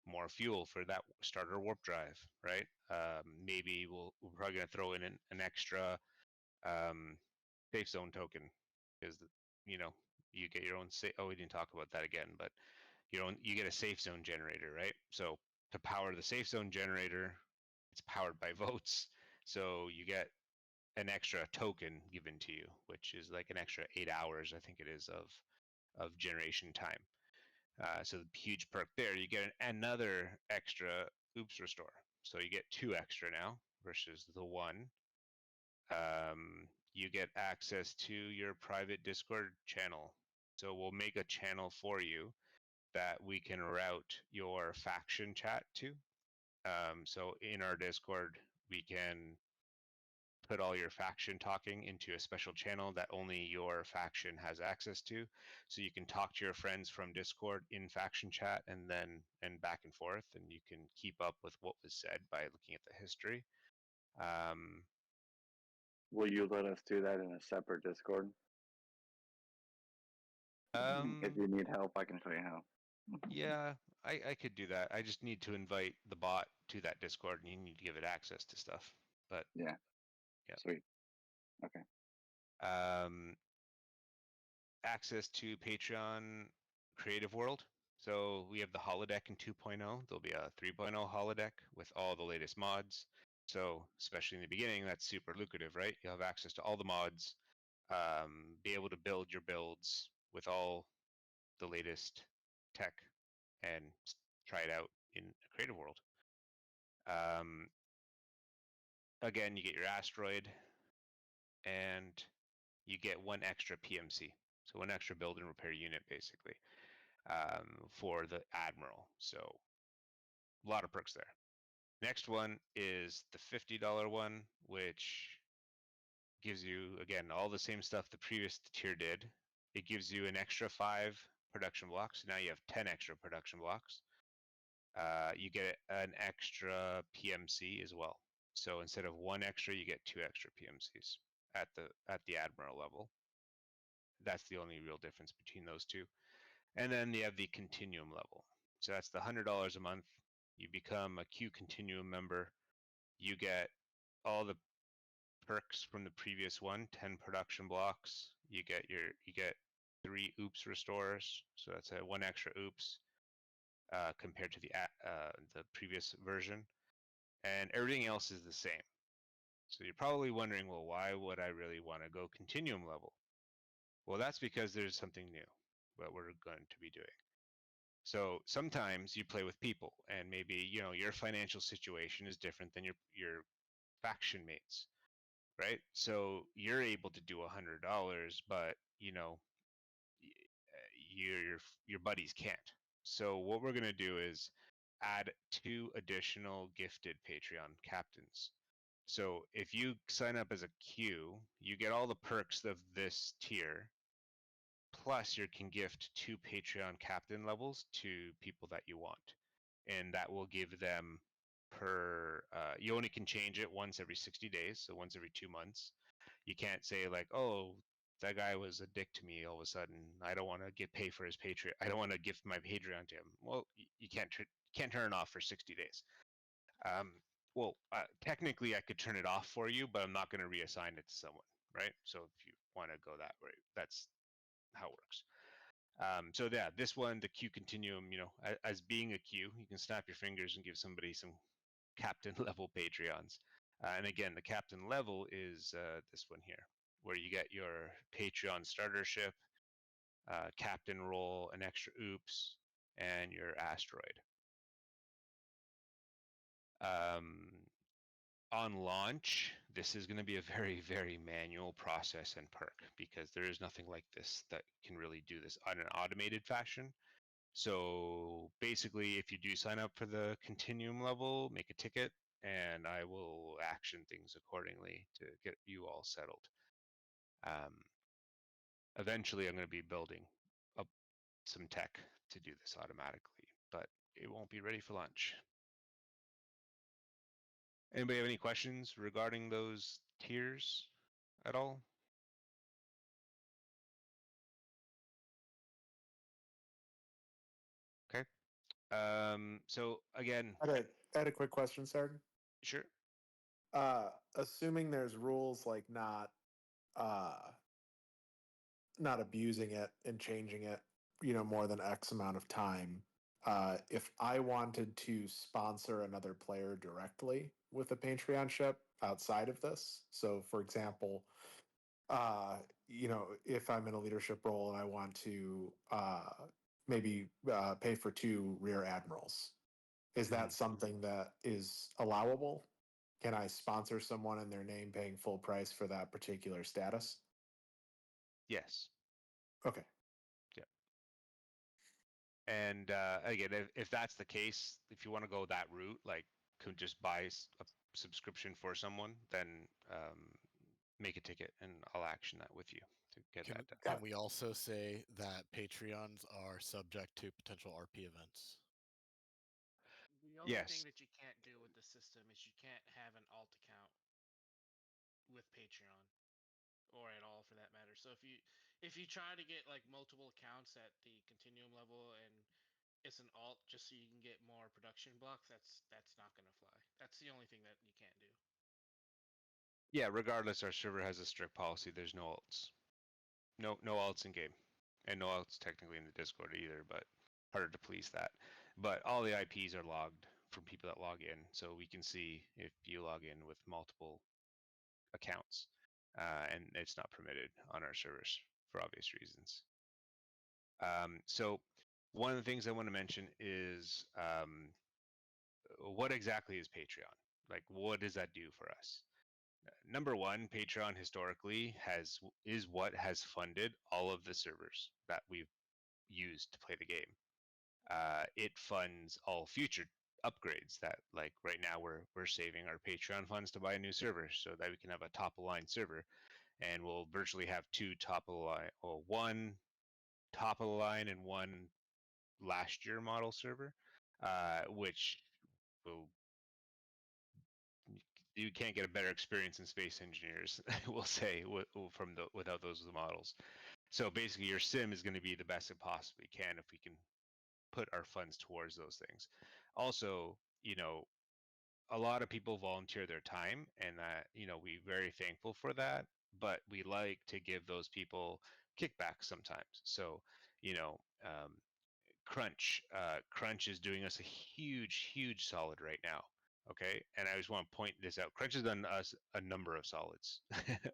more fuel for that starter warp drive, right? Maybe we're probably going to throw in an extra safe zone token because you get your own oh, we didn't talk about that again, but you get a safe zone generator, right? So to power the safe zone generator, it's powered by votes, so you get an extra token given to you, which is like an extra 8 hours, I think it is, of generation time. So the huge perk there, you get another extra oops restore, so you get 2 extra now versus the 1. You get access to your private Discord channel. So we'll make a channel for you that we can route your faction chat to. So in our Discord, we can put all your faction talking into a special channel that only your faction has access to. So you can talk to your friends from Discord in faction chat and back and forth, and you can keep up with what was said by looking at the history. Will you let us do that in a separate Discord? If you need help, I can show you how. Yeah, I could do that. I just need to invite the bot to that Discord, and you need to give it access to stuff. But yeah, sweet. Okay. Access to Patreon Creative World. So we have the holodeck in 2.0. There'll be a 3.0 holodeck with all the latest mods. So especially in the beginning, that's super lucrative, right? You'll have access to all the mods, be able to build your builds with all the latest tech, and try it out in a creative world. Again, you get your asteroid, and you get 1 extra PMC, so 1 extra build and repair unit, basically, for the admiral. So a lot of perks there. Next one is the $50 one, which gives you, again, all the same stuff the previous tier did. It gives you an extra 5 production blocks. Now you have 10 extra production blocks. You get an extra PMC as well. So instead of 1 extra, you get 2 extra PMCs at the admiral level. That's the only real difference between those two. And then you have the continuum level. So that's the $100 a month. You become a Q Continuum member. You get all the perks from the previous one, 10 production blocks. You get 3 oops restores. So that's a 1 extra oops compared to the previous version. And everything else is the same. So you're probably wondering, well, why would I really want to go continuum level? Well, that's because there's something new that we're going to be doing. So sometimes you play with people, and maybe your financial situation is different than your faction mates, right? So you're able to do $100, but your buddies can't. So what we're gonna do is add 2 additional gifted Patreon captains. So if you sign up as a Q, you get all the perks of this tier, plus you can gift 2 Patreon captain levels to people that you want, and that will give them you only can change it once every 60 days, so once every 2 months. You can't say like, oh, that guy was a dick to me all of a sudden, I don't want to get pay for his Patreon, I don't want to gift my Patreon to him. Well, you can't turn it off for 60 days. Technically I could turn it off for you, but I'm not going to reassign it to someone, right? So if you want to go that way, that's how it works. So yeah, this one, the Q Continuum, as being a Q, you can snap your fingers and give somebody some captain level Patreons. And again, the captain level is this one here, where you get your Patreon starter ship, captain role, an extra oops, and your asteroid. On launch, this is going to be a very, very manual process and perk, because there is nothing like this that can really do this on an automated fashion. So basically, if you do sign up for the continuum level, make a ticket, and I will action things accordingly to get you all settled. Eventually, I'm going to be building up some tech to do this automatically, but it won't be ready for launch. Anybody have any questions regarding those tiers at all? Okay. So again, I had a quick question, Sarg. sure. Assuming there's rules like not abusing it and changing it, more than X amount of time. If I wanted to sponsor another player directly with a Patreon ship outside of this, so for example, if I'm in a leadership role and I want to maybe pay for 2 rear admirals, is that something that is allowable? Can I sponsor someone in their name paying full price for that particular status? Yes. Okay. Yeah. And again, if that's the case, if you want to go that route, like could just buy a subscription for someone, then make a ticket and I'll action that with you to get that done. Can we also say that Patreons are subject to potential RP events? The only Yes. thing that you can't do with the system is you can't have an alt account with Patreon, or at all for that matter. So if you try to get like multiple accounts at the continuum level and it's an alt just so you can get more production blocks, that's not gonna fly. That's the only thing that you can't do. Yeah, regardless, our server has a strict policy. There's no alts. No alts in game. And no alts technically in the Discord either, but harder to police that. But all the IPs are logged from people that log in, so we can see if you log in with multiple accounts. And it's not permitted on our servers for obvious reasons. So one of the things I want to mention is what exactly is Patreon? Like, what does that do for us? Number one, Patreon historically is what has funded all of the servers that we've used to play the game. It funds all future upgrades that, like right now, we're saving our Patreon funds to buy a new server so that we can have a top of line server, and we'll virtually have 2 top of the line, or 1 top of the line and 1 last year model server, which will you can't get a better experience in Space Engineers, we'll say, without those models. So basically, your sim is going to be the best it possibly can if we can put our funds towards those things. Also, a lot of people volunteer their time, and that we're very thankful for that. But we like to give those people kickbacks sometimes. So, um, Crunch is doing us a huge solid right now. Okay, and I just want to point this out. Crunch has done us a number of solids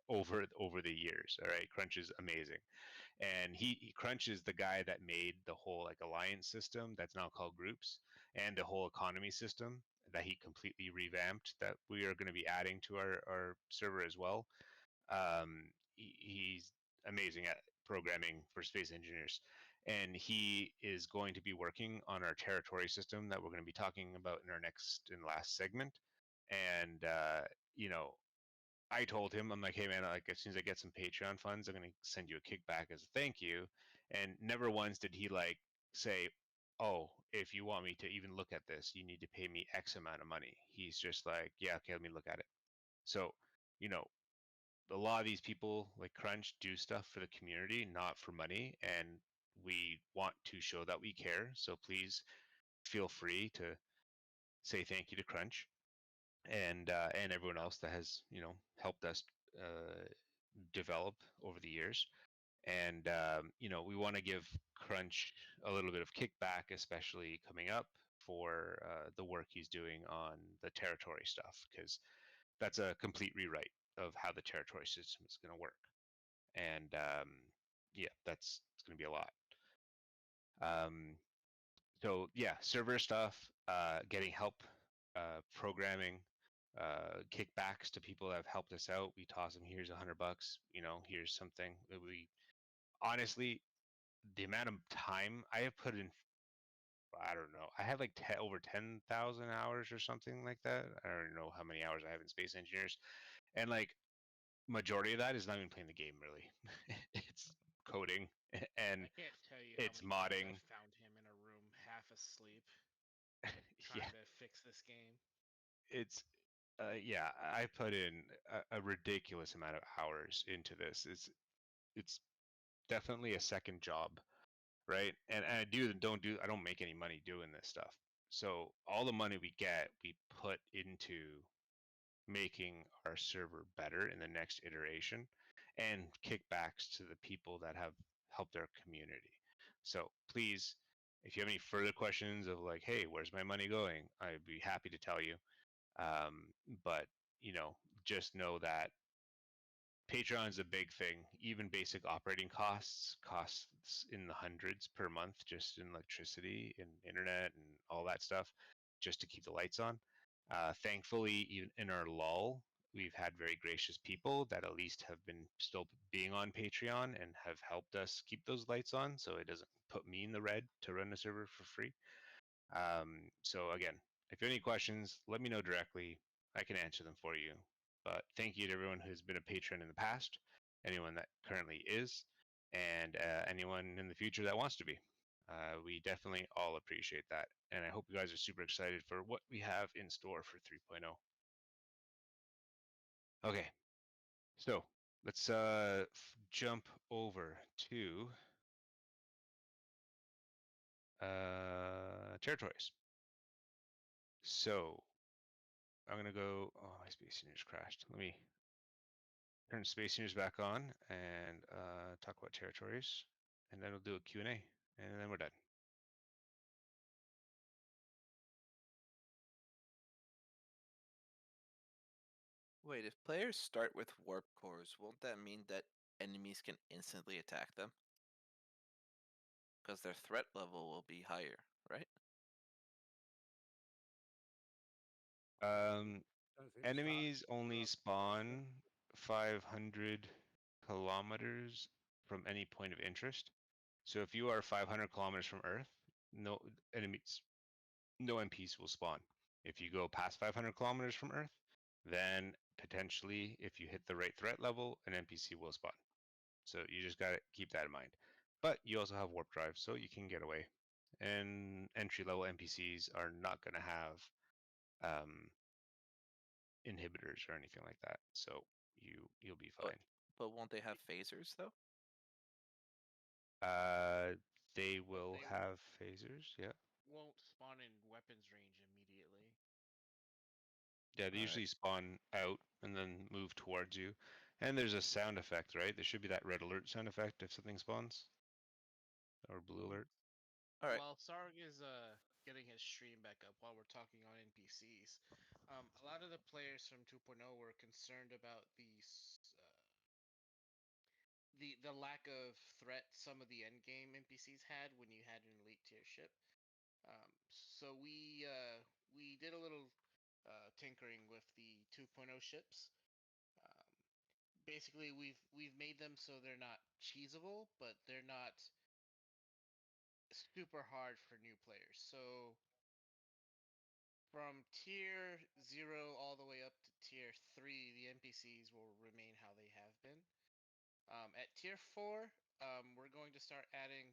over the years. All right, Crunch is amazing, and Crunch is the guy that made the whole like alliance system that's now called groups, and the whole economy system that he completely revamped that we are going to be adding to our server as well. He's amazing at programming for Space Engineers, and he is going to be working on our territory system that we're going to be talking about in our next and last segment. And I told him, I'm like, hey man, like as soon as I get some Patreon funds, I'm going to send you a kickback as a thank you. And never once did he like say, oh, if you want me to even look at this, you need to pay me X amount of money. He's just like, yeah, okay, let me look at it. So, you know, a lot of these people like Crunch do stuff for the community, not for money, and we want to show that we care. So please feel free to say thank you to Crunch and everyone else that has helped us develop over the years. And we want to give Crunch a little bit of kickback, especially coming up for the work he's doing on the territory stuff, because that's a complete rewrite of how the territory system is going to work. And yeah, that's it's going to be a lot. So yeah, server stuff, getting help, programming, kickbacks to people that have helped us out. We toss them, here's $100, here's something that we honestly, the amount of time I have put in, I don't know, I have like over 10,000 hours or something like that. I don't know how many hours I have in Space Engineers, and like majority of that is not even playing the game really. It's coding and I can't tell you it's how many modding. times I found him in a room half asleep Yeah, trying to fix this game. it's yeah. I put in a ridiculous amount of hours into this. It's definitely a second job, right? And I don't make any money doing this stuff. So all the money we get, we put into making our server better in the next iteration and kickbacks to the people that have helped our community. So please, if you have any further questions of like, hey, where's my money going? I'd be happy to tell you. But you know, just know that Patreon's a big thing. Even basic operating costs in the hundreds per month just in electricity and internet and all that stuff just to keep the lights on. Thankfully, even in our lull, we've had very gracious people that at least have been still being on Patreon and have helped us keep those lights on so it doesn't put me in the red to run the server for free. So again, if you have any questions, let me know directly. I can answer them for you. But thank you to everyone who's been a patron in the past, anyone that currently is, and anyone in the future that wants to be. We definitely all appreciate that. And I hope you guys are super excited for what we have in store for 3.0. Okay, so let's jump over to territories. So I'm gonna go. Oh, my Space News crashed. Let me turn Space News back on and talk about territories, and then we'll do a Q&A, and then we're done. Wait, if players start with warp cores, won't that mean that enemies can instantly attack them? Because their threat level will be higher, right? Enemies only spawn 500 kilometers from any point of interest. So if you are 500 kilometers from Earth, no enemies, no NPCs will spawn. If you go past 500 kilometers from Earth, then potentially, if you hit the right threat level, an NPC will spawn. So you just gotta keep that in mind. But you also have warp drive, so you can get away. And entry level NPCs are not gonna have inhibitors or anything like that. So you'll be fine. But won't they have phasers though? They But will they have phasers. Yeah. won't spawn in weapons range immediately. Yeah, they usually spawn out and then move towards you. And there's a sound effect, right? There should be that red alert sound effect if something spawns. Or blue alert. All right. While Sarg is getting his stream back up while we're talking on NPCs, a lot of the players from 2.0 were concerned about the lack of threat some of the end game NPCs had when you had an elite tier ship. So we did a little tinkering with the 2.0 ships. Um, Basically, we've made them so they're not cheesable, but they're not super hard for new players. So from tier 0 all the way up to tier 3, the NPCs will remain how they have been. At tier 4, we're going to start adding,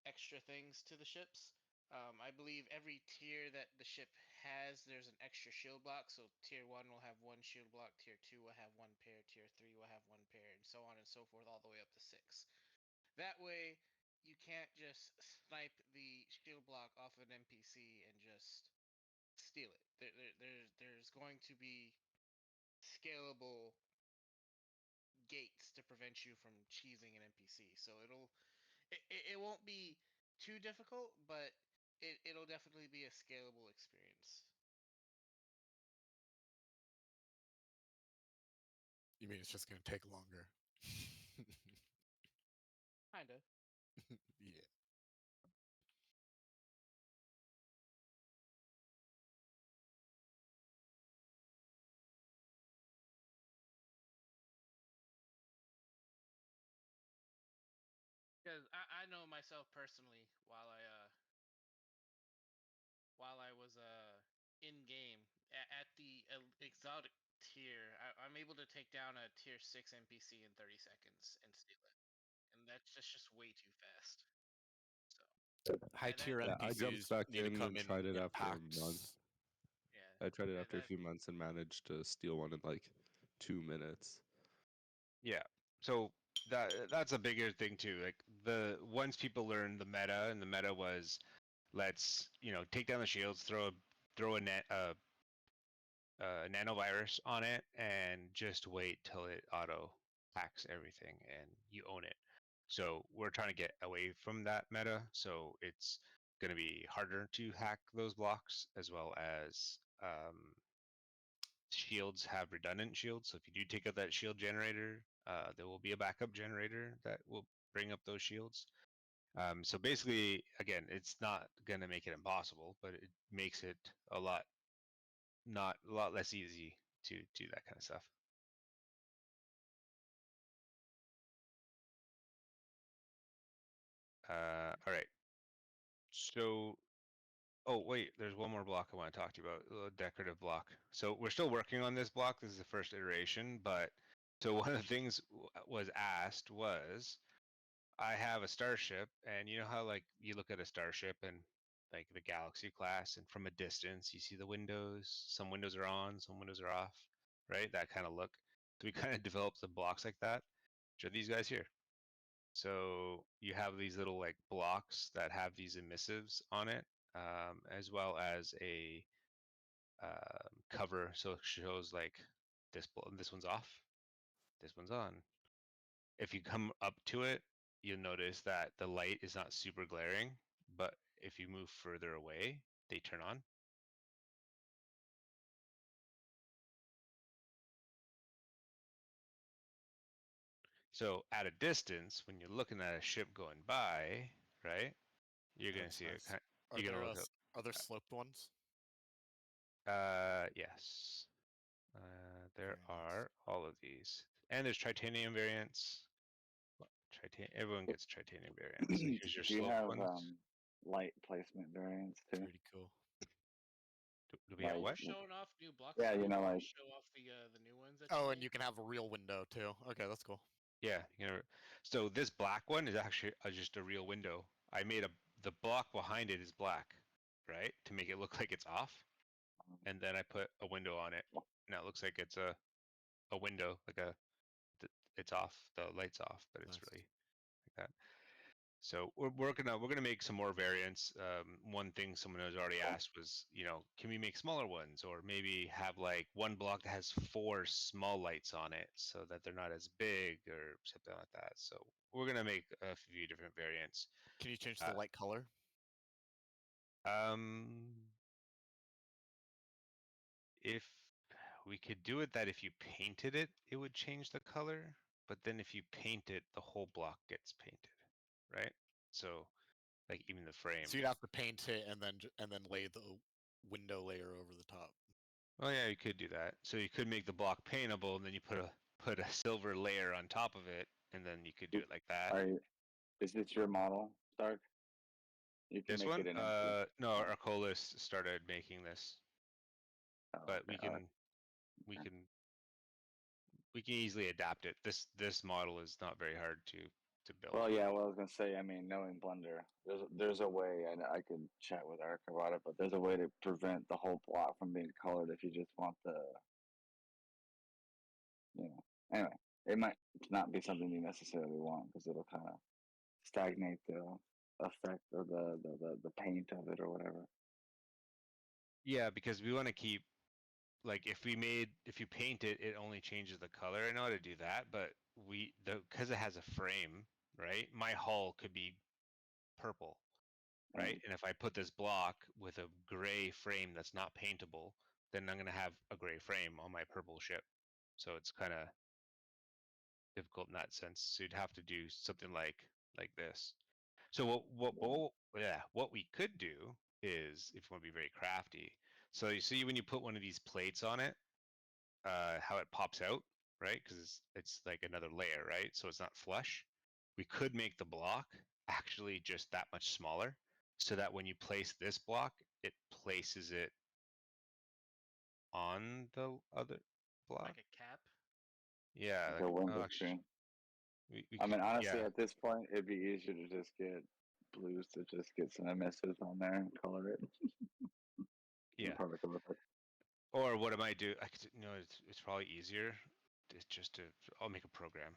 extra things to the ships. I believe every tier that the ship has, there's an extra shield block. So tier 1 will have 1 shield block, tier 2 will have 1 pair, tier 3 will have 1 pair, and so on and so forth, all the way up to 6. That way, you can't just snipe the shield block off an NPC and just steal it. There's going to be scalable gates to prevent you from cheesing an NPC. So it won't be too difficult, but it'll definitely be a scalable experience. You mean it's just going to take longer? Kinda. Yeah. Because I know myself personally, while I was in game at the exotic tier. I'm able to take down a tier 6 NPC in 30 seconds and steal it, and that's just way too fast. So High tier I jumped NPCs back need to in come and tried it in after a packs. month. Yeah, I tried it after a few months and managed to steal one in like 2 minutes. Yeah. So that's a bigger thing too. Like once people learn the meta, and the meta was, let's take down the shields, throw a nanovirus on it, and just wait till it auto hacks everything, and you own it. So we're trying to get away from that meta. So it's going to be harder to hack those blocks, as well as shields have redundant shields. So if you do take out that shield generator, there will be a backup generator that will bring up those shields. So basically, again, it's not going to make it impossible, but it makes it a lot less easy to do that kind of stuff. All right. So, oh wait, there's one more block I want to talk to you about, a decorative block. So we're still working on this block. This is the first iteration, but so one of the things was asked was, I have a starship, and you know how like you look at a starship and like the Galaxy class, and from a distance you see the windows. Some windows are on, some windows are off, right? That kind of look. So we kind of developed some blocks like that, which are these guys here. So you have these little like blocks that have these emissives on it, as well as a cover. So it shows like this one's off, this one's on. If you come up to it, you'll notice that the light is not super glaring, but if you move further away, they turn on. So at a distance, when you're looking at a ship going by, right, you're gonna see it. You're gonna look up. Are there sloped ones? Yes. There are all of these, and there's titanium variants. Everyone gets titanium variants. So here's your Do you sloped have ones. light placement variants too? Pretty cool. Do we have what? Showing off new blocks. Yeah, so you know, like show off the new ones. That Oh, and you can have a real window too. Okay, that's cool. Yeah, so this black one is actually just a real window. I made the block behind it is black, right, to make it look like it's off, and then I put a window on it. Now it looks like it's a window, like it's off, the light's off, but it's really like that. So we're gonna make some more variants. One thing someone has already asked was, can we make smaller ones, or maybe have like one block that has 4 small lights on it, so that they're not as big or something like that. So we're gonna make a few different variants. Can you change the light color? If we could do it that if you painted it, it would change the color. But then if you paint it, the whole block gets painted, right? So like even the frame. So you'd have to paint it and then lay the window layer over the top. Oh yeah, you could do that. So you could make the block paintable, and then you put a silver layer on top of it, and then you could do it like that. Is this your model, Stark? You can This make one? it in empty. No, Arcolis started making this, but we can easily adapt it. This model is not very hard to build. Well, yeah. Well, I was gonna say. I mean, knowing Blender, there's a way, and I could chat with Eric about it. But there's a way to prevent the whole block from being colored if you just want Anyway, it might not be something you necessarily want because it'll kind of stagnate the effect or the paint of it or whatever. Yeah, because we want to keep, like, if you paint it, it only changes the color. I know how to do that, but because it has a frame, right? My hull could be purple, right? And if I put this block with a gray frame that's not paintable, then I'm gonna have a gray frame on my purple ship. So it's kind of difficult in that sense. So you'd have to do something like this. So what we could do is, if you want to be very crafty, so you see when you put one of these plates on it, how it pops out, right? Because it's like another layer, right? So it's not flush. We could make the block actually just that much smaller, so that when you place this block, it places it on the other. block. Like a cap. Yeah. Like a window screen. I mean, honestly, at this point, it'd be easier to just get blues to just get some emissives on there and color it. Yeah. Perfect color. Or what I might do, I could, it's probably easier. I'll make a program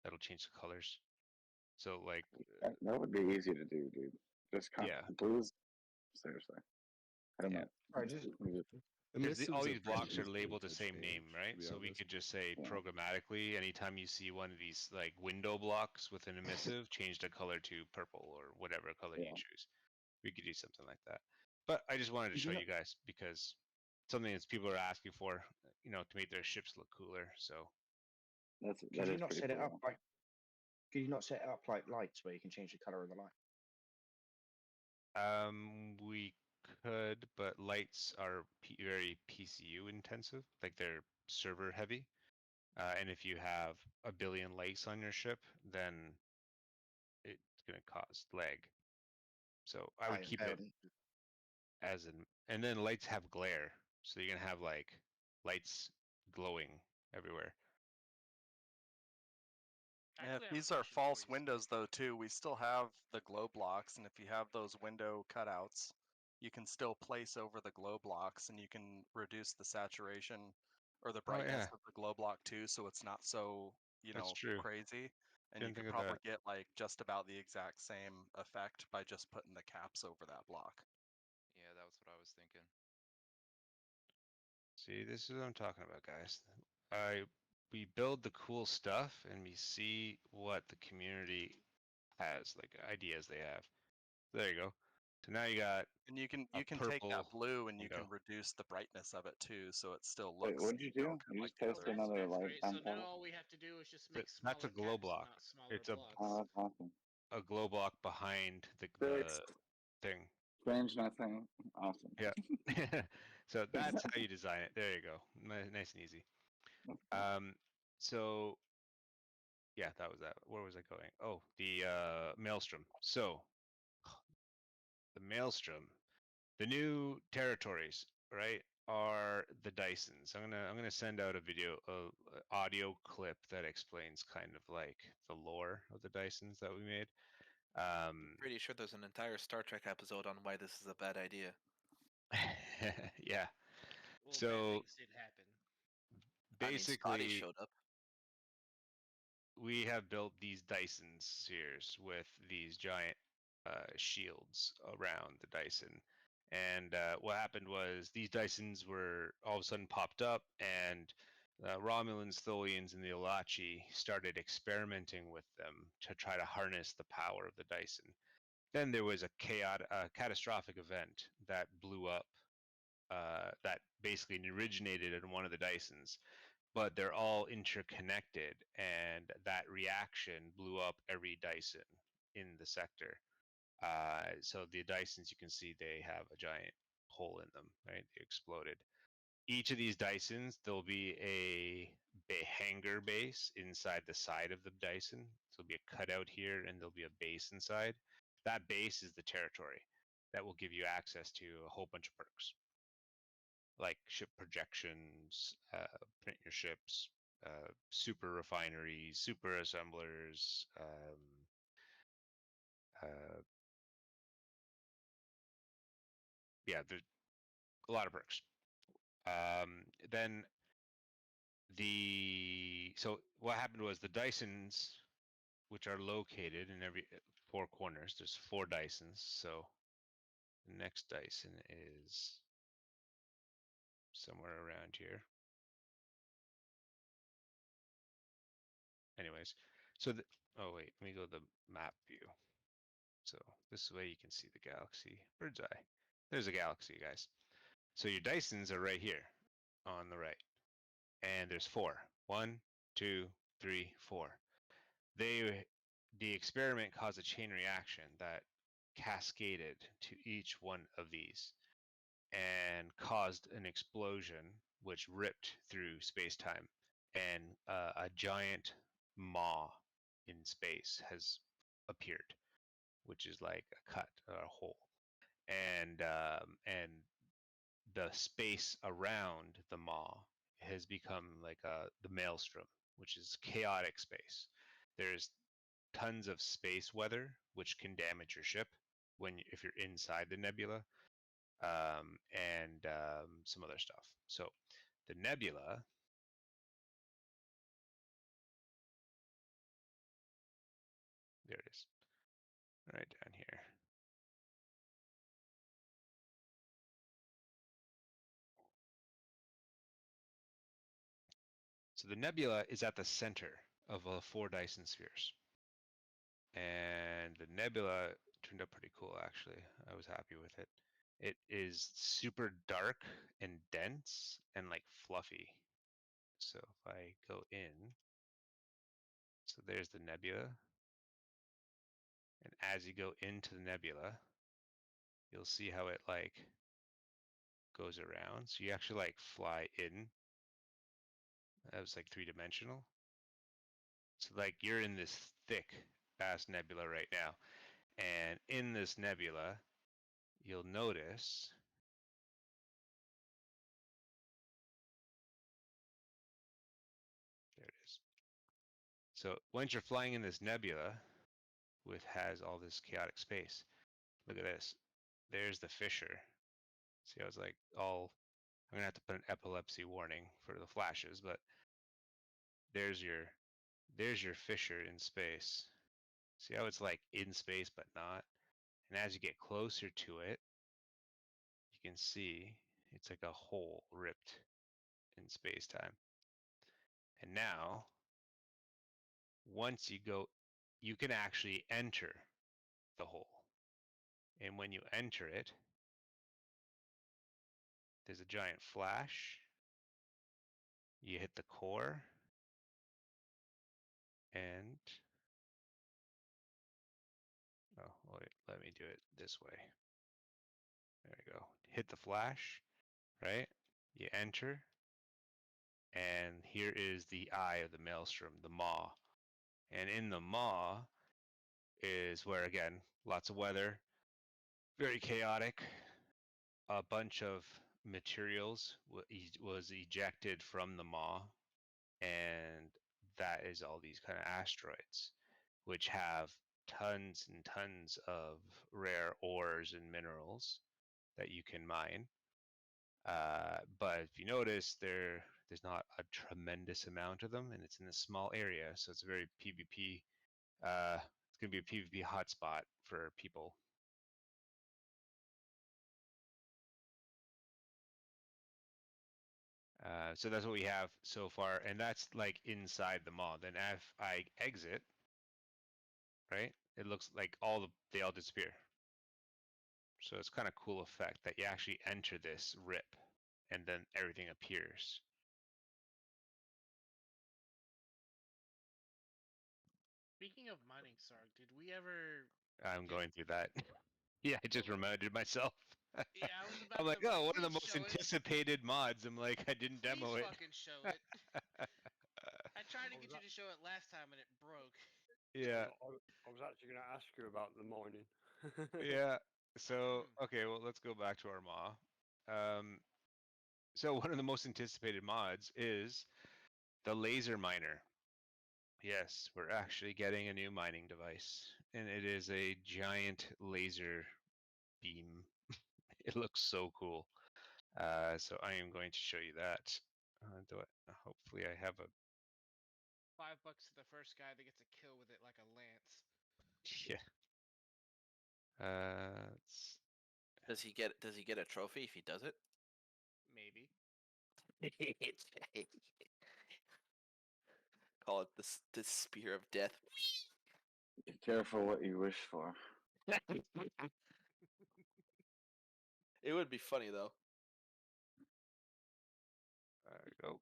that'll change the colors. So like that would be easy to do, dude. Just blues. Seriously, I don't know. Alright, just because all these blocks are labeled the same name, right? So we could just say programmatically, anytime you see one of these like window blocks with an emissive, change the color to purple or whatever color you choose. We could do something like that. But I just wanted to show you guys because something that people are asking for, to make their ships look cooler. So could you not set it up like? Could you not set it up like lights where you can change the color of the light? We could, but lights are very PCU intensive, like they're server heavy. And if you have a billion lights on your ship, then it's going to cause lag. So I would keep it as an, and then lights have glare. So you're going to have like lights glowing everywhere. Yeah, if these are false windows though too, we still have the glow blocks, and if you have those window cutouts, you can still place over the glow blocks, and you can reduce the saturation or the brightness of the glow block too, so it's not so crazy. And you can probably get like just about the exact same effect by just putting the caps over that block. Yeah, that was what I was thinking. See, this is what I'm talking about, guys. We build the cool stuff and we see what the community has, like ideas they have. There you go. So now you got and you can take that blue and you can reduce the brightness of it too, so it still looks. Wait, what did you do? You just placed another light on top. So now all we have to do is just make that's a glow block. It's a glow block behind the thing. Change nothing. Awesome. Yeah. So that's how you design it. There you go. Nice and easy. So yeah, that was that. Where was I going? Oh, the Maelstrom. So the Maelstrom, the new territories, right, are the Dysons. I'm gonna send out a video, audio clip that explains kind of like the lore of the Dysons that we made. Pretty sure there's an entire Star Trek episode on why this is a bad idea. Yeah. Well, so bad things did happen. Basically, Scotty showed up. We have built these Dyson spheres with these giant shields around the Dyson. And what happened was these Dysons were all of a sudden popped up, and Romulans, Tholians, and the Olachi started experimenting with them to try to harness the power of the Dyson. Then there was a catastrophic event that blew up, that basically originated in one of the Dysons, but they're all interconnected, and that reaction blew up every Dyson in the sector. So the Dysons, you can see they have a giant hole in them, right? They exploded. Each of these Dysons, there'll be a hangar base inside the side of the Dyson. So there'll be a cutout here, and there'll be a base inside. That base is the territory that will give you access to a whole bunch of perks, like ship projections, print your ships, super refineries, super assemblers, yeah, there's a lot of perks. Then so what happened was the Dysons, which are located in every 4 corners, there's 4 Dysons. So the next Dyson is somewhere around here. Anyways, so oh wait, let me go to the map view. So this way you can see the galaxy. Bird's eye. There's a galaxy, guys. So your Dysons are right here on the right. And there's 4. 1, 2, 3, 4. The experiment caused a chain reaction that cascaded to each one of these and caused an explosion which ripped through space-time, and a giant maw in space has appeared, which is like a cut or a hole, and the space around the maw has become like the maelstrom, which is chaotic space. There's tons of space weather, which can damage your ship if you're inside the nebula, and some other stuff. So the nebula. There it is, right down here. So the nebula is at the center of 4 Dyson spheres. And the nebula turned out pretty cool, actually. I was happy with it. It is super dark and dense and like fluffy. So if I go in, so there's the nebula. And as you go into the nebula, you'll see how it like goes around. So you actually like fly in. That was like 3-dimensional. So like you're in this thick ass nebula right now. And in this nebula, you'll notice there it is. So once you're flying in this nebula, which has all this chaotic space, look at this. There's the fissure. See, I was like, I'm gonna have to put an epilepsy warning for the flashes, but there's your fissure in space. See how it's like in space but not? And as you get closer to it, you can see it's like a hole ripped in space-time. And now, once you go, you can actually enter the hole. And when you enter it, there's a giant flash. You hit the core, and wait, let me do it this way. There we go. Hit the flash, right? You enter, and here is the eye of the maelstrom, the maw. And in the maw is where, again, lots of weather, very chaotic. A bunch of materials was ejected from the maw, and that is all these kind of asteroids, which have tons and tons of rare ores and minerals that you can mine. But if you notice, there's not a tremendous amount of them, and it's in a small area, so it's a very PvP. It's gonna be a PvP hotspot for people. So that's what we have so far, and that's like inside the mall. Then if I exit, right, it looks like they all disappear. So it's kind of cool effect that you actually enter this rip, and then everything appears. Speaking of mining, Sark, did we ever? I'm going through that. Yeah, I just reminded myself. Yeah, I was about I'm like, to. oh, one of the Please most show it. anticipated mods. I'm like, I didn't demo Please it. fucking show it. I tried to get you to show it last time and it broke. Yeah. I was actually going to ask you about the mining. Yeah. So okay, well, let's go back to our maw. So one of the most anticipated mods is the laser miner. Yes, we're actually getting a new mining device, and it is a giant laser beam. It looks so cool. So I am going to show you that. Hopefully I have a $5 to the first guy that gets a kill with it like a lance. yeah. Does he get a trophy if he does it? Maybe. Call it the spear of death. Be careful what you wish for. It would be funny though. There we go.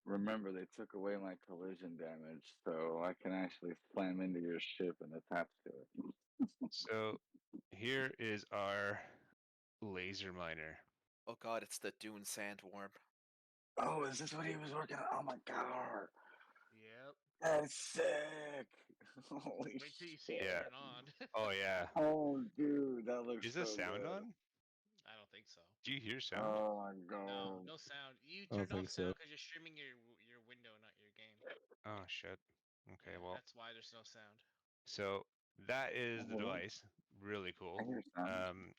Remember, they took away my collision damage, so I can actually slam into your ship and attach to it. So here is our laser miner. Oh god, it's the Dune sandworm. Oh, is this what he was working on? Oh my god. Yep. That's sick. Holy Wait till you see it Yeah. turn on. Oh yeah. Oh dude, that looks Is so the sound good. on? I don't think so. Do you hear sound? Oh my No, god. no sound. You I don't turned off think so. sound because you're streaming your window, not your game. Oh shit. Okay, Yeah, well, that's why there's no sound. so that is the Hold on. device. Really cool. I hear sound.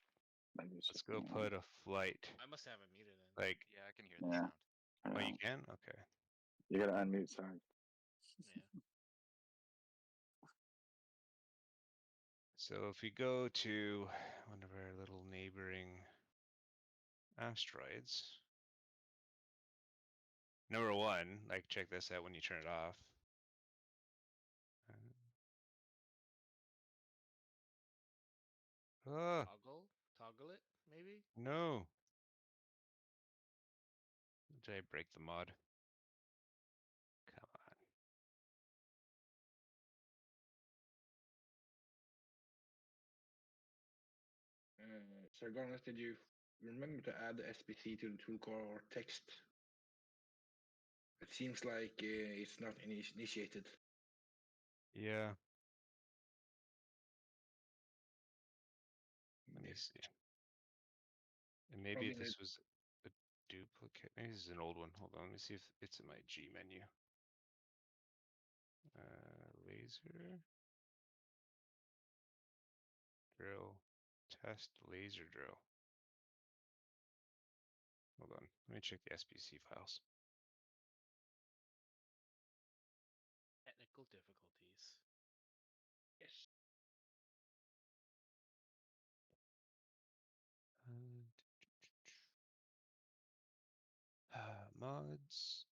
Let's go put a flight. I must have it muted then. Like, Yeah, I can hear the Yeah. sound. oh, Yeah. you can? Okay. You gotta unmute, sorry. Yeah. So if we go to one of our little neighboring asteroids, number one, like check this out when you turn it off. Toggle it, maybe? No. Did I break the mod? Come on. So, Garnet, did you remember to add the SBC to the toolcore or text? It seems like it's not initiated. Yeah. Let me see. And maybe Probably this was a duplicate. Maybe this is an old one. Hold on. Let me see if it's in my G menu. Laser. Drill. Test laser drill. Hold on. Let me check the SBC files. Technical difficulties. Yes. Mods.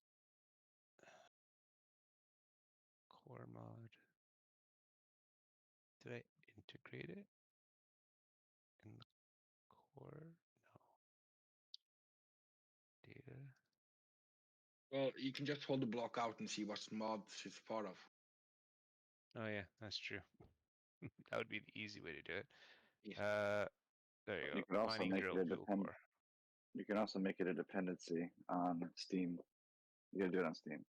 Core mod. Did I integrate it in the core? No. Data. Well, you can just hold the block out and see what mods it's part of. Oh yeah, that's true. That would be the easy way to do it. Yeah. There you go. You could also Mining make drill it a tool depend. core. You can also make it a dependency on Steam. You gotta do it on Steam.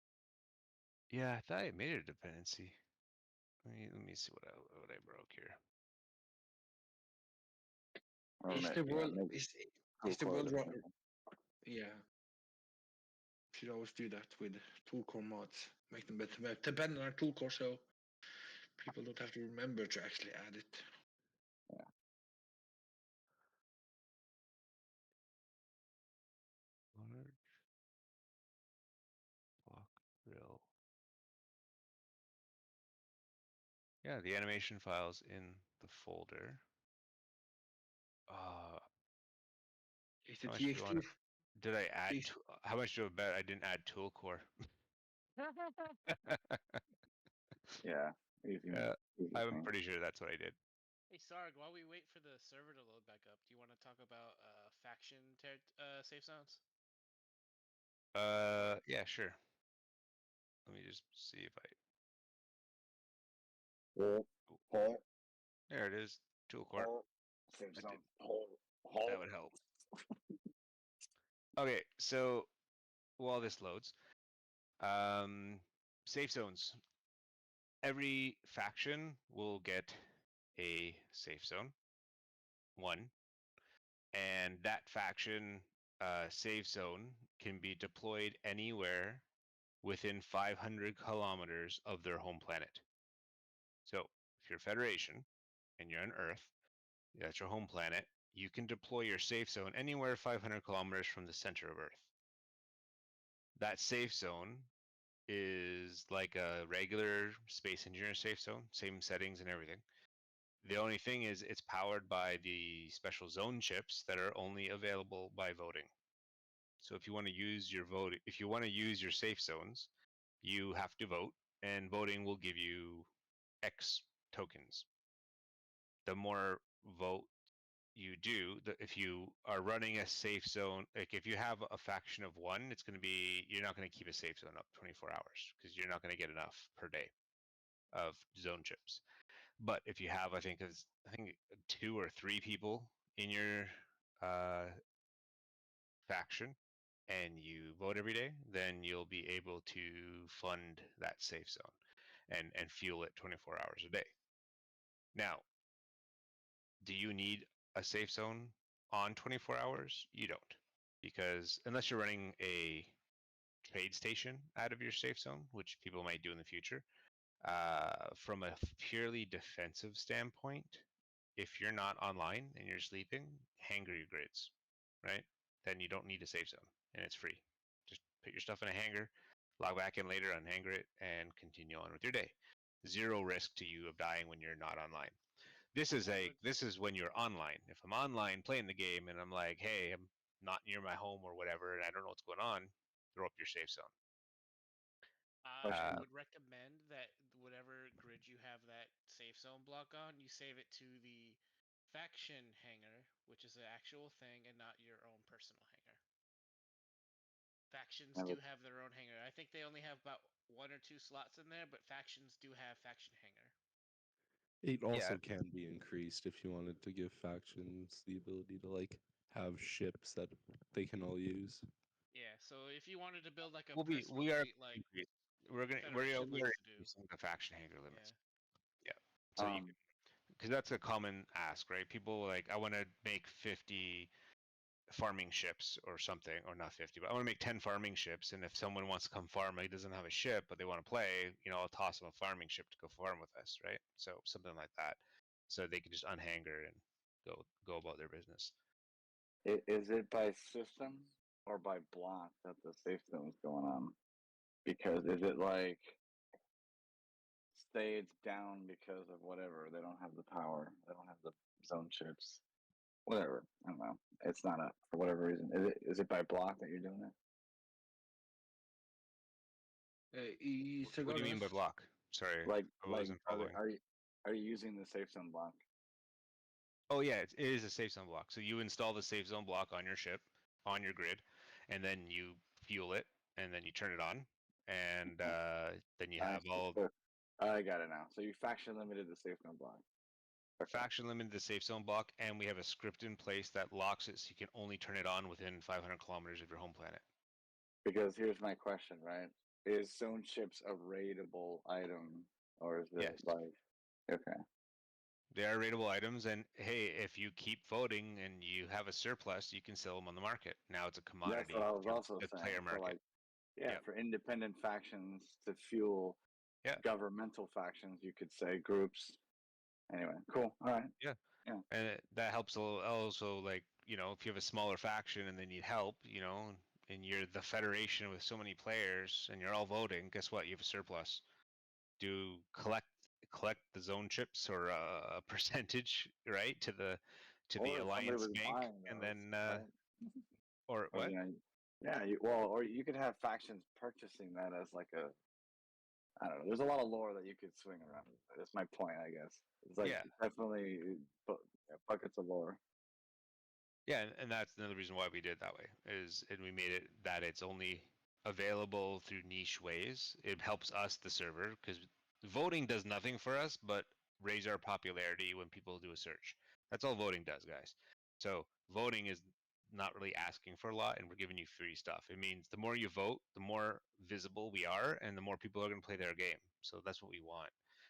Yeah, I thought I made it a dependency. Let me see what I broke here. Or Is ma- the yeah, world maybe is tool the core world dependency. yeah. Should always do that with toolcore mods. Make them dependent on toolcore so people don't have to remember to actually add it. Yeah. Large block drill. Yeah, the animation files in the folder. Is the How much do you TXT? want? Did I add? Please. How much do I bet I didn't add tool core? Yeah. Easy. Easy I'm thing. pretty sure that's what I did. Hey Sarg, while we wait for the server to load back up, do you want to talk about faction safe zones? Yeah, sure. Let me just see if I. There it is. Tool core. That would help. Okay, so while this loads, safe zones. Every faction will get a safe zone. One. And that faction safe zone can be deployed anywhere within 500 kilometers of their home planet. So if you're Federation and you're on Earth, that's your home planet, you can deploy your safe zone anywhere 500 kilometers from the center of Earth. That safe zone is like a regular Space Engineer safe zone, same settings and everything. The only thing is it's powered by the special zone chips that are only available by voting. So if you want to use your vote, if you want to use your safe zones, you have to vote, and voting will give you X tokens. The more vote you do, if you are running a safe zone, like if you have a faction of one, it's going to be, you're not going to keep a safe zone up 24 hours because you're not going to get enough per day of zone chips. But if you have, I think 2 or 3 people in your faction and you vote every day, then you'll be able to fund that safe zone and fuel it 24 hours a day. Now, do you need a safe zone on 24 hours, you don't, because unless you're running a trade station out of your safe zone, which people might do in the future, from a purely defensive standpoint, if you're not online and you're sleeping, hanger your grids, right? Then you don't need a safe zone and it's free. Just put your stuff in a hanger, log back in later, unhanger it, and continue on with your day. Zero risk to you of dying when you're not online. This is when you're online. If I'm online playing the game and I'm like, hey, I'm not near my home or whatever, and I don't know what's going on, throw up your safe zone. I would recommend that whatever grid you have that safe zone block on, you save it to the faction hangar, which is an actual thing and not your own personal hangar. Factions do have their own hangar. I think they only have about 1 or 2 slots in there, but factions do have faction hangar. It also can be increased if you wanted to give factions the ability to like have ships that they can all use. Yeah, so if you wanted to build like a we personal are fleet like we're Federation likes to do. increasing the faction hangar limits. Yeah. So you, because that's a common ask, right? People like, I want to make 50 farming ships or something, or not 50, but I want to make 10 farming ships. And if someone wants to come farm, he doesn't have a ship, but they want to play, I'll toss them a farming ship to go farm with us, right? So something like that, so they can just unhanger and go about their business. Is it by system or by block that the safe zone is going on? Because is it like, say it's down because of whatever, they don't have the power, they don't have the zone chips, whatever. I don't know. It's not for whatever reason. Is it by block that you're doing it? What do you mean by block? Sorry, Like I wasn't following. are you using the safe zone block? Oh yeah, it is a safe zone block. So you install the safe zone block on your ship, on your grid, and then you fuel it, and then you turn it on, and then you have all. I got it now. So you faction limited the safe zone block. Faction limited the safe zone block, and we have a script in place that locks it so you can only turn it on within 500 kilometers of your home planet. Because here's my question, right? Is zone chips a raidable item, or is it like, okay? They are rateable items, and hey, if you keep voting and you have a surplus, you can sell them on the market. Now it's a commodity. That's what I was also the saying. player market. For independent factions to fuel governmental factions, you could say groups. Anyway, cool. All right. Yeah. And that helps also, like, if you have a smaller faction and they need help, and you're the federation with so many players and you're all voting, guess what? You have a surplus. Do collect the zone chips or a percentage, right, to the alliance bank, and then or what? Or you could have factions purchasing that as like a, I don't know. There's a lot of lore that you could swing around. That's my point, I guess. It's like definitely buckets of lore. Yeah, and that's another reason why we did it that way, and we made it that it's only available through niche ways. It helps us, the server, because voting does nothing for us but raise our popularity when people do a search. That's all voting does, guys. So voting is not really asking for a lot, and we're giving you free stuff. It means the more you vote, the more visible we are, and the more people are going to play their game. So that's what we want.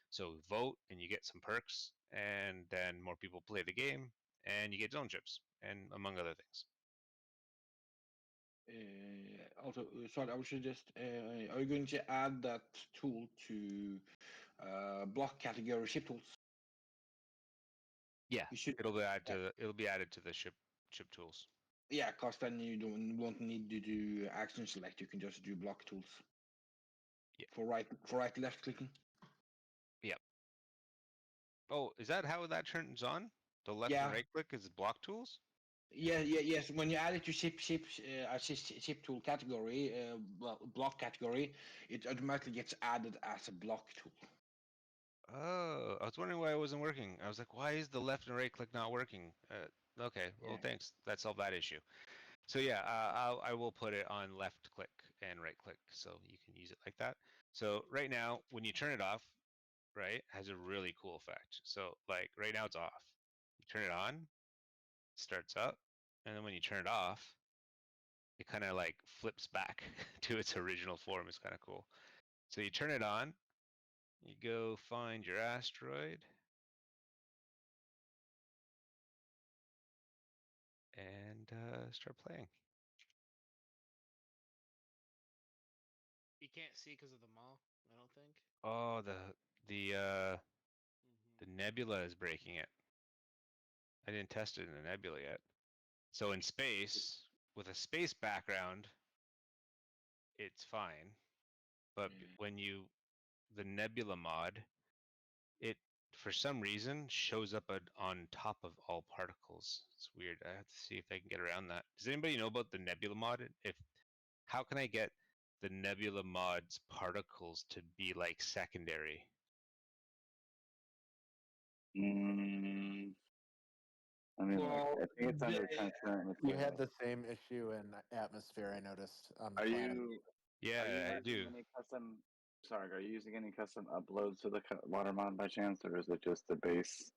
So vote, and you get some perks, and then more people play the game, and you get zone chips, and among other things. Also, sorry, I was just, are you going to add that tool to block category ship tools? Yeah, it'll be added to the ship tools. Yeah, because then you won't need to do action select. You can just do block tools. Yeah. For right left clicking. Yep. Oh, is that how that turns on? The left and right click is block tools? Yes. When you add it to ship tool category, block category, it automatically gets added as a block tool. Oh, I was wondering why it wasn't working. I was like, why is the left and right click not working? Okay, well, thanks. That solved that issue. So yeah, I will put it on left click and right click, so you can use it like that. So right now, when you turn it off, right, it has a really cool effect. So like right now it's off. You turn it on, it starts up, and then when you turn it off, it kind of like flips back to its original form. It's kind of cool. So you turn it on, you go find your asteroid. and start playing. You can't see because of the mall, I don't think. Oh, the nebula is breaking it. I didn't test it in the nebula yet. So in space, with a space background, it's fine. But when you the nebula mod, it for some reason shows up on top of all particles. It's weird. I have to see if I can get around that. Does anybody know about the nebula mod? How can I get the nebula mod's particles to be like secondary? I mean, Well, I think it's under transparent you had material. the same issue in atmosphere. I noticed on Are planet. you? Yeah, are you I using do. Any custom? Sorry, are you using any custom uploads to the water mod by chance, or is it just the base?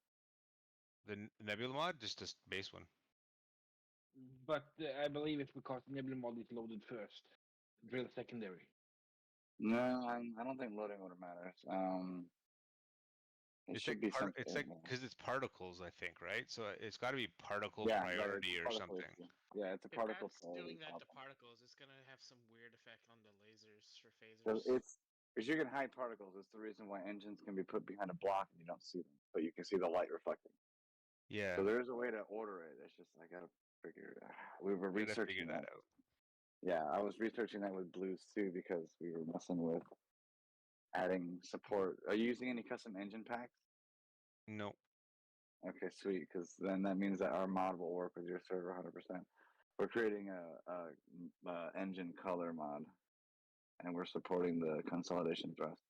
The nebula mod, just a base one. But I believe it's because Nebula mod is loaded first. Drill secondary. No, I don't think loading order matters. It It's should like be something. it's like because it's particles, I think, right? So it's got to be particle Yeah, priority or particle something. issue. Yeah, it's a If particle that's priority doing that to problem. particles, it's gonna have some weird effect on the lasers or So phasers. it's because you can hide particles. It's the reason why engines can be put behind a block and you don't see them, but you can see the light reflecting. Yeah. So there is a way to order it. It's just I gotta figure. We were Gotta researching figure that. out. Yeah, I was researching that with blues too because we were messing with adding support. Are you using any custom engine packs? No. Okay, sweet. Because then that means that our mod will work with your server 100%. We're creating a engine color mod, and we're supporting the consolidation thrust.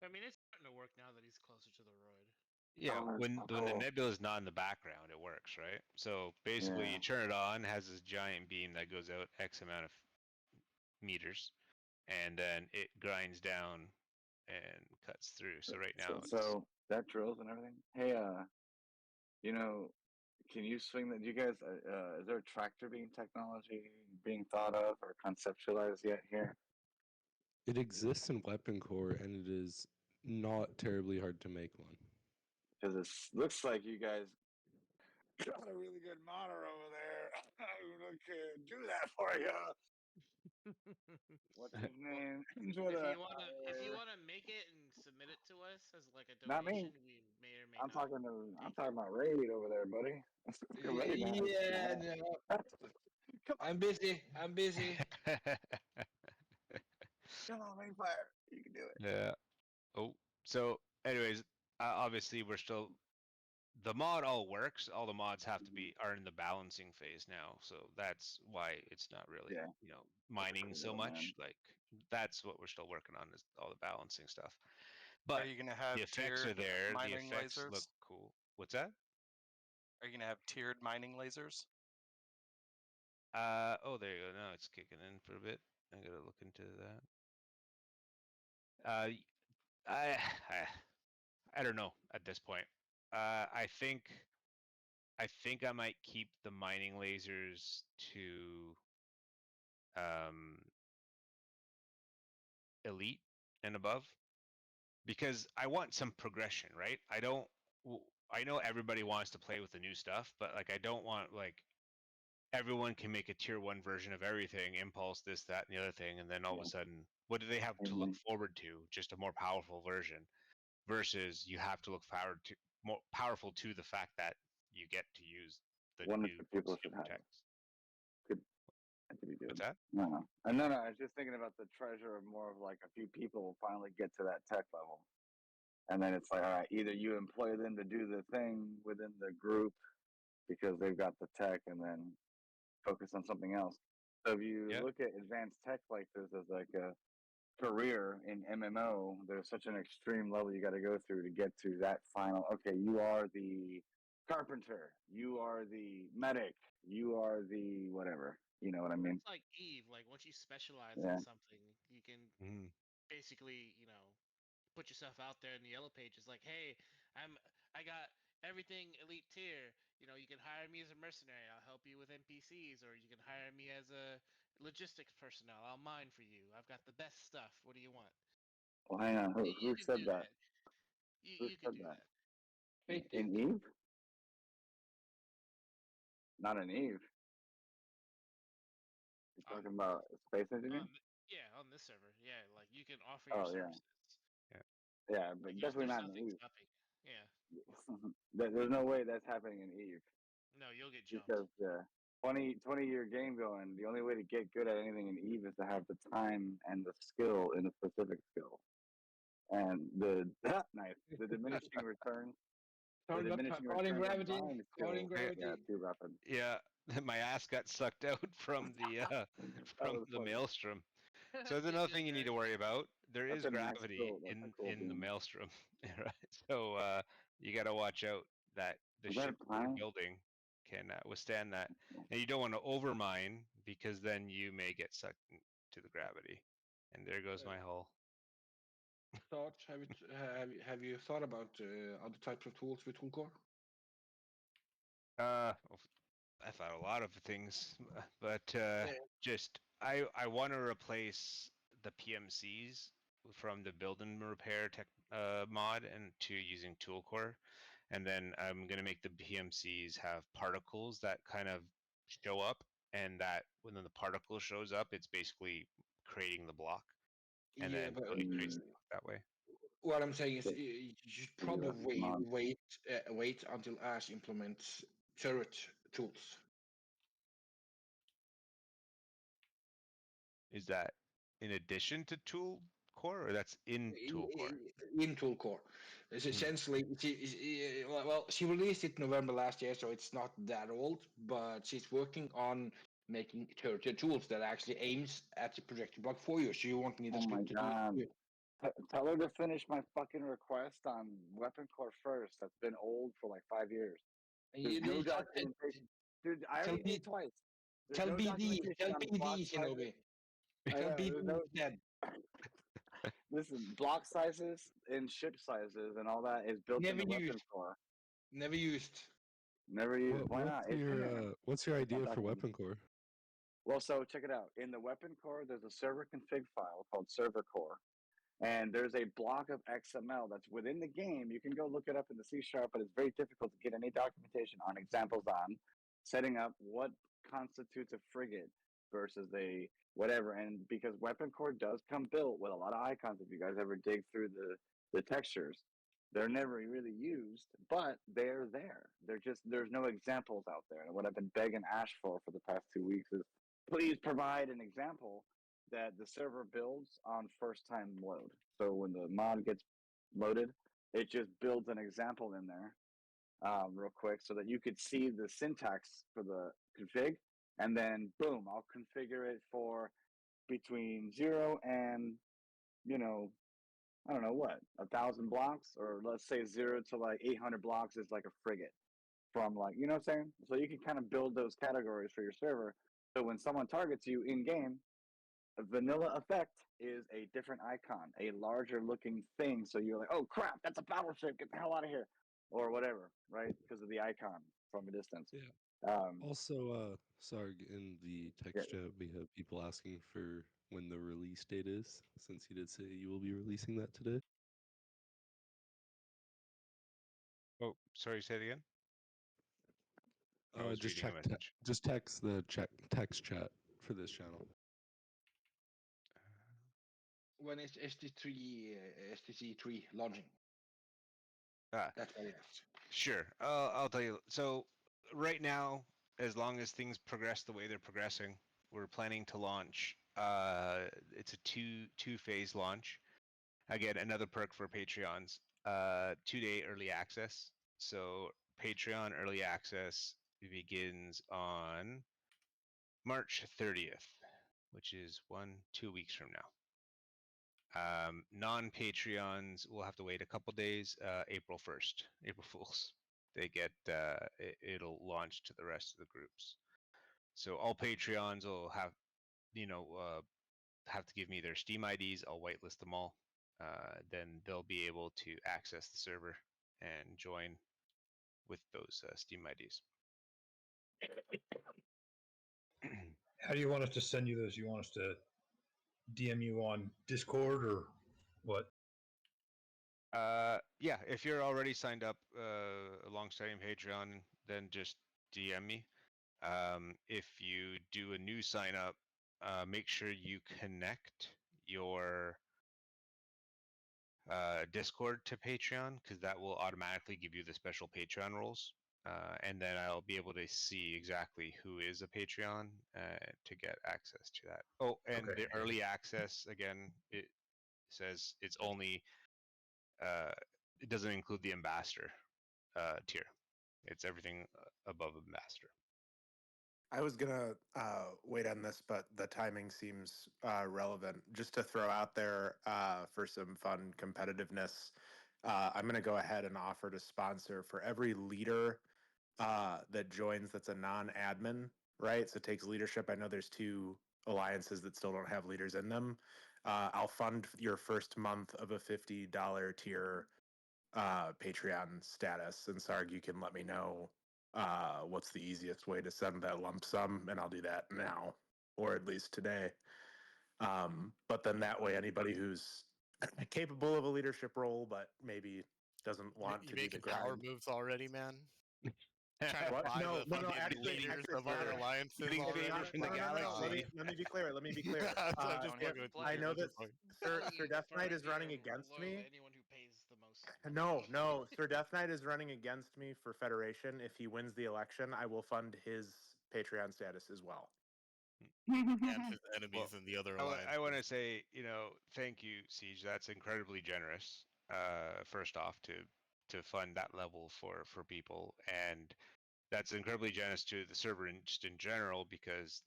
I mean, it's starting to work now that he's closer to the roid. Yeah, Oh, when the cool. nebula is not in the background, it works, right? So basically, Yeah. you turn it on, it has this giant beam that goes out X amount of meters, and then it grinds down and cuts through. So right now, So that drills and everything. Hey, you know, can you swing that? Do you guys, is there a tractor beam technology being thought of or conceptualized yet here? It exists in Weapon Core, and it is not terribly hard to make one. Because it looks like you guys got a really good modder over there who can do that for you. What's his name? If you wanna make it and submit it to us as like a Not me. donation, we may or may I'm not. I'm talking about Raid over there, buddy. Get ready now. Yeah, no. I'm busy. I'm busy. Come on, Mayfire. You can do it. yeah. Oh, so anyways, obviously we're still the mod all works. All the mods have to be are in the balancing phase now, so that's why it's not really mining so much. Like that's what we're still working on is all the balancing stuff. But are you gonna have the effects are tiered there. The mining effects lasers? look cool. What's that? Are you gonna have tiered mining lasers? Oh, there you go. Now it's kicking in for a bit. I gotta look into that. I don't know at this point. I think I might keep the mining lasers to elite and above because I want some progression, right? I know everybody wants to play with the new stuff, but like I don't want like everyone can make a tier 1 version of everything, impulse this that and the other thing, and then all of a sudden what do they have to look forward to? Just a more powerful version versus you have to look more powerful to the fact that you get to use the One or new two people should super have it. techs. That could be good. What's that? No. No, I was just thinking about the treasure of more of like a few people will finally get to that tech level. And then it's like, all right, either you employ them to do the thing within the group because they've got the tech and then focus on something else. So if you look at advanced tech like this as like a career in MMO, there's such an extreme level you got to go through to get to that final. Okay, you are the carpenter, you are the medic, you are the whatever. You know what I mean? It's like Eve. Like once you specialize Yeah. in something, you can basically, put yourself out there in the yellow pages. Like, hey, I got everything elite tier. You can hire me as a mercenary. I'll help you with NPCs, or you can hire me as a logistics personnel. I'll mine for you. I've got the best stuff. What do you want? Well, hang on. Who said that? You can do that. In Eve? Not an Eve. You're talking about Space Engineer? On this server, yeah, like you can offer your Oh yeah. services. Yeah, but Like, definitely there's not an nothing Eve. stopping. Yeah. There's no way that's happening in Eve. No, you'll get jumped. Because 20-year game going, the only way to get good at anything in Eve is to have the time and the skill in a specific skill. And the diminishing returns. The diminishing Calling returns on gravity. buying Calling skill. gravity. Yeah, too rapid. Yeah, my ass got sucked out from the was funny. maelstrom. So there's another thing you need to worry about. There That's is a nice gravity quote. That's a cool in the beam. maelstrom, right? So you got to watch out that the Is that a ship that you're planet? building can withstand that, and you don't want to overmine because then you may get sucked into the gravity, and there goes my hull. Thoughts? Have you thought about other types of tools with Toolcore? I thought a lot of things, but just I want to replace the PMCs from the build and repair tech mod and to using Toolcore, and then I'm gonna make the PMCs have particles that kind of show up, and that when the particle shows up, it's basically creating the block, and Yeah, then but it creates the block that way. what I'm saying is you should probably wait until Ash implements turret tools. Is that in addition to Toolcore, or that's in Toolcore? In Toolcore. It's essentially, she released it November last year, so it's not that old, but she's working on making turret tools that actually aims at the projection block for you, so you won't need a Oh my script to do god. it. Tell her to finish my fucking request on Weapon Core first. That's been old for like 5 years. There's no documentation. Dude, I already did twice. There's no documentation on block sizes. Shinobi. I know, there's no, Dead. listen, block sizes and ship sizes and all that is built Never into Weapon used. Core. Never used. Never used. Why not? It's in there. What's your It's not idea for documented. Weapon Core? Well, so check it out. In the Weapon Core, there's a server config file called Server Core. And there's a block of XML that's within the game. You can go look it up in the C#, but it's very difficult to get any documentation on examples on setting up what constitutes a frigate versus a whatever. And because Weapon Core does come built with a lot of icons, if you guys ever dig through the textures, they're never really used, but they're there. There's no examples out there. And what I've been begging Ash for the past 2 weeks is please provide an example that the server builds on first time load. So when the mod gets loaded, it just builds an example in there real quick so that you could see the syntax for the config, and then boom, I'll configure it for between 0 and, I don't know what, 1,000 blocks, or let's say 0 to like 800 blocks is like a frigate from like, you know what I'm saying? So you can kind of build those categories for your server. So when someone targets you in game, a vanilla effect is a different icon, a larger looking thing. So you're like, oh crap, that's a battleship. Get the hell out of here, or whatever, right? Because of the icon from a distance. Yeah. Also, Sarg, in the text chat, we have people asking for when the release date is, since you did say you will be releasing that today. Oh, sorry, say it again. I was Just reading a check. message. Just text the text chat for this channel. When is STC 3 launching? That's what I asked. Sure. I'll tell you. So right now, as long as things progress the way they're progressing, we're planning to launch. It's a two phase launch. Again, another perk for Patreons. 2-day early access. So Patreon early access begins on March 30th, which is 2 weeks from now. Non-Patreons will have to wait a couple days. April 1st, April Fools. They get it'll launch to the rest of the groups. So all Patreons will have, have to give me their Steam IDs. I'll whitelist them all. Then they'll be able to access the server and join with those Steam IDs. How do you want us to send you those? You want us to DM you on Discord or what? Yeah, if you're already signed up alongside Patreon, then just DM me. If you do a new sign up, make sure you connect your Discord to Patreon, because that will automatically give you the special Patreon roles. And then I'll be able to see exactly who is a Patreon to get access to that. Oh, and Okay. the early access, again, it says it's only, it doesn't include the ambassador tier. It's everything above ambassador. I was gonna wait on this, but the timing seems relevant. Just to throw out there for some fun competitiveness, I'm gonna go ahead and offer to sponsor for every leader that joins that's a non-admin, right? So takes leadership. I know there's 2 alliances that still don't have leaders in them. I'll fund your first month of a $50 tier Patreon status. And Sarg, you can let me know what's the easiest way to send that lump sum, and I'll do that now, or at least today. But then that way, anybody who's capable of a leadership role but maybe doesn't want You to do the making power grind. moves already, man? Trying to What? buy No, the no, no. fucking Actually, leaders actually, of other Sarg, alliances getting already. favor from the no, no, no, no. galaxy. Let me be clear. Let me be clear. I'm just If, fucking with I you. know I'm that just fucking- Sir Death Knight is running against low me. anyone who pays the most. No, Sir Death Knight is running against me for Federation. If he wins the election, I will fund his Patreon status as well. and his enemies in the other alliance. I want to say, thank you, Siege. That's incredibly generous. First off, to fund that level for people, and that's incredibly generous to the server just in general, because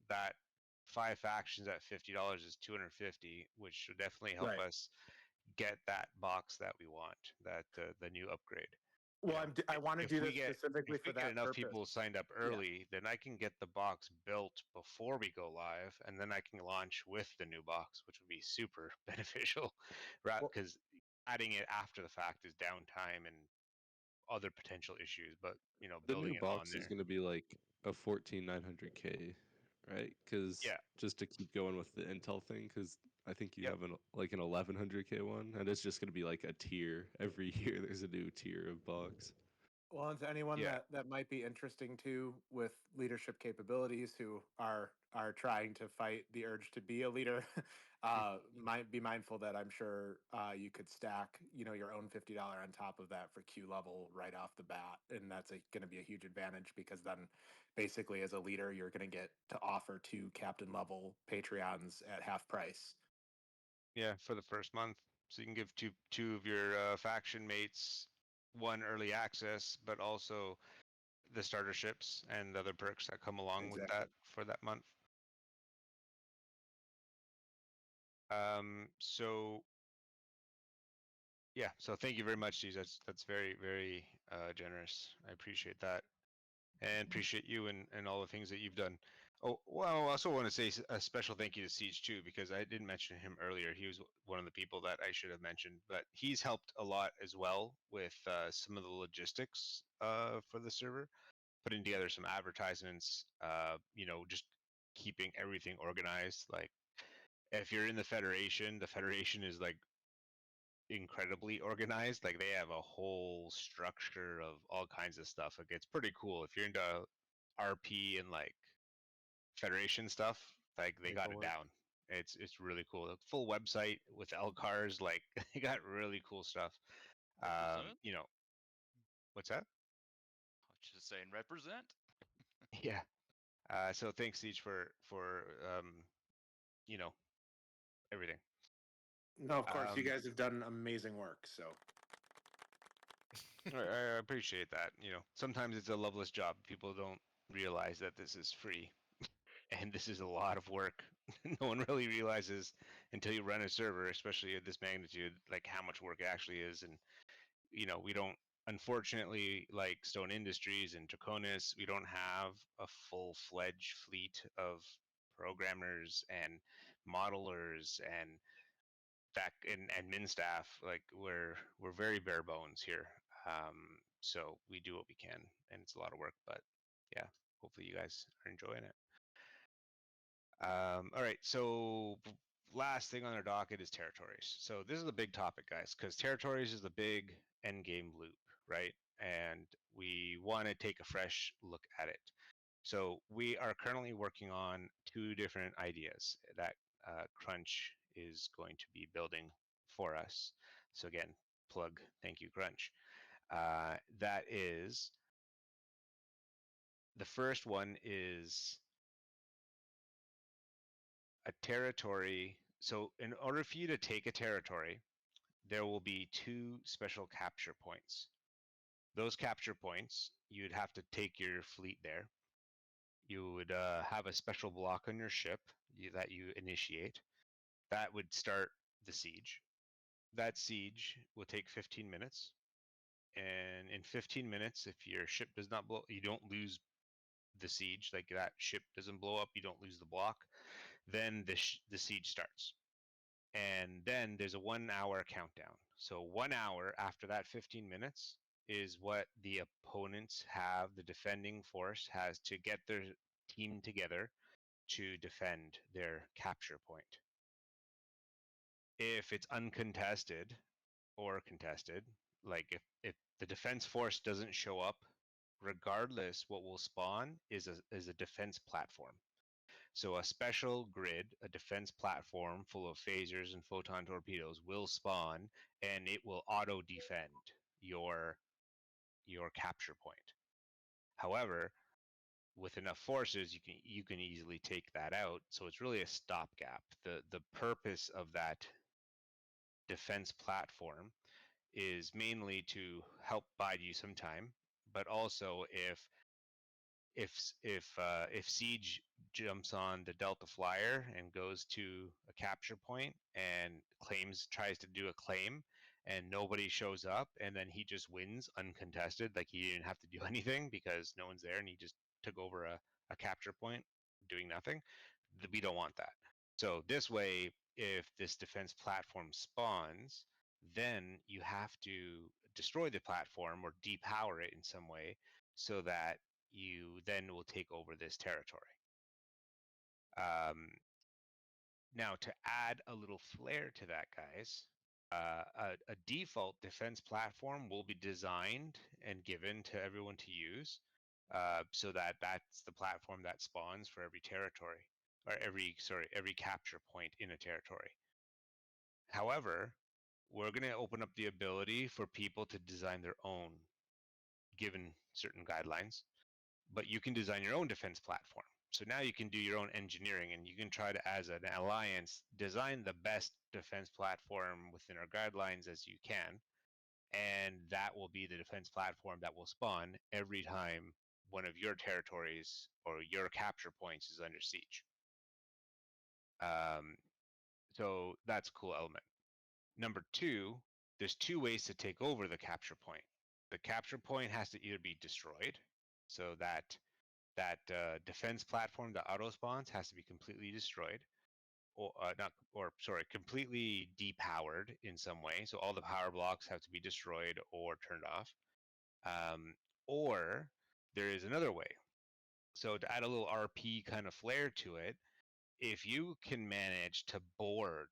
that 5 factions at $50 is 250, which should definitely help Right. us get that box that we want, that the new upgrade. Well, I want to If do we this get specifically if for we get that enough purpose. people signed up Yeah. early, then I can get the box built before we go live, and then I can launch with the new box, which would be super beneficial. Right? Because adding it after the fact is downtime and other potential issues. But The building new it on box there. is going to be like a 14900K, right? Because Yeah. just to keep going with the Intel thing, because I think you Yep. have an 1100K one, and it's just going to be like a tier every year. There's a new tier of box. Well, and to anyone Yeah. that might be interesting too with leadership capabilities who are trying to fight the urge to be a leader, might be mindful that I'm sure you could stack your own $50 on top of that for Q level right off the bat, and that's going to be a huge advantage, because then basically as a leader you're going to get to offer 2 captain level Patreons at half price. Yeah, for the first month, so you can give two of your faction mates 1 early access, but also the starter ships and the other perks that come along with that for that month. So yeah, so thank you very much, Steve. That's very, very generous. I appreciate that, and appreciate you and all the things that you've done. Oh, well, I also want to say a special thank you to Siege too, because I didn't mention him earlier. He was one of the people that I should have mentioned, but he's helped a lot as well with some of the logistics for the server, putting together some advertisements, just keeping everything organized. Like, if you're in the Federation is like incredibly organized. Like, they have a whole structure of all kinds of stuff. Like, it's pretty cool. If you're into RP and like Federation stuff, like, they got it down. It's really cool. A full website with LCARs, like they got really cool stuff. Represent? What's that? Just saying, represent. Yeah. So thanks, Siege, for everything. No, of course, you guys have done amazing work. So I appreciate that. Sometimes it's a loveless job. People don't realize that this is free, and this is a lot of work. No one really realizes until you run a server, especially at this magnitude, like how much work it actually is. And we don't, unfortunately, like Stone Industries and Draconis, we don't have a full-fledged fleet of programmers and modelers and admin staff. Like, we're very bare bones here. So we do what we can, and it's a lot of work, but yeah, hopefully you guys are enjoying it. All right, so last thing on our docket is territories. So this is a big topic, guys, because territories is the big end game loop, right? And we want to take a fresh look at it. So we are currently working on 2 different ideas that Crunch is going to be building for us. So again, plug, thank you, Crunch. That is, the first one is a territory. So in order for you to take a territory, there will be 2 special capture points. Those capture points, you'd have to take your fleet there. You would have a special block on your ship that you initiate. That would start the siege. That siege will take 15 minutes. And in 15 minutes, if your ship does not blow, you don't lose the siege. Like that ship doesn't blow up, you don't lose the block. Then the siege starts. And then there's a 1 hour countdown. So 1 hour after that 15 minutes is what the opponents have, the defending force has to get their team together to defend their capture point. If it's uncontested or contested, like if the defense force doesn't show up, regardless, what will spawn is a defense platform. So a special grid, a defense platform full of phasers and photon torpedoes will spawn, and it will auto defend your capture point. However, with enough forces, you can easily take that out. So it's really a stopgap. The purpose of that defense platform is mainly to help bide you some time, but also if Siege jumps on the Delta Flyer and goes to a capture point and tries to do a claim, and nobody shows up, and then he just wins uncontested, like he didn't have to do anything because no one's there, and he just took over a capture point doing nothing. We don't want that. So this way, if this defense platform spawns, then you have to destroy the platform or depower it in some way so that you then will take over this territory. Now, to add a little flair to that, guys, a default defense platform will be designed and given to everyone to use, so that's the platform that spawns for every territory, or every capture point in a territory. However, we're going to open up the ability for people to design their own, given certain guidelines, but you can design your own defense platform. So now you can do your own engineering, and you can try to, as an alliance, design the best defense platform within our guidelines as you can, and that will be the defense platform that will spawn every time one of your territories or your capture points is under siege. So that's a cool element. Number 2, there's 2 ways to take over the capture point. The capture point has to either be destroyed, so that defense platform that auto spawns has to be completely destroyed, or completely depowered in some way. So all the power blocks have to be destroyed or turned off. Or there is another way. So to add a little RP kind of flair to it, if you can manage to board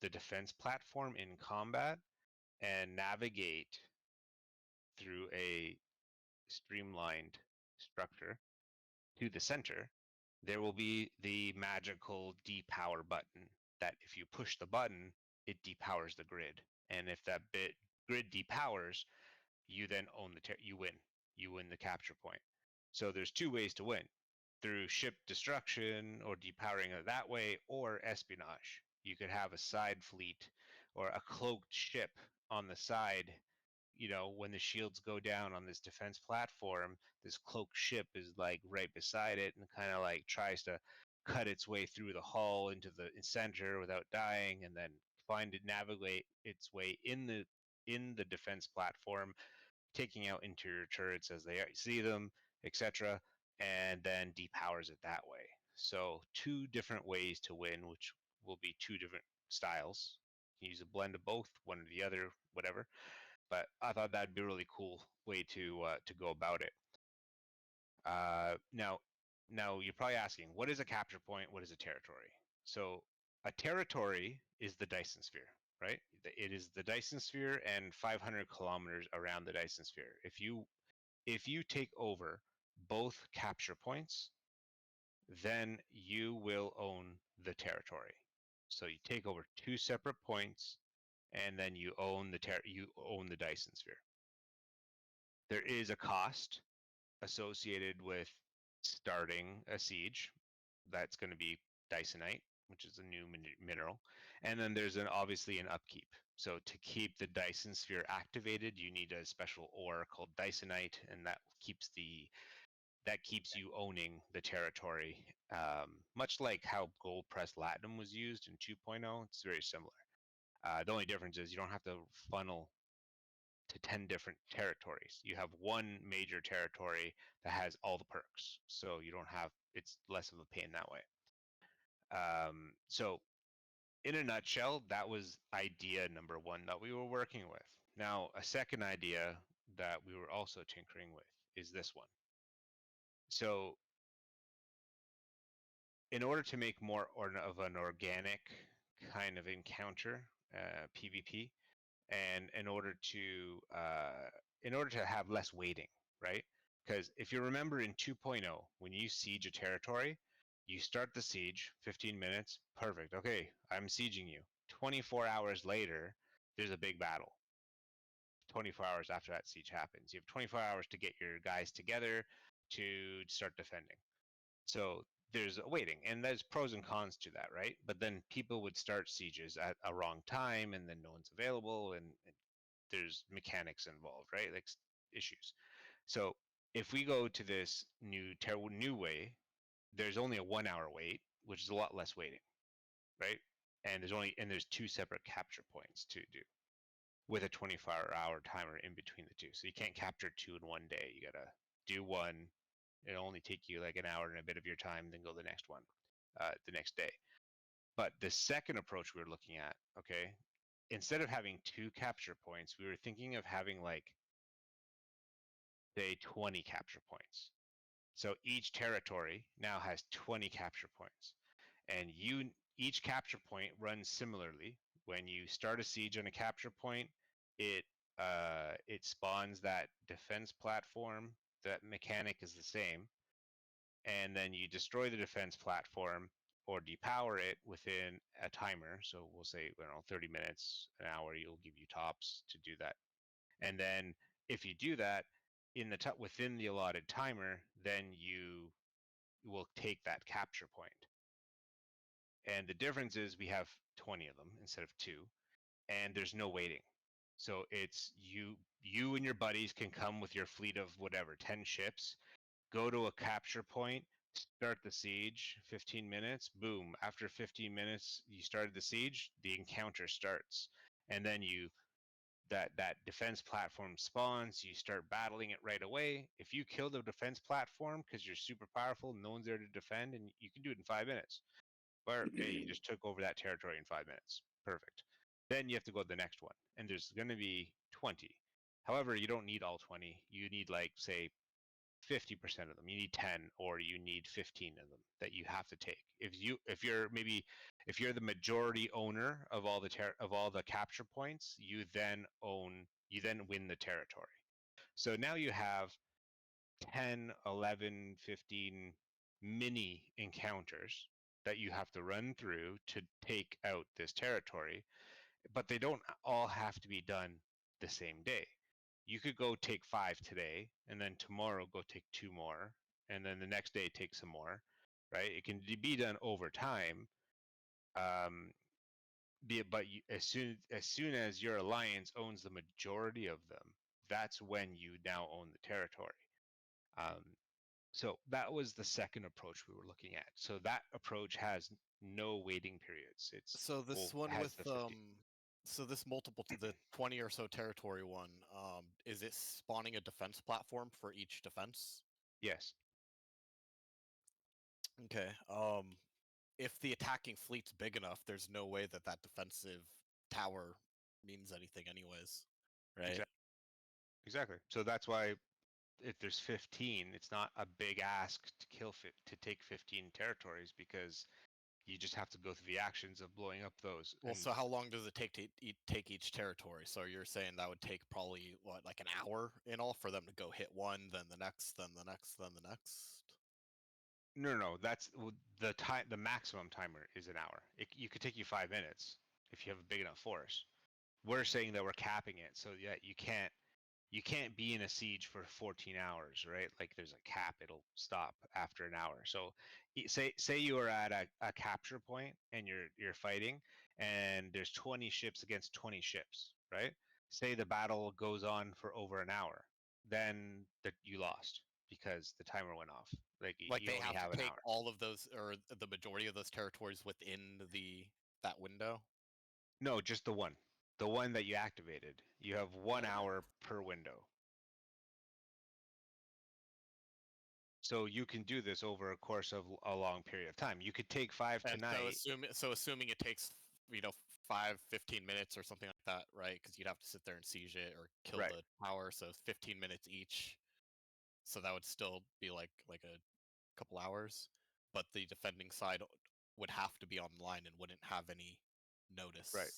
the defense platform in combat and navigate through a streamlined structure to the center, there will be the magical depower button that if you push the button, it depowers the grid. And if that grid depowers, you then own you win. You win the capture point. So there's 2 ways to win: through ship destruction or depowering it that way, or espionage. You could have a side fleet or a cloaked ship on the side. When the shields go down on this defense platform, this cloaked ship is like right beside it and kind of like tries to cut its way through the hull into the center without dying, and then navigate its way in the defense platform, taking out interior turrets as they see them, etc., and then depowers it that way. So 2 different ways to win, which will be 2 different styles. You can use a blend of both, one or the other, whatever. But I thought that'd be a really cool way to go about it. Now you're probably asking, what is a capture point? What is a territory? So a territory is the Dyson sphere, right? It is the Dyson sphere and 500 kilometers around the Dyson sphere. If you take over both capture points, then you will own the territory. So you take over 2 separate points, and then you own the Dyson sphere. There is a cost associated with starting a siege. That's going to be Dysonite, which is a new mineral, and then there's obviously an upkeep. So to keep the Dyson sphere activated, you need a special ore called Dysonite, and that keeps you owning the territory, much like how gold pressed latinum was used in 2.0. It's very similar. The only difference is you don't have to funnel to 10 different territories. You have one major territory that has all the perks, so you don't have, it's less of a pain that way. So in a nutshell, that was idea number 1 that we were working with. Now, a second idea that we were also tinkering with is this one. So in order to make more of an organic kind of encounter, PvP, and in order to have less waiting, right? Because if you remember in 2.0, when you siege a territory, you start the siege, 15 minutes, perfect. Okay, I'm sieging you. 24 hours later, there's a big battle. 24 hours after that siege happens, you have 24 hours to get your guys together to start defending. So there's a waiting, and there's pros and cons to that, right? But then people would start sieges at a wrong time, and then no one's available, and there's mechanics involved, right? Like issues. So if we go to this new way, there's only a 1 hour wait, which is a lot less waiting, right? And there's 2 separate capture points to do with a 24-hour timer in between the 2. So you can't capture 2 in one day. You gotta do one. It'll only take you like an hour and a bit of your time, then go the next one, the next day. But the second approach we were looking at, okay, instead of having 2 capture points, we were thinking of having like, say, 20 capture points. So each territory now has 20 capture points, and each capture point runs similarly. When you start a siege on a capture point, it spawns that defense platform. That mechanic is the same, and then you destroy the defense platform or depower it within a timer. So we'll say, I don't know, 30 minutes, an hour, you'll give you tops to do that. And then if you do that within the allotted timer, then you will take that capture point. And the difference is we have 20 of them instead of 2, and there's no waiting. So it's you and your buddies can come with your fleet of whatever, 10 ships, go to a capture point, start the siege, 15 minutes, boom. After 15 minutes, you started the siege, the encounter starts. And then that defense platform spawns, you start battling it right away. If you kill the defense platform because you're super powerful, no one's there to defend, and you can do it in 5 minutes. Or hey, you just took over that territory in 5 minutes. Perfect. Then you have to go to the next one, and there's going to be 20. However, you don't need all 20. You need, like, say, 50% of them. You need 10, or you need 15 of them that you have to take. If you're the majority owner of all the capture points, you then win the territory. So now you have 10, 11, 15 mini encounters that you have to run through to take out this territory, but they don't all have to be done the same day. You could go take 5 today, and then tomorrow go take 2 more, and then the next day take some more, right? It can be done over time. But as soon as your alliance owns the majority of them, that's when you now own the territory. So that was the second approach we were looking at. So that approach has no waiting periods. So this one has with the 50. so this multiple to the 20 or so territory one, is it spawning a defense platform for each defense? Yes. Okay. If the attacking fleet's big enough, there's no way that defensive tower means anything anyways, right? Exactly. So that's why if there's 15, it's not a big ask to take 15 territories, because You just have to go through the actions of blowing up those. Well, and so how long does it take to take each territory? So you're saying that would take probably what, like an hour in all for them to go hit one, then the next, then the next, then the next? No, that's the time. The maximum timer is an hour. You could take you 5 minutes if you have a big enough force. We're saying that we're capping it, so yeah, you can't be in a siege for 14 hours, right? Like there's a cap; it'll stop after an hour. So, say you are at a capture point and you're fighting, and there's 20 ships against 20 ships, right? Say the battle goes on for over an hour, then you lost because the timer went off. Like you they only have have to an take hour. all of those, or the majority of those territories within that window. No, just the one that you activated. You have 1 hour per window. So you can do this over a course of a long period of time. You could take 5 And tonight. so assuming it takes 15 minutes or something like that, right? Because you'd have to sit there and siege it or kill Right. the tower, so 15 minutes each. So that would still be like a couple hours, but the defending side would have to be online and wouldn't have any notice. Right.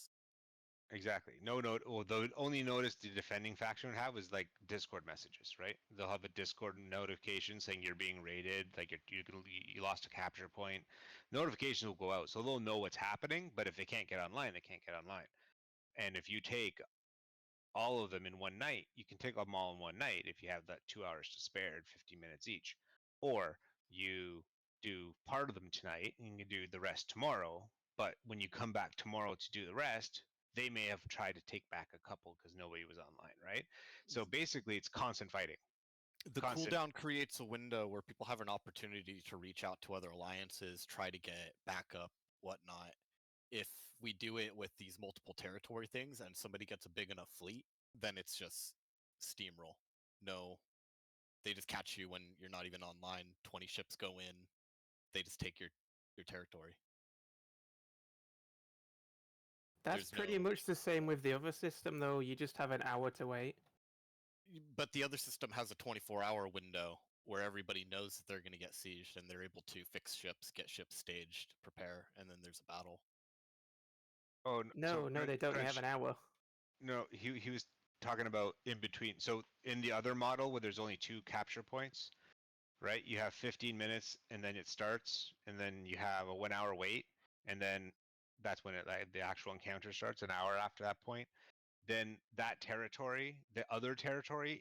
Exactly. No note. Well, the only notice the defending faction would have is like Discord messages, right? They'll have a Discord notification saying you're being raided, like you lost a capture point. Notifications will go out, so they'll know what's happening. But if they can't get online, they can't get online. And if you take all of them in one night, you can take them all in one night if you have that 2 hours to spare at 15 minutes each. Or you do part of them tonight and you do the rest tomorrow. But when you come back tomorrow to do the rest, they may have tried to take back a couple because nobody was online, right? So basically, it's constant fighting. The Constant. cooldown creates a window where people have an opportunity to reach out to other alliances, try to get backup, whatnot. If we do it with these multiple territory things and somebody gets a big enough fleet, then it's just steamroll. No, they just catch you when you're not even online. 20 ships go in, they just take your territory. That's pretty much the same with the other system, though. You just have an hour to wait. But the other system has a 24-hour window where everybody knows that they're going to get sieged and they're able to fix ships, get ships staged, prepare, and then there's a battle. Oh no, they don't. They have an hour. No, he was talking about in between. So in the other model where there's only 2 capture points, right? You have 15 minutes and then it starts, and then you have a 1 hour wait, and then that's when the actual encounter starts. An hour after that point, then that territory, the other territory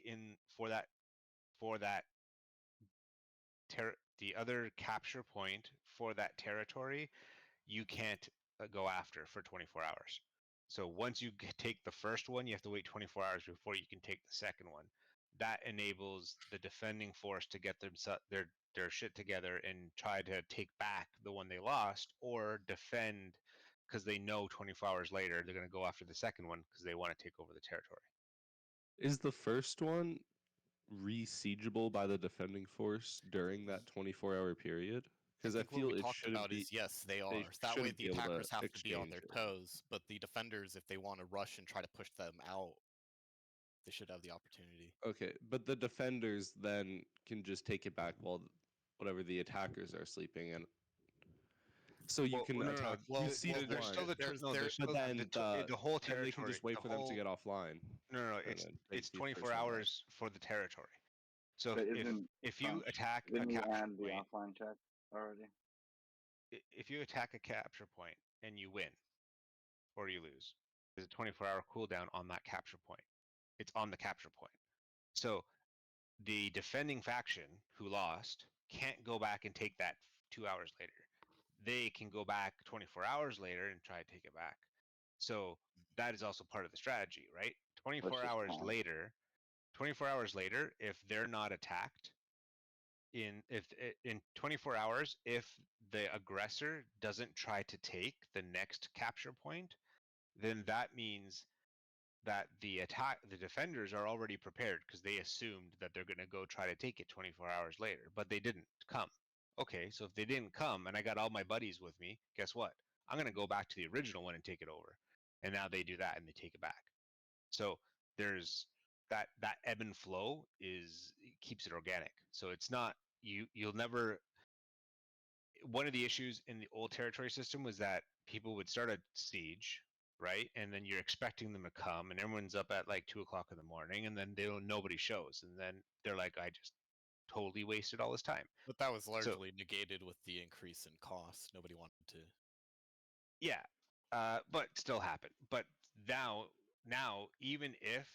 the other capture point for that territory, you can't go after for 24 hours. So once you take the first one, you have to wait 24 hours before you can take the second one. That enables the defending force to get their shit together and try to take back the one they lost, or defend because they know 24 hours later they're going to go after the second one because they want to take over the territory. Is the first one re-siegeable by the defending force during that 24-hour period? Because I feel what we it talked shouldn't about be. is yes, they are. They That way shouldn't the be able to attackers have to be on exchange their it. toes, but the defenders, if they want to rush and try to push them out, they should have the opportunity. Okay, but the defenders then can just take it back while whatever the attackers are sleeping, and so you can attack. You see the there's still but then the whole then territory. they can just wait for them to get offline. No, and it's then take it's the 24 person back. hours for the territory. So But if you attack a didn't you capture end the point, offline check already? if you attack a capture point and you win or you lose, there's a 24-hour cooldown on that capture point. It's on the capture point. So the defending faction who lost can't go back and take that 2 hours later. They can go back 24 hours later and try to take it back. So that is also part of the strategy, right? 24 hours later, if they're not attacked, in 24 hours, if the aggressor doesn't try to take the next capture point, then that means that the defenders are already prepared because they assumed that they're going to go try to take it 24 hours later, but they didn't come. Okay, so if they didn't come and I got all my buddies with me, guess what? I'm going to go back to the original one and take it over. And now they do that and they take it back. So there's that ebb and flow keeps it organic. So it's not you'll never one of the issues in the old territory system was that people would start a siege, right? And then you're expecting them to come, and everyone's up at like 2 o'clock in the morning, and then nobody shows, and then they're like, I just totally wasted all this time. But that was So largely negated with the increase in cost. Nobody wanted to. yeah, but still happened. But now even if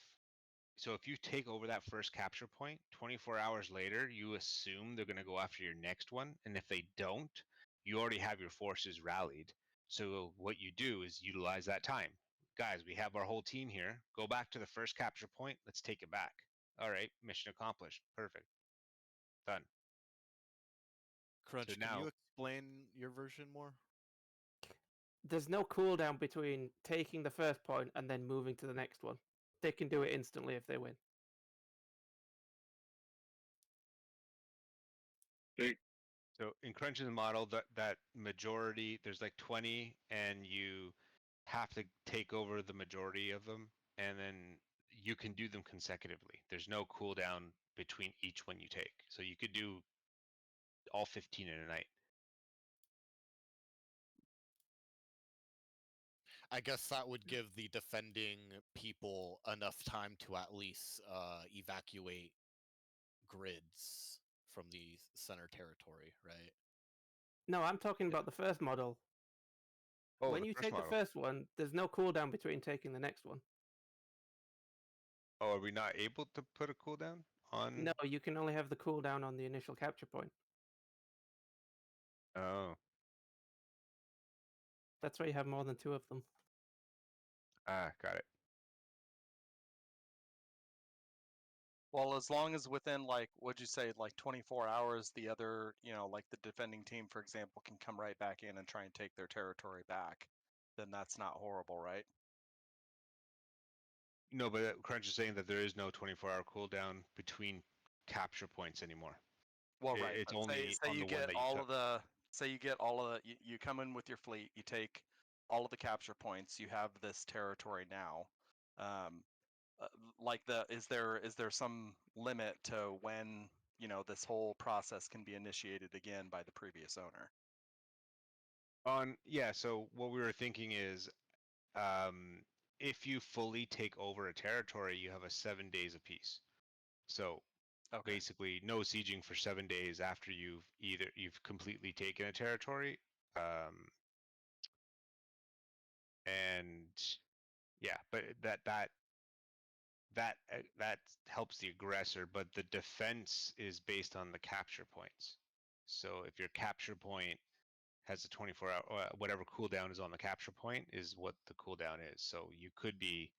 you take over that first capture point, 24 hours later, you assume they're going to go after your next one. And if they don't, you already have your forces rallied. So what you do is utilize that time. Guys, we have our whole team here. Go back to the first capture point. Let's take it back. All right, mission accomplished. Perfect. Done. Crunch, So can you now, explain your version more? There's no cooldown between taking the first point and then moving to the next one. They can do it instantly if they win. so in Crunch's model, that majority, there's like 20, and you have to take over the majority of them, and then you can do them consecutively. There's no cooldown between each one you take. So you could do all 15 in a night. I guess that would give the defending people enough time to at least evacuate grids from the center territory, right? No, I'm talking about the first model. Oh, when the you first take model. the first one, there's no cooldown between taking the next one. Oh, are we not able to put a cooldown on? No, you can only have the cooldown on the initial capture point. Oh. That's why you have more than 2 of them. Ah, got it. Well, as long as within, like, what'd you say, like 24 hours, the other, like the defending team, for example, can come right back in and try and take their territory back, then that's not horrible, right? No, but Crunch is saying that there is no 24-hour cooldown between capture points anymore. Well, right. It's But only say on you the one get that you all took. of the, say you get all of the, you come in with your fleet, you take all of the capture points, you have this territory now. Like is there some limit to when this whole process can be initiated again by the previous owner? Yeah, so what we were thinking is, if you fully take over a territory, you have a 7 days apiece. So basically, no sieging for 7 days after you've completely taken a territory, and yeah, but that helps the aggressor, but the defense is based on the capture points. So if your capture point has a 24-hour, whatever cooldown is on the capture point is what the cooldown is. So you could be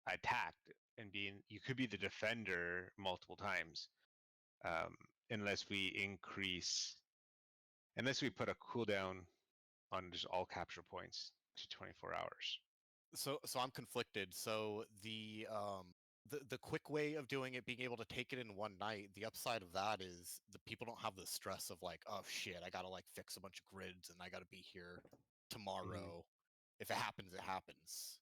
attacked and you could be the defender multiple times, unless we put a cooldown on just all capture points to 24 hours. So I'm conflicted. So the quick way of doing it, being able to take it in one night, the upside of that is the people don't have the stress of like, oh shit, I gotta like fix a bunch of grids and I gotta be here tomorrow. If it happens, it happens.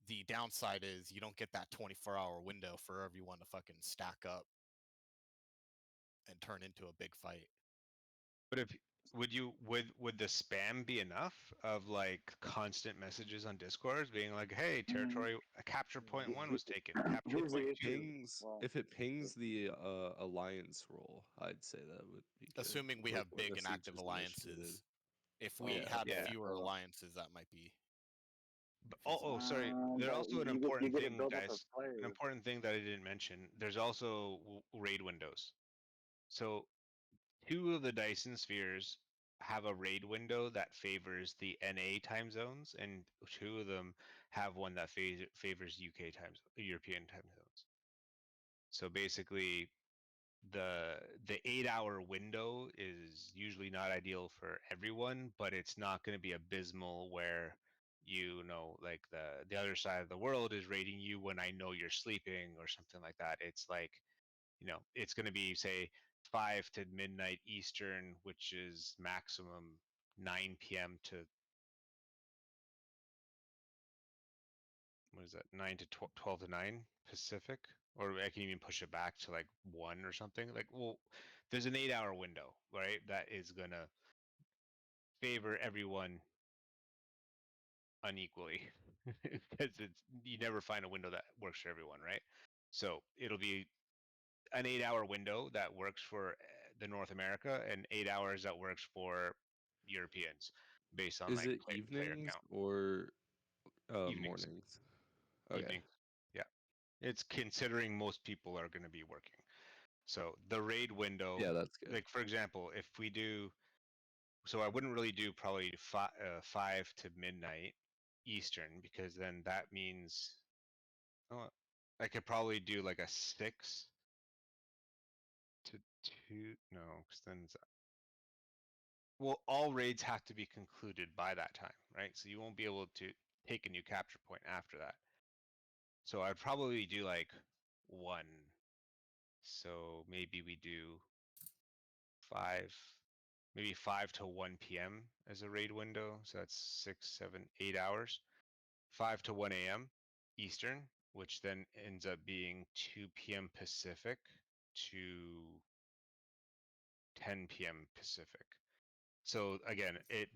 The downside is you don't get that 24-hour window for everyone to fucking stack up and turn into a big fight. But would the spam be enough of like constant messages on Discord being like, hey, territory capture point 1 was taken, capture point 2? If it pings the alliance roll, I'd say that would be good. Assuming we Like have when big the and siege active is alliances. initiated. If we had yeah. fewer alliances, that might be. Sorry. There's also an you important get a thing, buildup of guys. players. An important thing that I didn't mention. There's also raid windows. So 2 of the Dyson spheres have a raid window that favors the NA time zones, and 2 of them have one that favors European time zones. So basically, the 8-hour window is usually not ideal for everyone, but it's not going to be abysmal where like the other side of the world is raiding you when I know you're sleeping or something like that. It's like, it's going to be, say, 5 to midnight Eastern, which is maximum 9 p.m. to, what is that, 9 to 12 to 9 Pacific, or I can even push it back to like 1 or something. Like, well, there's an 8-hour window, right? That is gonna favor everyone unequally because you never find a window that works for everyone, right? So it'll be an 8-hour window that works for the North America and 8 hours that works for Europeans based on Is like it player evenings count. or Evenings. mornings? Okay. Evenings. Yeah. It's considering most people are going to be working. So the raid window, Yeah, that's good. like for example, if we do, so I wouldn't really do probably 5 to midnight Eastern because then that means I could probably do like a 6 to 2. No, because then well, all raids have to be concluded by that time, right? So you won't be able to take a new capture point after that. So I'd probably do like 1. So maybe we do 5, maybe 5 to 1 p.m. as a raid window. So that's 6, 7, 8 hours. 5 to 1 a.m. Eastern, which then ends up being 2 p.m. Pacific to 10 p.m. Pacific. So again, it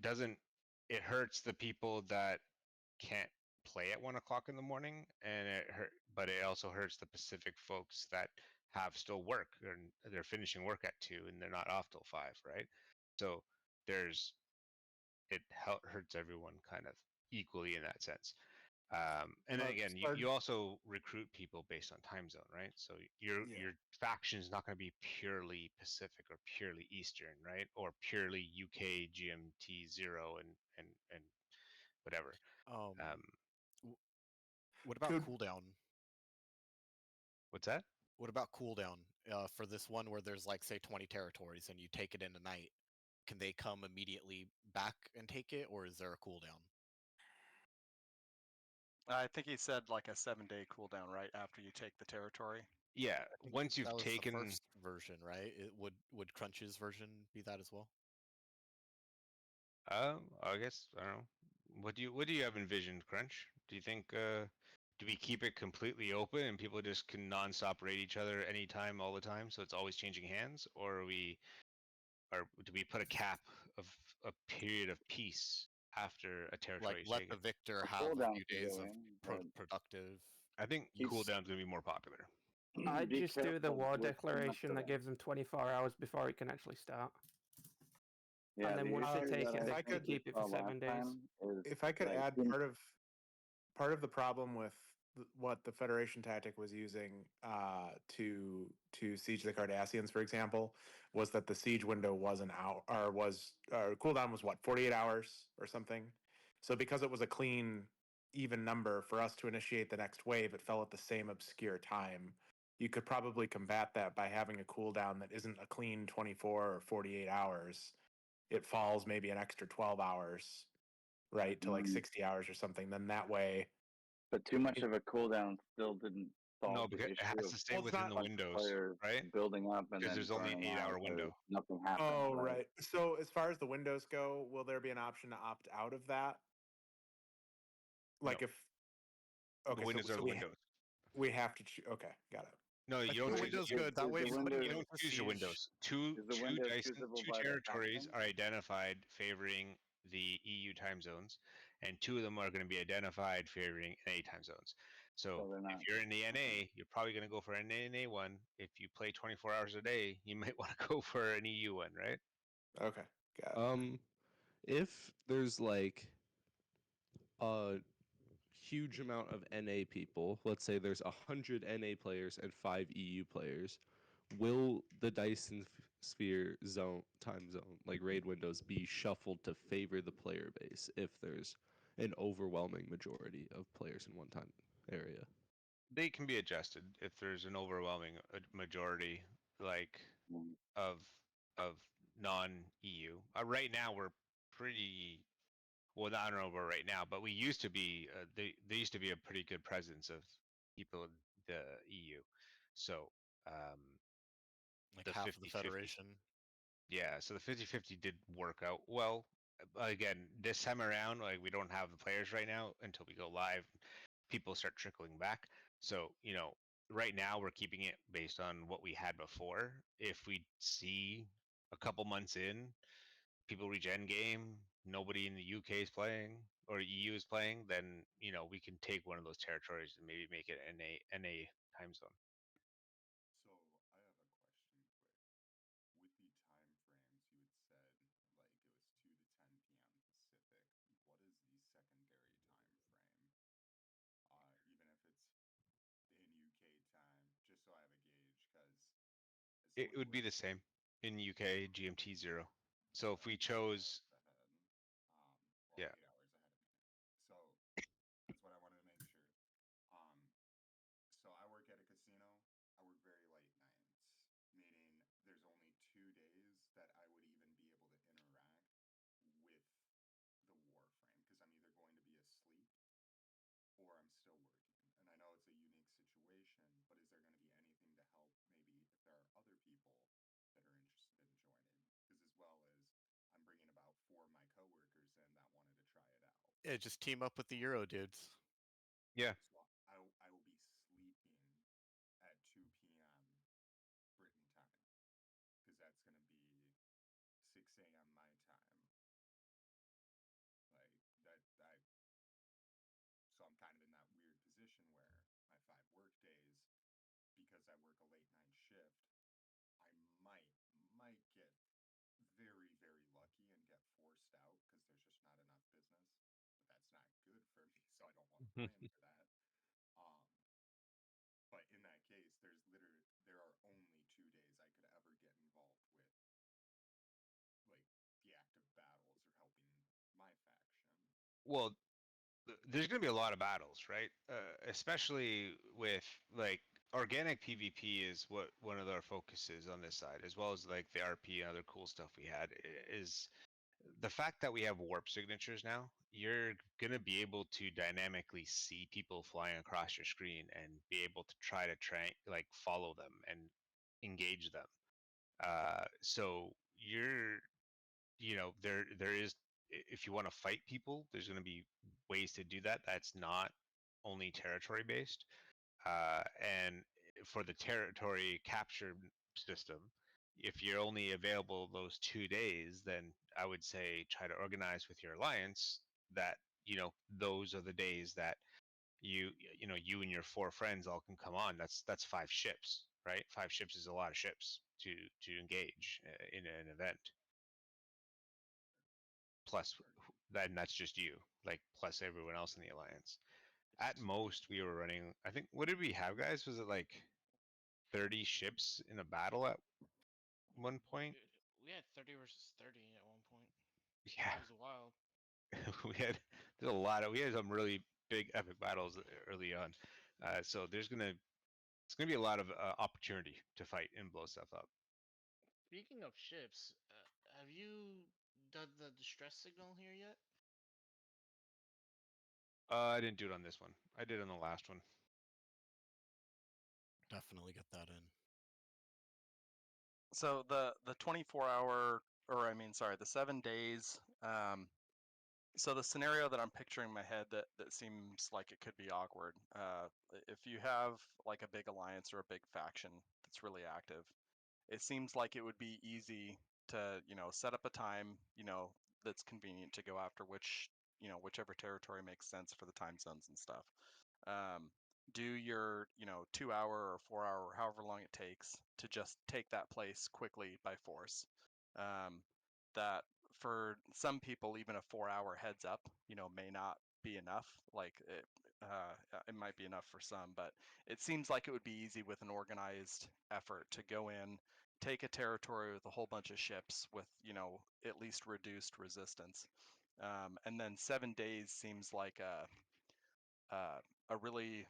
hurts the people that can't play at 1 o'clock in the morning, and but it also hurts the Pacific folks that have still work and they're finishing work at 2 and they're not off till 5, right? So it hurts everyone kind of equally in that sense. And then again, you also recruit people based on time zone, right? So your faction is not going to be purely Pacific or purely Eastern, right? Or purely UK GMT 0 and whatever. What about cooldown? What's that? What about cooldown for this one where there's like say 20 territories and you take it in a night? Can they come immediately back and take it, or is there a cooldown? I think he said like a 7-day cooldown right after you take the territory. Yeah, once you've that was taken the first version, right? Would Crunch's version be that as well? I guess I don't know. What do you have envisioned, Crunch? Do you think do we keep it completely open and people just can nonstop raid each other anytime, all the time, so it's always changing hands, or do we put a cap of a period of peace after a territory Like is let taken? the victor have a few days of productive. I think cooldown's gonna be more popular. I'd Be just do the careful war with too much declaration of that it. gives them 24 hours before it can actually start. Yeah, And then the once they issue take that it, I they think can we keep it saw for 7 last days. time is If I could like add part of the problem with what the Federation tactic was using to siege the Cardassians, for example, was that the siege window was an hour, or was cooldown was what 48 hours or something. So because it was a clean, even number for us to initiate the next wave, it fell at the same obscure time. You could probably combat that by having a cooldown that isn't a clean 24 or 48 hours. It falls maybe an extra 12 hours, right, to like 60 hours or something. Then that way. But too much of a cooldown still didn't solve No, the because it issue has of to stay within the windows, players right? building up and Because then there's only an burning 8-hour out window. because nothing happens. Oh, right. So as far as the windows go, will there be an option to opt out of that? Like No. if okay, The windows are the we windows. we have to okay, got it. No, you don't. Windows good. That way, you somebody don't wants to choose your siege. windows. Two Is the window choosable two by the territories faction? are identified favoring the EU time zones, and 2 of them are going to be identified favoring NA time zones. So they're not. if you're in the NA, you're probably going to go for an NA one. If you play 24 hours a day, you might want to go for an EU one, right? Okay, got it. If there's like a huge amount of NA people, let's say there's 100 NA players and 5 EU players, will the Dyson Sphere time zone, like raid windows, be shuffled to favor the player base if there's an overwhelming majority of players in one time area? They can be adjusted if there's an overwhelming majority, like of non-EU. Right now, we're pretty. Well, I don't know about right now, but we used to be. There used to be a pretty good presence of people in the EU. So Like the half 50-50. of the Federation. Yeah, so the 50-50 did work out well. Again, this time around, like we don't have the players right now until we go live. People start trickling back. So, right now we're keeping it based on what we had before. If we see a couple months in, people reach end game, nobody in the UK is playing or EU is playing, then we can take one of those territories and maybe make it NA time zone. So I have a question quick. With the time frames you had said, like it was 2 to 10 p.m. Pacific, what is the secondary time frame? Even if it's in UK time, just so I have a gauge, because It would be the same in UK GMT 0. So if we chose, yeah, 8 hours ahead of me. So that's what I wanted to make sure. So I work at a casino. I work very late nights, meaning there's only 2 days that I would even be able to interact with the warframe because I'm either going to be asleep or I'm still working. And I know it's a unique situation, but is there going to be anything to help maybe if there are other people that are interested in joining? Because as well as I'm bringing about 4 of my coworkers in that wanted to try it out. Yeah, just team up with the Euro dudes. Yeah. So I will be sleeping at 2 p.m. Britain time because that's going to be 6 a.m. my time. Like that, so I'm kind of in that weird position where my 5 work days, because I work a late night shift, I might get very, very lucky and get forced out because there's just not enough business. But that's not good for me, so I don't want to plan for that. But in that case, there are only 2 days I could ever get involved with, like the active battles or helping my faction. Well, there's going to be a lot of battles, right? Especially with like organic PvP is what one of our focuses on this side, as well as like the RP and other cool stuff we had. Is the fact that we have warp signatures now. You're gonna be able to dynamically see people flying across your screen and be able to try to follow them and engage them. So there is, if you want to fight people, there's going to be ways to do that. That's not only territory based. And for the territory capture system, if you're only available those 2 days, then I would say try to organize with your alliance that those are the days that you and your 4 friends all can come on. That's 5 ships, right? 5 ships is a lot of ships to engage in an event. Plus, then that's just you, like plus everyone else in the alliance. At most, we were running. I think, what did we have, guys? Was it like 30 ships in a battle at one point? We had 30 versus 30 at one point. Yeah. It was wild. we had some really big epic battles early on. So it's gonna be a lot of opportunity to fight and blow stuff up. Speaking of ships, have you done the distress signal here yet? I didn't do it on this one. I did on the last one. Definitely get that in. So the 24-hour, or I mean, sorry, the 7 days. So the scenario that I'm picturing in my head that seems like it could be awkward. If you have like a big alliance or a big faction that's really active, it seems like it would be easy to set up a time that's convenient to go after whichever territory makes sense for the time zones and stuff. Do your 2-hour or 4-hour, however long it takes to just take that place quickly by force. That for some people, even a 4-hour heads up may not be enough. Like it might be enough for some, but it seems like it would be easy with an organized effort to go in, take a territory with a whole bunch of ships with at least reduced resistance. And then 7 days seems like a really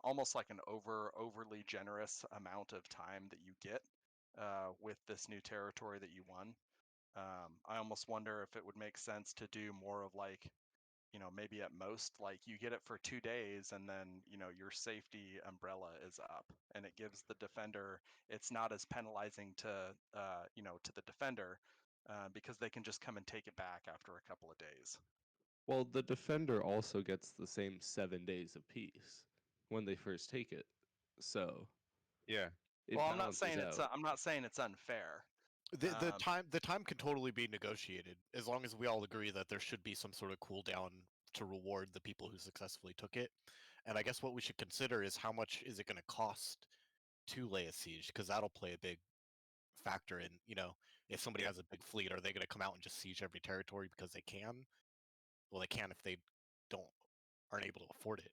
almost like an overly generous amount of time that you get with this new territory that you won. I almost wonder if it would make sense to do more of like, maybe at most, like you get it for 2 days and then, your safety umbrella is up and it gives the defender, it's not as penalizing to, to the defender because they can just come and take it back after a couple of days. Well, the defender also gets the same 7 days of peace when they first take it. So yeah. Well, I'm not saying it's unfair. The time can totally be negotiated as long as we all agree that there should be some sort of cooldown to reward the people who successfully took it. And I guess what we should consider is how much is it going to cost to lay a siege, because that'll play a big factor in, if somebody has a big fleet, are they going to come out and just siege every territory because they can? Well, they can if they aren't able to afford it,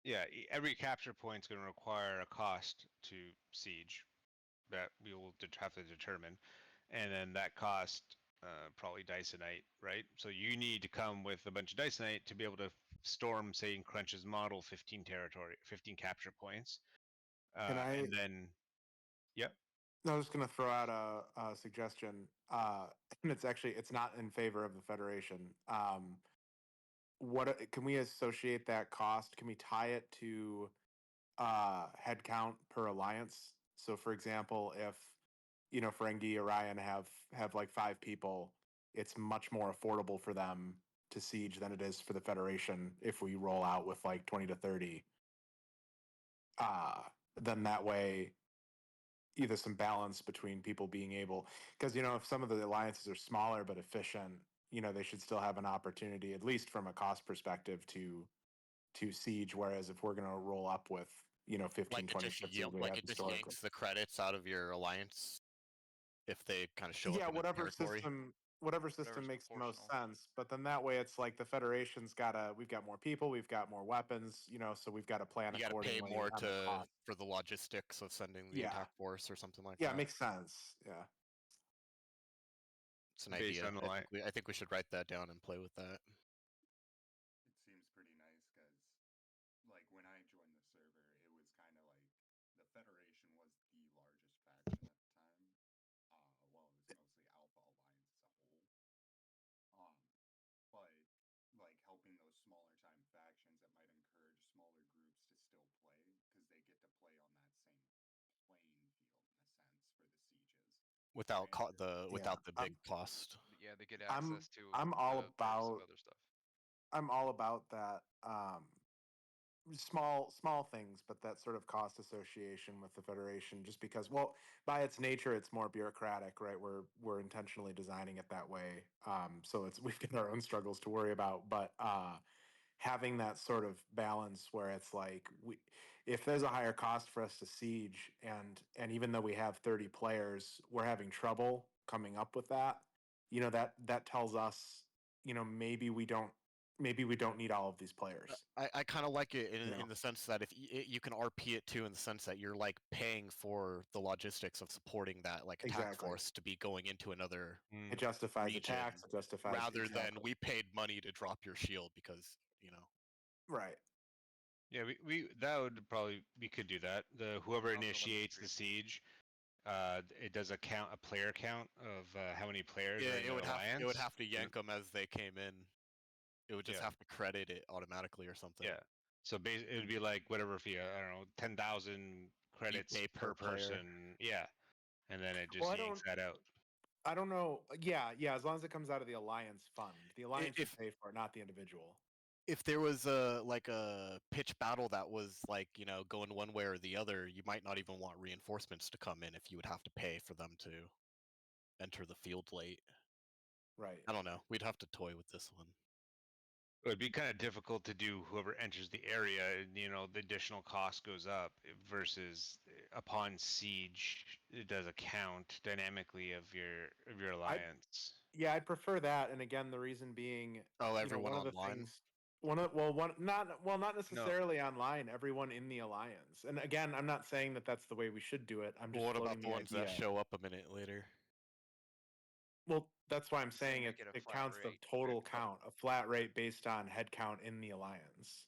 Yeah, every capture point is going to require a cost to siege that we will have to determine, and then that cost probably Dysonite, right? So you need to come with a bunch of Dysonite to be able to storm, say, in Crunch's model, 15 capture points, and then, yep. I was going to throw out a suggestion, and it's not in favor of the Federation. What can we associate that cost? Can we tie it to head count per alliance? So, for example, if Ferengi Orion have like 5 people, it's much more affordable for them to siege than it is for the Federation if we roll out with like 20 to 30. Then that way, either some balance between people being able, because if some of the alliances are smaller but efficient, they should still have an opportunity, at least from a cost perspective, to siege. Whereas if we're going to roll up with 15, 20 ships, it just yanks the credits out of your alliance if they kind of show up in whatever a territory. whatever system makes the most sense. But then that way, it's like the Federation's we've got more people, we've got more weapons, so we've got to plan you got to pay accordingly. more for the logistics of sending the attack force or something like that. Yeah, it makes sense. Yeah, it's an idea. I think we should write that down and play with that. It seems pretty nice because, like, when I joined the server, it was kind of like the Federation was the largest faction at the time. Well, it was mostly Alpha Alliance as a whole. But like helping those smaller time factions, it might encourage smaller groups to still play because they get to play on that same playing field in a sense for the sieges. Without the big cost. Yeah, they get access to I'm all the perks about of other stuff. I'm all about that. Small things, but that sort of cost association with the Federation, just because, well, by its nature, it's more bureaucratic, right? We're intentionally designing it that way, so we've got our own struggles to worry about, but having that sort of balance where it's like, if there's a higher cost for us to siege, and even though we have 30 players, we're having trouble coming up with that, that tells us, maybe we don't need all of these players. I kind of like it in the sense that if you can RP it too, in the sense that you're like paying for the logistics of supporting that attack force to be going into another It justifies region, attacks, it justifies rather than we paid money to drop your shield because right. Yeah, we could do that. Whoever initiates the siege, it does a player count of how many players are in the alliance. It would have to yank them as they came in. It would just have to credit it automatically or something. Yeah. So it would be like whatever fee, I don't know, 10,000 credits per person. Yeah. And then it just yanks that out. I don't know. Yeah, as long as it comes out of the alliance fund. The alliance should pay for it, not the individual. If there was a pitch battle that was going one way or the other, you might not even want reinforcements to come in if you would have to pay for them to enter the field late. Right. I don't know. We'd have to toy with this one. It would be kind of difficult to do whoever enters the area, the additional cost goes up versus upon siege, it does a count dynamically of your alliance. I'd prefer that. And again, the reason being, everyone one of online. the things, not necessarily online, everyone in the alliance. And again, I'm not saying that that's the way we should do it. I'm just what about the floating ones that show up a minute later? Well, that's why I'm saying it counts the total count, a flat rate based on head count in the alliance.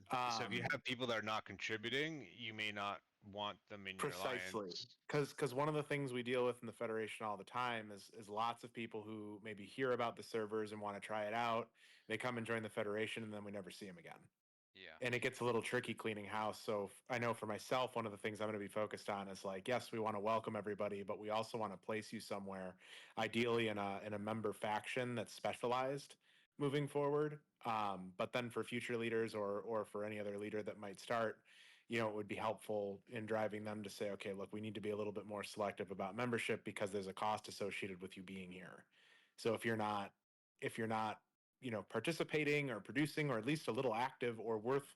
So if you have people that are not contributing, you may not want them in your alliance. Because one of the things we deal with in the Federation all the time is lots of people who maybe hear about the servers and want to try it out. They come and join the Federation, and then we never see them again. Yeah. And it gets a little tricky cleaning house. So I know for myself, one of the things I'm going to be focused on is like, yes, we want to welcome everybody, but we also want to place you somewhere, ideally in a member faction that's specialized moving forward. But then for future leaders or for any other leader that might start, it would be helpful in driving them to say, okay, look, we need to be a little bit more selective about membership because there's a cost associated with you being here. So if you're not, participating or producing or at least a little active or worth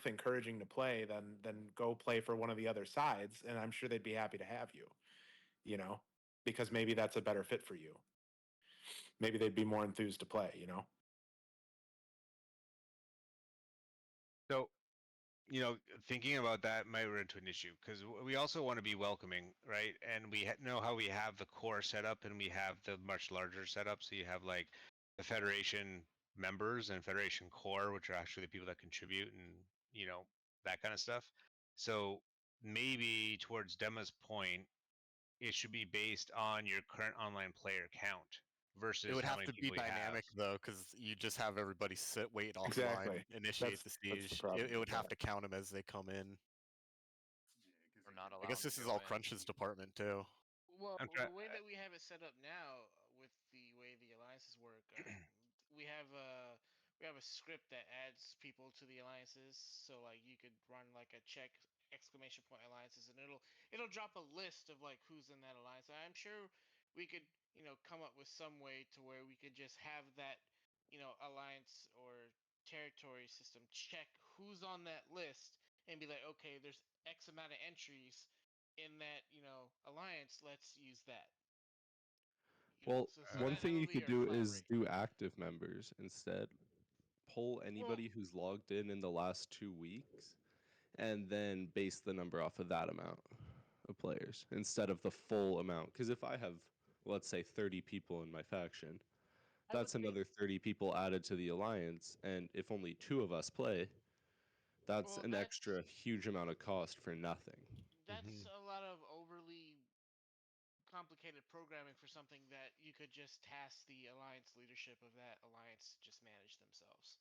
encouraging to play, then go play for one of the other sides, and I'm sure they'd be happy to have you, because maybe that's a better fit for you. Maybe they'd be more enthused to play, So, thinking about that might run into an issue because we also want to be welcoming, right? And we know how we have the core setup and we have the much larger setup. So you have like the Federation members and Federation core, which are actually the people that contribute and, that kind of stuff. So maybe towards Dema's point, it should be based on your current online player count versus It would how have many to be people you have. dynamic though, because you just have everybody wait offline, Exactly. initiate That's the the siege. problem It would with have that. to count them as they come in. Or not I guess allowed this to is go all in. Crunch's department too. Well, I'm try- the way that we have it set up now, with the way the alliances work, we have a script that adds people to the alliances. So like you could run like a check exclamation point alliances, and it'll drop a list of like who's in that alliance. I'm sure we could come up with some way to where we could just have that alliance or territory system check who's on that list and be like, okay, there's X amount of entries in that alliance. Let's use that. Well, So one that thing way you we could are do is collaborating. do active members instead. Pull anybody who's logged in the last 2 weeks, and then base the number off of that amount of players instead of the full amount. Because if I have, let's say, 30 people in my faction, that's another 30 people added to the alliance, and if only 2 of us play, that's an extra huge amount of cost for nothing. That's a lot of overly complicated programming for something that you could just task the alliance leadership of that alliance to just manage themselves.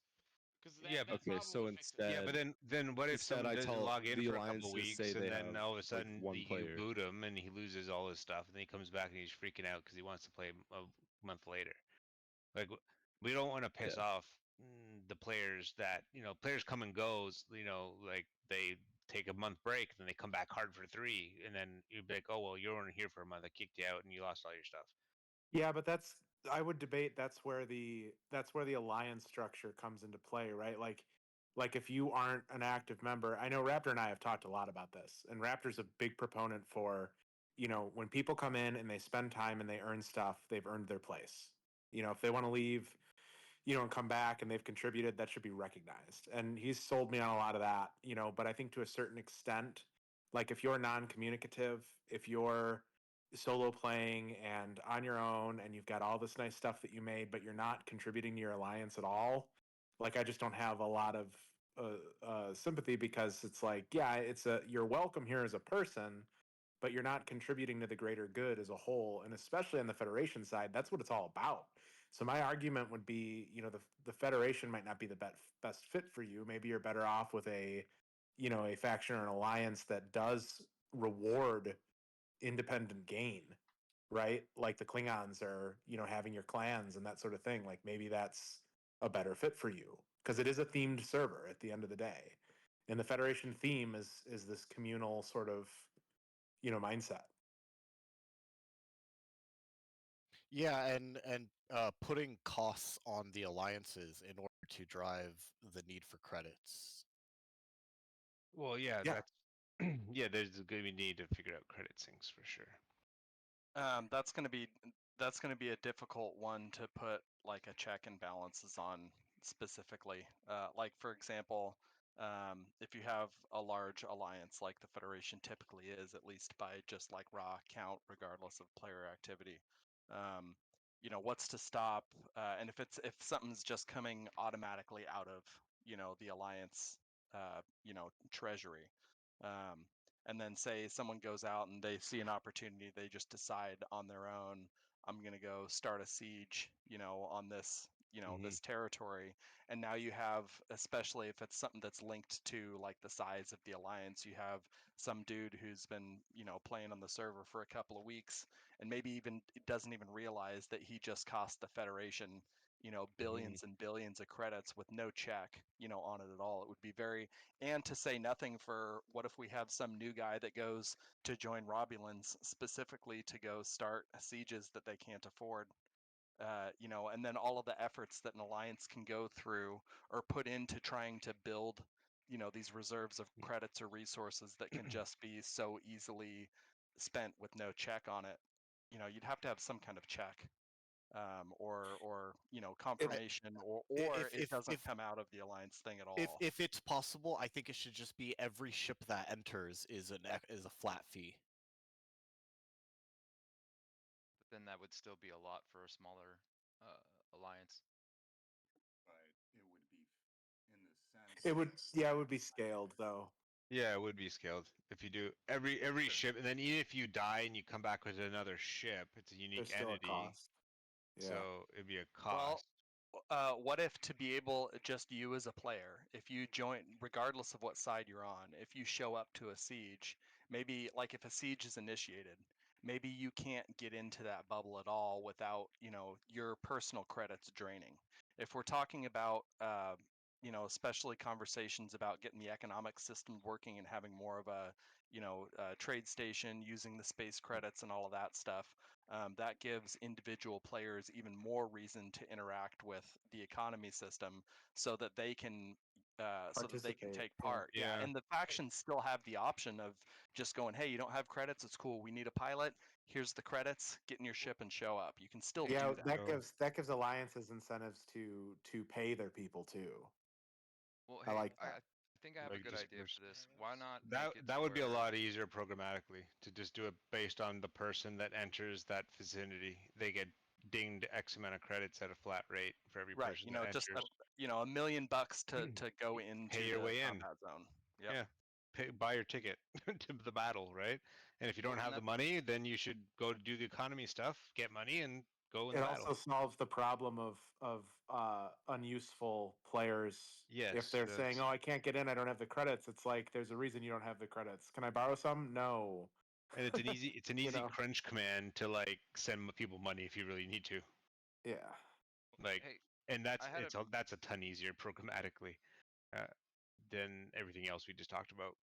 Because that Okay, problem so would fix it. Yeah, but then what if instead someone I doesn't tell log in the for a couple alliances say weeks and they then have all of a like sudden one you player. boot him and he loses all his stuff and then he comes back and he's freaking out because he wants to play a month later. Like we don't want to piss off the players that players come and goes. Like they take a month break and then they come back hard for 3 and then you'd be like, oh well, you weren't here for a month. I kicked you out and you lost all your stuff. Yeah, but I would debate that's where the alliance structure comes into play, right? Like if you aren't an active member, I know Raptor and I have talked a lot about this, and Raptor's a big proponent for, when people come in and they spend time and they earn stuff, they've earned their place. If they want to leave, and come back and they've contributed, that should be recognized. And he's sold me on a lot of that, but I think to a certain extent, like if you're non-communicative, if you're solo playing and on your own and you've got all this nice stuff that you made, but you're not contributing to your alliance at all, like I just don't have a lot of sympathy, because it's like, yeah, you're welcome here as a person, but you're not contributing to the greater good as a whole. And especially on the Federation side, that's what it's all about. So my argument would be, the Federation might not be the best fit for you. Maybe you're better off with a faction or an alliance that does reward independent gain, right? Like the Klingons are, having your clans and that sort of thing. Like maybe that's a better fit for you because it is a themed server at the end of the day. And the Federation theme is this communal sort of, mindset. Yeah, and putting costs on the alliances in order to drive the need for credits. Well, yeah, Yeah. that's there's a good need to figure out credit sinks for sure. That's gonna be a difficult one to put like a check and balances on specifically. Like for example, if you have a large alliance like the Federation typically is, at least by just like raw count, regardless of player activity. What's to stop? And if something's just coming automatically out of the alliance, treasury. And then say someone goes out and they see an opportunity, they just decide on their own, I'm going to go start a siege, on this, this territory. And now you have, especially if it's something that's linked to like the size of the alliance, you have some dude who's been, playing on the server for a couple of weeks and maybe even doesn't even realize that he just cost the Federation, billions and billions of credits with no check, on it at all. It would be very, and to say nothing for what if we have some new guy that goes to join Romulans specifically to go start sieges that they can't afford, and then all of the efforts that an alliance can go through or put into trying to build, these reserves of credits or resources that can just be so easily spent with no check on it. You'd have to have some kind of check, or confirmation, or it doesn't come out of the alliance thing at all. If it's possible, I think it should just be every ship that enters is a flat fee. But then that would still be a lot for a smaller alliance. But it would be in the sense. It would be scaled though. Yeah, it would be scaled if you do every ship, and then even if you die and you come back with another ship, it's a unique There's still a entity. cost. Yeah. So it'd be a cost. Well, what if to be able, just you as a player, if you join, regardless of what side you're on, if you show up to a siege, maybe like if a siege is initiated, maybe you can't get into that bubble at all without, your personal credits draining. If we're talking about, especially conversations about getting the economic system working and having more of a, trade station, using the space credits and all of that stuff, that gives individual players even more reason to interact with the economy system so that they can Participate, take yeah. part. Yeah, Yeah. and the factions still have the option of just going, hey, you don't have credits, it's cool. We need a pilot. Here's the credits. Get in your ship and show up. You can still Yeah, do that. that gives alliances incentives to pay their people too. Well, I hey, like I that. think I have Like a good just idea for this. Why not That make it that to would be a where- lot easier programmatically to just do it based on the person that enters that vicinity. They get dinged X amount of credits at a flat rate for every Right, person that just enters. $1 million to go into Pay your the way in. combat zone. Yep. Yeah, buy your ticket to the battle, right? And if you don't Well, and have the money, then you should go to do the economy stuff, get money, and go in It the battle. also solves the problem of unuseful players. Yes, If they're saying, that's- "Oh, I can't get in, I don't have the credits," it's like there's a reason you don't have the credits. Can I borrow some? No. And it's an easy You know? crunch command to like send people money if you really need to. Yeah. Like, Hey, and that's I had that's a ton easier programmatically than everything else we just talked about.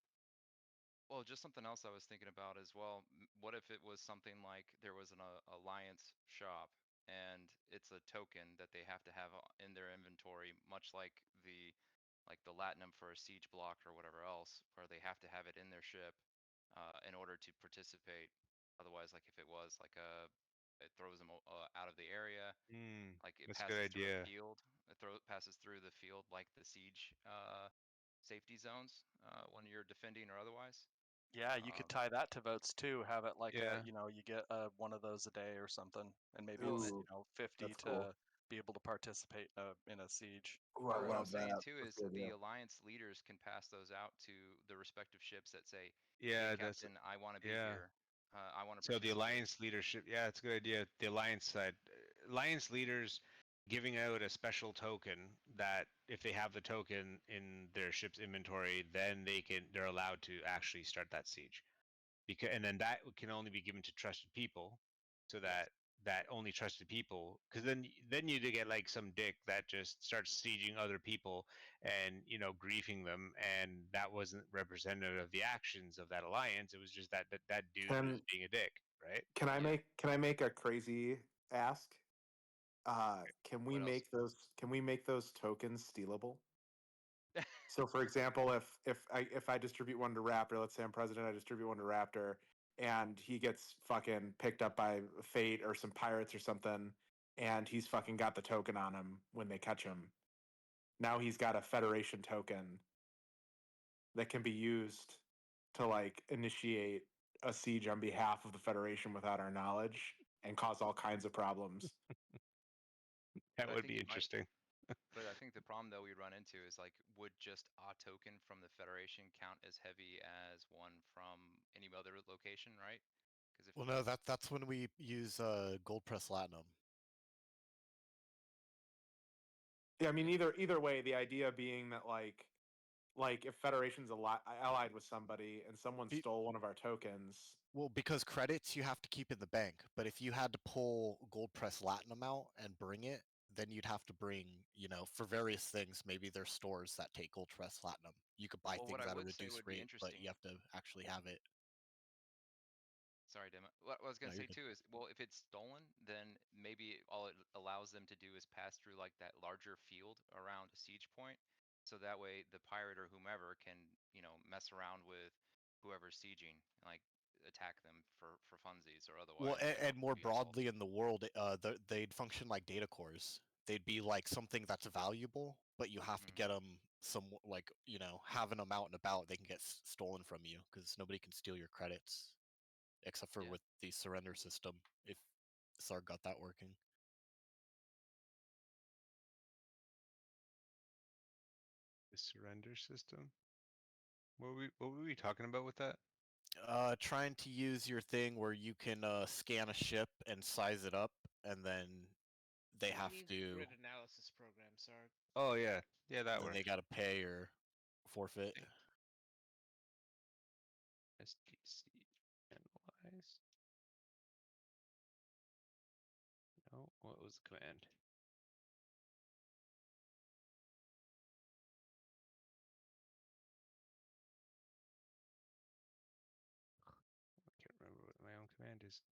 Well, just something else I was thinking about as well. What if it was something like there was an alliance shop and it's a token that they have to have in their inventory, much like the latinum for a siege block or whatever else, where they have to have it in their ship in order to participate. Otherwise, like if it was like it throws them out of the area, like it That's a good passes through a idea. field. Passes through the field like the siege safety zones when you're defending or otherwise. Yeah, you could tie that to votes too. Have it like Yeah. you get one of those a day or something, and maybe Well, it's and- 50 that's to cool. be able to participate in a siege. Ooh, I Well, what I'm love saying that. too is That's a good the idea. alliance leaders can pass those out to the respective ships that say, Yeah, "Hey, that's Captain, I want to be yeah. here. I want to So the participate." alliance leadership, yeah, it's a good idea. The alliance side, alliance leaders giving out a special token that if they have the token in their ship's inventory, then they're allowed to actually start that siege. And then that can only be given to trusted people, so that only trusted people, because then you get like some dick that just starts sieging other people and griefing them, and that wasn't representative of the actions of that alliance. It was just that dude was being a dick, right? Can I make a crazy ask? Can we What else? make those tokens stealable? So, for example, if I distribute one to Raptor, let's say I'm president, I distribute one to Raptor, and he gets fucking picked up by Fate or some pirates or something, and he's fucking got the token on him when they catch him. Now he's got a Federation token that can be used to like initiate a siege on behalf of the Federation without our knowledge and cause all kinds of problems. That But I would think be you might- interesting. But I think the problem that we run into is like, would just a token from the Federation count as heavy as one from any other location, right? Because Well, no, that's when we use gold press latinum. Yeah, I mean either way, the idea being that like if Federation's allied with somebody and someone stole one of our tokens. Well, because credits you have to keep in the bank, but if you had to pull gold press latinum out and bring it, then you'd have to bring, for various things, maybe there's stores that take gold press platinum. You could buy Well, what things I at a would say reduced would be rate, but interesting. you have to actually have it. Sorry, Demo. What I was No, gonna you're say good. too is, well, if it's stolen, then maybe all it allows them to do is pass through like that larger field around a siege point, so that way the pirate or whomever can, mess around with whoever's sieging, and, like attack them for funsies or otherwise. Well, and more be involved. broadly in the world, they'd function like data cores. They'd be like something that's valuable, but you have to get them having them out and about. They can get stolen from you because nobody can steal your credits, except for Yeah. with the surrender system. If Sarg got that working. The surrender system. What were we talking about with that? Trying to use your thing where you can scan a ship and size it up, and then they have means to. a grid analysis program, Sarg. Oh yeah, that and works. they got to pay or forfeit. STC analyze. No, what was the command? I can't remember what my own command is.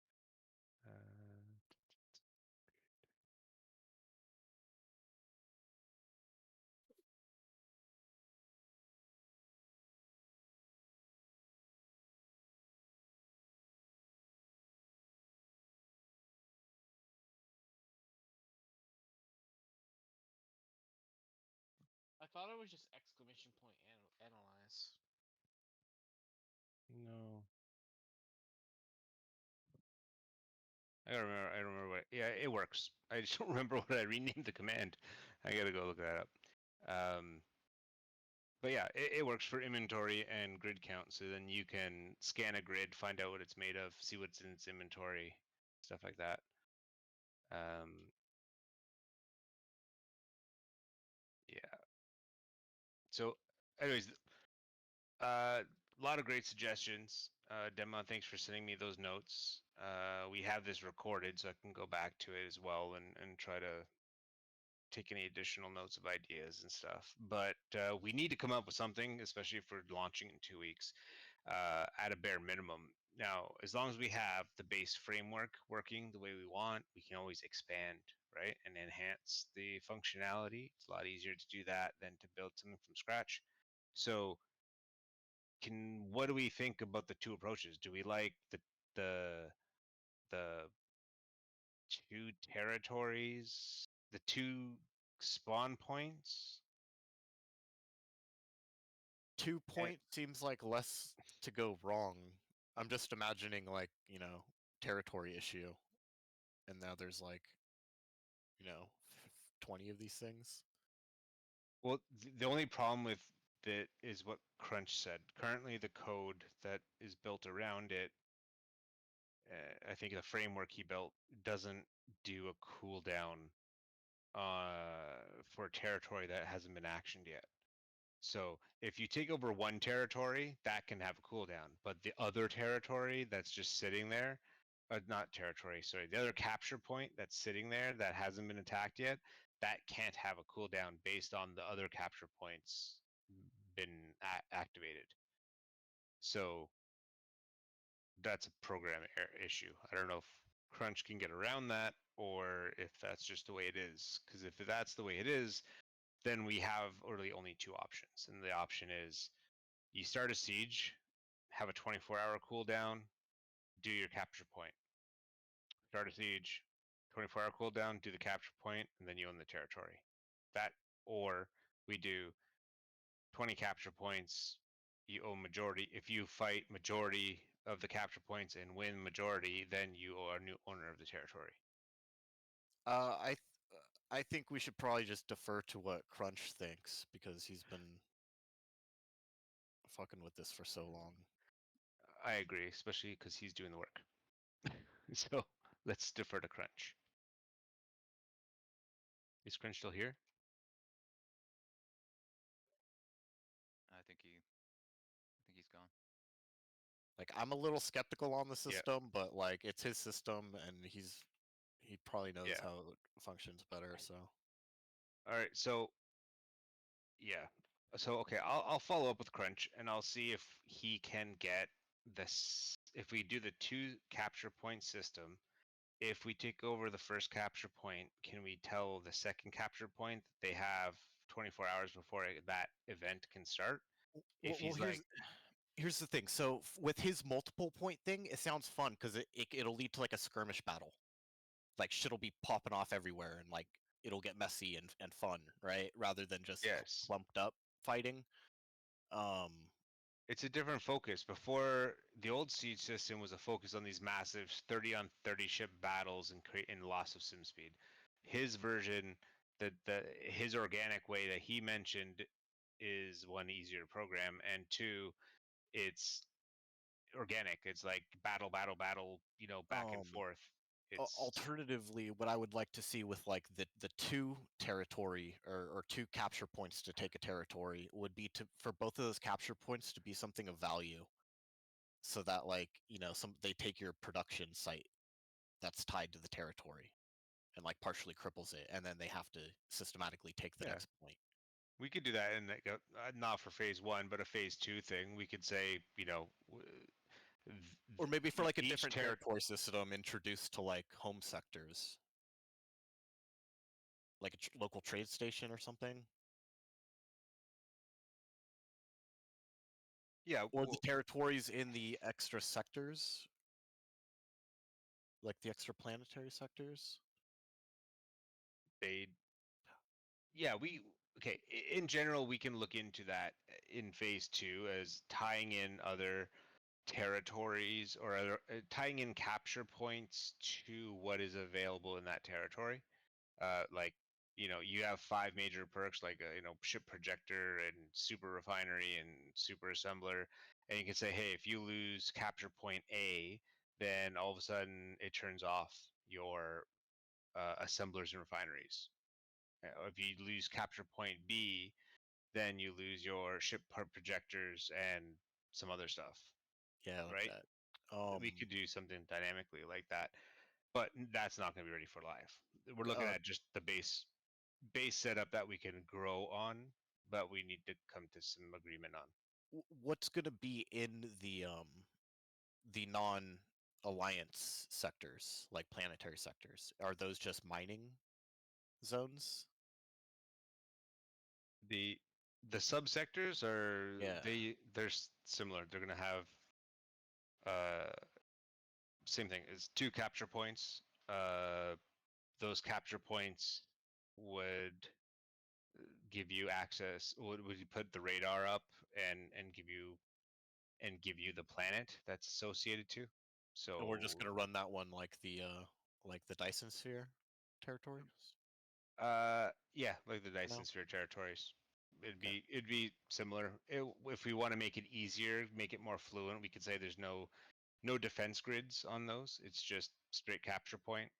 I thought it was just exclamation point analyze. No. I don't remember. I don't remember what. Yeah, it works. I just don't remember what I renamed the command. I gotta go look that up. But yeah, it works for inventory and grid count. So then you can scan a grid, find out what it's made of, see what's in its inventory, stuff like that. Yeah. So, anyways, a lot of great suggestions. Dema, thanks for sending me those notes. We have this recorded, so I can go back to it as well and try to take any additional notes of ideas and stuff. But we need to come up with something, especially if we're launching in 2 weeks, at a bare minimum. Now, as long as we have the base framework working the way we want, we can always expand, right, and enhance the functionality. It's a lot easier to do that than to build something from scratch. So, what do we think about the two approaches? Do we like the two territories, the two spawn points? 2 point seems like less to go wrong. I'm just imagining territory issue, and now there's 20 of these things. Well, the only problem with it is what Crunch said. Currently, the code that is built around it, I think the framework he built doesn't do a cooldown for territory that hasn't been actioned yet. So if you take over one territory, that can have a cooldown, but the other territory that's just sitting there, not territory, sorry, the other capture point that's sitting there that hasn't been attacked yet, that can't have a cooldown based on the other capture points been activated. So that's a program issue. I don't know if Crunch can get around that or if that's just the way it is. Because if that's the way it is, then we have really only two options. And the option is you start a siege, have a 24-hour cooldown, do your capture point. Start a siege, 24-hour cooldown, do the capture point, and then you own the territory. That, or we do 20 capture points, you own majority. If you fight majority of the capture points and win majority, then you are a new owner of the territory. I think we should probably just defer to what Crunch thinks because he's been fucking with this for so long. I agree, especially because he's doing the work. So let's defer to Crunch. Is Crunch still here? I think he's gone. Like, I'm a little skeptical on the system, but it's his system and he probably knows how it functions better, so All right, so yeah, so okay, I'll follow up with Crunch and I'll see if he can get this. If we do the 2 capture point system, if we take over the first capture point, can we tell the second capture point that they have 24 hours before that event can start? If Well, he's like, here's the thing. So with his multiple point thing, it sounds fun because it'll lead to like a skirmish battle. Like shit'll be popping off everywhere and like it'll get messy and fun, right? Rather than just yes, clumped up fighting. It's a different focus. Before, the old siege system was a focus on these massive 30 on 30 ship battles and loss of sim speed. His version, his organic way that he mentioned, is one, easier to program, and two, it's organic. It's like battle, battle, battle. Back and forth. It's Alternatively, what I would like to see with like the 2 territory or 2 capture points to take a territory would be for both of those capture points to be something of value, so that like they take your production site that's tied to the territory and like partially cripples it, and then they have to systematically take the Yeah. next point. We could do that in like not for phase 1, but a phase 2 thing. We could say, Or maybe for like a each different territory system introduced to like home sectors, like a local trade station or something. Yeah, or the territories in the extra sectors, like the extra planetary sectors. Okay, in general we can look into that in phase 2 as tying in other territories or tying in capture points to what is available in that territory. Like, you have 5 major perks like ship projector and super refinery and super assembler, and you can say, hey, if you lose capture point A, then all of a sudden it turns off your assemblers and refineries. If you lose capture point B, then you lose your ship part projectors and some other stuff. Yeah, like right? that. We could do something dynamically like that, but that's not going to be ready for live. We're looking at just the base setup that we can grow on, but we need to come to some agreement on. What's going to be in the non-alliance sectors, like planetary sectors? Are those just mining zones? The subsectors are they're similar. They're going to have same thing. It's 2 capture points. Those capture points would give you access. Would you put the radar up and give you the planet that's associated to? So And we're just gonna run that one like the Dyson Sphere territories. Yeah, like the Dyson Sphere territories. It'd be similar. If we want to make it easier, make it more fluent, we could say there's no defense grids on those. It's just straight capture point.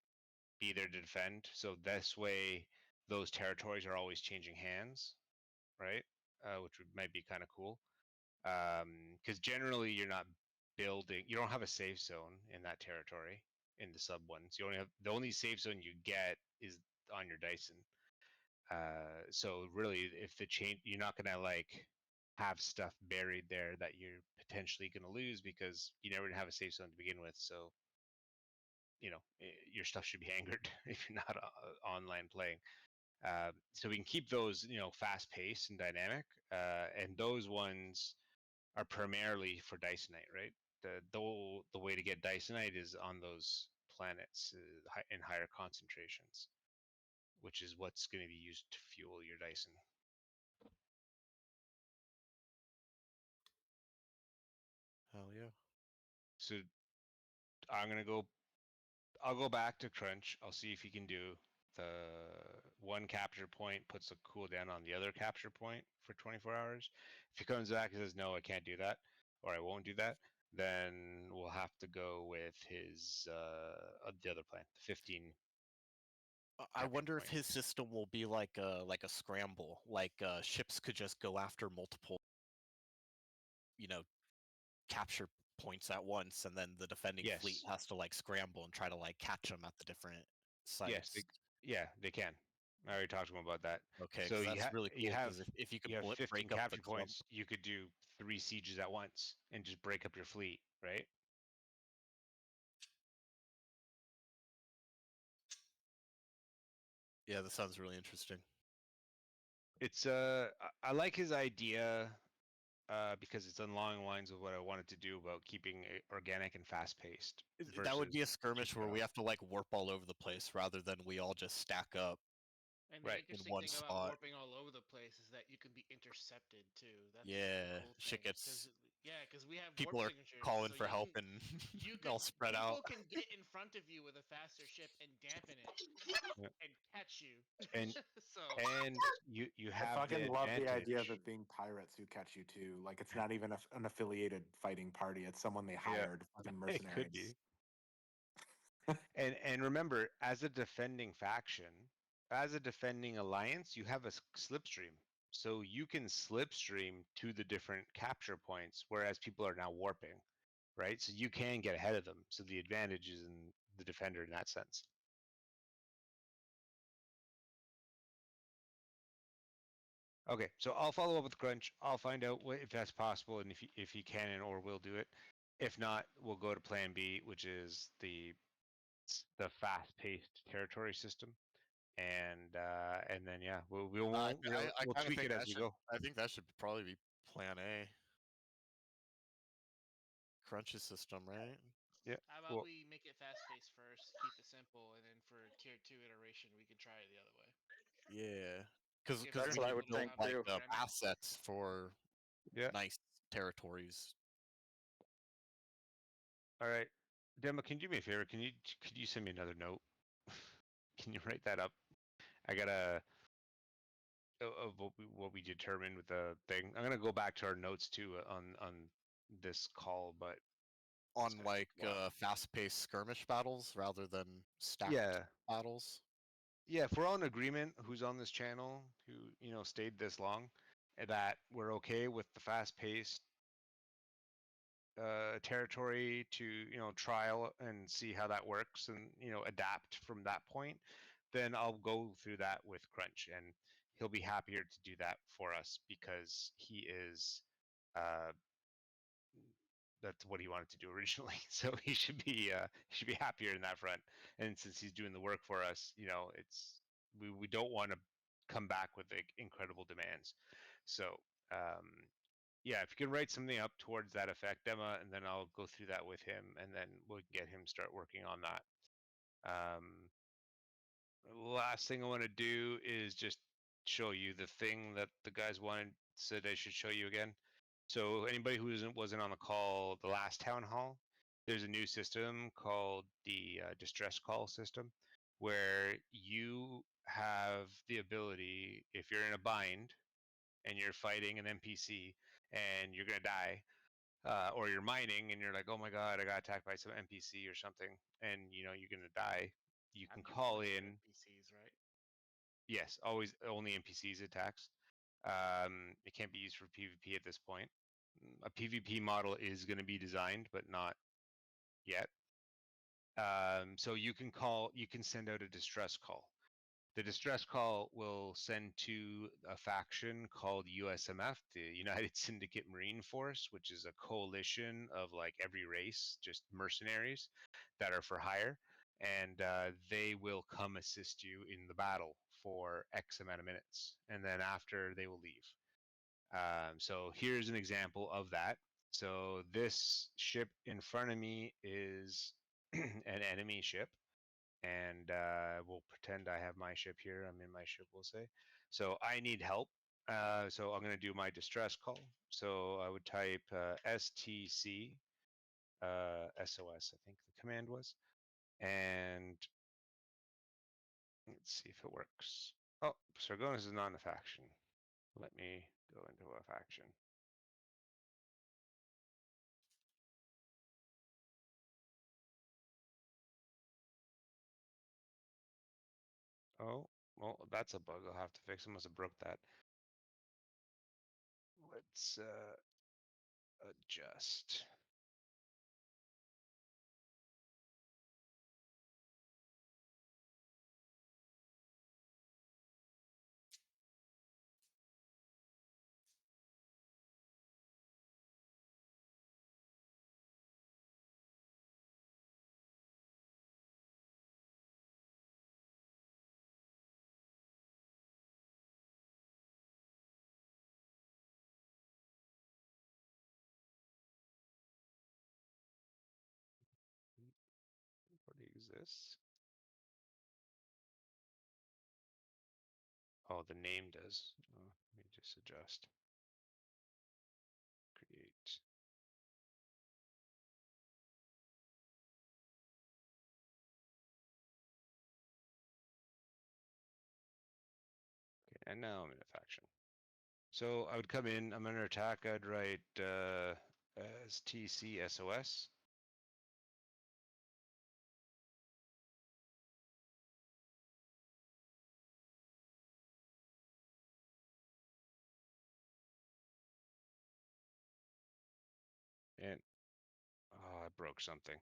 Be there to defend. So this way, those territories are always changing hands, right? Which might be kind of cool. Because generally you're not building. You don't have a safe zone in that territory in the sub ones. You only have the only safe zone you get is on your Dyson. So really, if the change, you're not gonna like have stuff buried there that you're potentially gonna lose because you never have a safe zone to begin with. So your stuff should be anchored if you're not online playing. So we can keep those fast paced and dynamic, and those ones are primarily for Dysonite, right? The way to get Dysonite is on those planets in higher concentrations, which is what's going to be used to fuel your Dyson. Hell yeah. So I'll go back to Crunch. I'll see if he can do the one capture point, puts a cooldown on the other capture point for 24 hours. If he comes back and says, no, I can't do that, or I won't do that, then we'll have to go with his the other plan, the 15. I wonder if his system will be like a scramble, like ships could just go after multiple, capture points at once, and then the defending fleet has to like scramble and try to like catch them at the different sites. Yes, they can. I already talked to him about that. Okay, So 'cause that's really cool. you have 'Cause if you could you have break 15 up the capture clump, points. You could do 3 sieges at once and just break up your fleet, right? yeah, that sounds really interesting. It's I like his idea because it's along the lines of what I wanted to do about keeping it organic and fast paced. That would be a skirmish where we have to like warp all over the place rather than we all just stack up. And the Right. interesting In one thing about spot. warping all over the place is that you can be intercepted too. That's Yeah, the cool shit thing. gets. Because we have People warp are signatures, calling so for you help can, and you they'll can spread people out. can get in front of you with a faster ship and dampen it Yeah. and catch you. And so and you I have fucking the love the idea of advantage. it being pirates who catch you too. Like it's not even an affiliated fighting party; it's someone they hired, fucking It could mercenaries. be. And remember, as a defending faction, as a defending alliance, you have a slipstream. So you can slipstream to the different capture points, whereas people are now warping, right? So you can get ahead of them. So the advantage is in the defender in that sense. Okay, so I'll follow up with Crunch. I'll find out if that's possible and if he can and or will do it. If not, we'll go to Plan B, which is the fast-paced territory system, and then yeah, we'll I we'll kind of tweak think it as that we should. go. I think that should probably be Plan A. Crunch's system, right? Yeah. how about we make it fast paced first, keep it simple, and then for tier 2 iteration we can try it the other way. Yeah, because Give That's we what I can would everybody build think time to like too. program it. assets for Yeah. nice territories. All right, Dema, can you do me a favor? Could you send me another note? Can you write that up? I gotta of what we determined with the thing. I'm gonna go back to our notes too on this call, but On gonna like take a while. fast-paced skirmish battles rather than stacked Yeah. battles. Yeah, if we're all in agreement, who's on this channel, who stayed this long, that we're okay with the fast-paced territory to trial and see how that works and adapt from that point, then I'll go through that with Crunch and he'll be happier to do that for us because he is that's what he wanted to do originally. So he should be happier in that front. And since he's doing the work for us, it's we don't want to come back with like incredible demands. So yeah, if you can write something up towards that effect, Emma, and then I'll go through that with him, and then we'll get him start working on that. Last thing I want to do is just show you the thing that the guys said I should show you again. So anybody who wasn't on the call, the last town hall, there's a new system called the distress call system, where you have the ability, if you're in a bind and you're fighting an NPC and you're gonna die, or you're mining and you're like, oh my god, I got attacked by some NPC or something, and you're gonna die. You can call in. NPCs, right? Yes, always only NPCs attacks. It can't be used for PvP at this point. A PvP model is going to be designed, but not yet. So you can send out a distress call. The distress call will send to a faction called USMF, the United Syndicate Marine Force, which is a coalition of like every race, just mercenaries that are for hire. And they will come assist you in the battle for X amount of minutes. And then after, they will leave. So here's an example of that. So this ship in front of me is an enemy ship, and we'll pretend I have my ship here. I'm in my ship, we'll say. So I need help. So I'm going to do my distress call. So I would type STC, SOS, I think the command was. And let's see if it works. Oh, Sargonis is not in a faction. Let me go into a faction. Oh, well, that's a bug I'll have to fix. I must have broke that. Let's adjust. is this? Oh, the name does. Oh, let me just adjust. Create. Okay, and now I'm in a faction. So I would come in, I'm under attack, I'd write STC SOS. And oh, I broke something.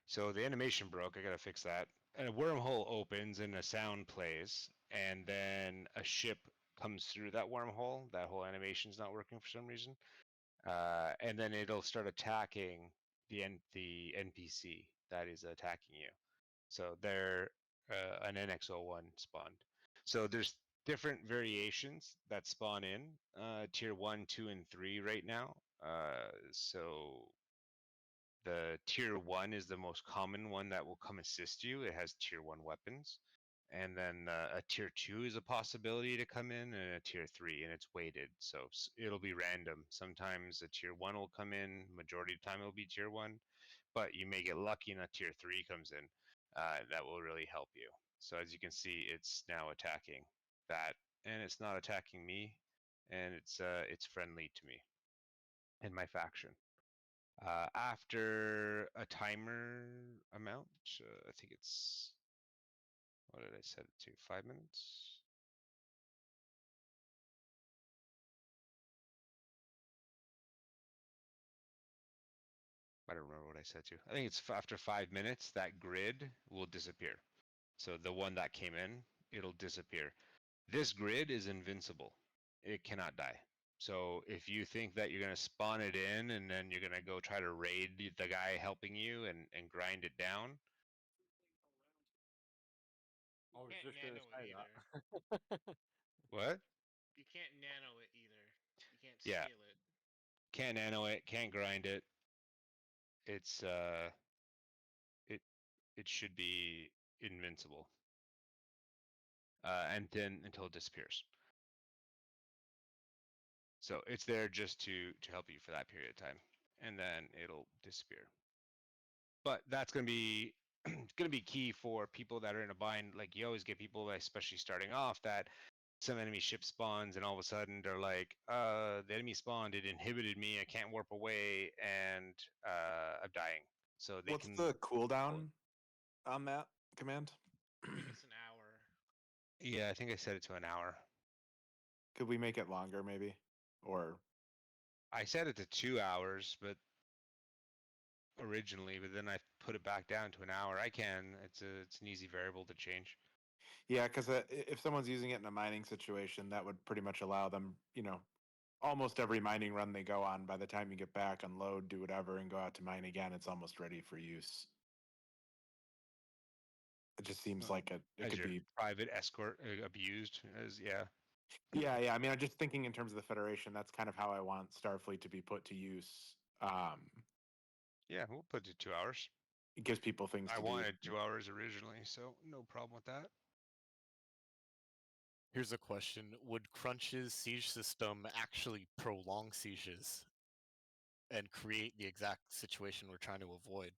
So the animation broke, I gotta fix that. And a wormhole opens and a sound plays, and then a ship comes through that wormhole. That whole animation's not working for some reason. And then it'll start attacking the NPC that is attacking you. So they're an NX01 spawned. So there's different variations that spawn in tier 1, 2, and 3 right now. So the tier 1 is the most common one that will come assist you. It has tier 1 weapons. And then a tier 2 is a possibility to come in, and a tier 3, and it's weighted. So it'll be random. Sometimes a tier 1 will come in, majority of the time it'll be tier 1, but you may get lucky and a tier 3 comes in. That will really help you. So as you can see, it's now attacking that, and it's not attacking me, and it's friendly to me and my faction. After a timer amount, I think it's, what did I set it to? 5 minutes? I don't remember what I said to. I think it's after 5 minutes, that grid will disappear. So the one that came in, it'll disappear. This grid is invincible. It cannot die. So if you think that you're going to spawn it in and then you're going to go try to raid the guy helping you and grind it down. I was Can't just going to nano say it that. either. What? You can't nano it either. You can't Yeah. scale it. Can't nano it, can't grind it. It's it should be invincible. And then until it disappears. So it's there just to help you for that period of time, and then it'll disappear. But that's gonna be key for people that are in a bind. Like you always get people, especially starting off, that some enemy ship spawns and all of a sudden they're like, the enemy spawned, it inhibited me, I can't warp away, and I'm dying. So they What's can. the cooldown on that command? I think it's an hour. Yeah, I think I set it to an hour. Could we make it longer, maybe? Or I set it to 2 hours, but originally, but then I put it back down to an hour. I can. It's an easy variable to change. yeah, because if someone's using it in a mining situation, that would pretty much allow them, almost every mining run they go on, by the time you get back, unload, do whatever, and go out to mine again, it's almost ready for use. It just seems like it As could your be. private escort abused as Yeah. I mean, I'm just thinking in terms of the Federation. That's kind of how I want Starfleet to be put to use. Yeah, we'll put it to 2 hours. It gives people things I to do. wanted 2 hours originally, so no problem with that. Here's a question. Would Crunch's siege system actually prolong sieges and create the exact situation we're trying to avoid?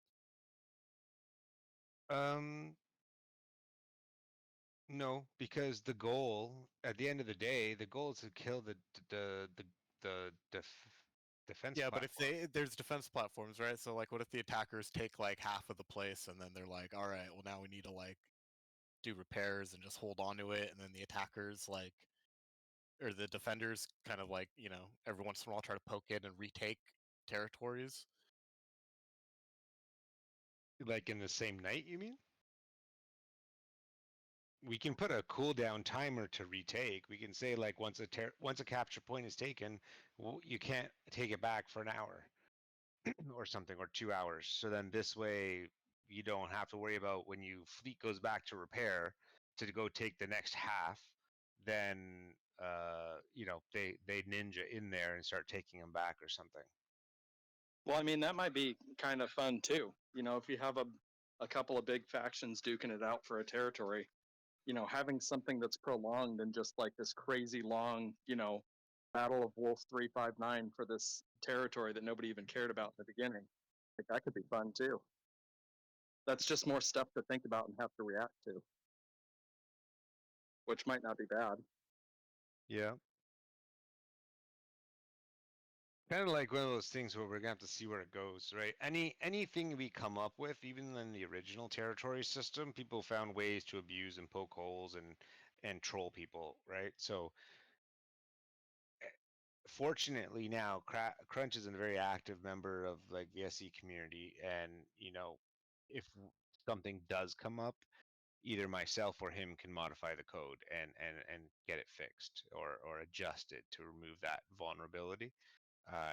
No, because the goal at the end of the day, the goal is to kill the defense. Yeah, but platform. if there's defense platforms, right? So like, what if the attackers take like half of the place, and then they're like, all right, well now we need to like do repairs and just hold on to it, and then the attackers like, or the defenders kind of like, every once in a while try to poke in and retake territories. Like in the same night, you mean? We can put a cooldown timer to retake. We can say like once a capture point is taken, you can't take it back for an hour or something, or 2 hours. So then this way you don't have to worry about when you fleet goes back to repair to go take the next half. Then they ninja in there and start taking them back or something. Well, I mean, that might be kind of fun too. If you have a couple of big factions duking it out for a territory. You know, having something that's prolonged and just like this crazy long, you know, Battle of Wolf 359 for this territory that nobody even cared about in the beginning. Like that could be fun too. That's just more stuff to think about and have to react to, which might not be bad. Yeah. Kind of like one of those things where we're gonna have to see where it goes, right? Anything we come up with, even in the original territory system, people found ways to abuse and poke holes and troll people, right? So fortunately now Crunch is a very active member of like the SE community, and you know, if something does come up, either myself or him can modify the code and get it fixed or adjust it to remove that vulnerability.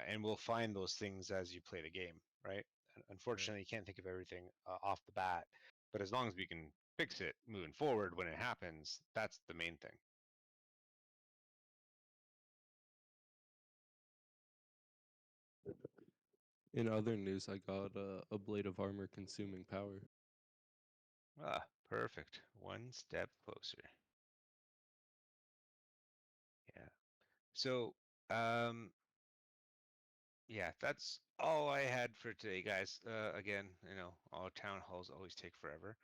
And we'll find those things as you play the game, right? Unfortunately, you can't think of everything off the bat, but as long as we can fix it moving forward when it happens, that's the main thing. In other news, I got a blade of armor consuming power. Ah, perfect. One step closer. Yeah. So, yeah, that's all I had for today, guys. Again, you know, all town halls always take forever.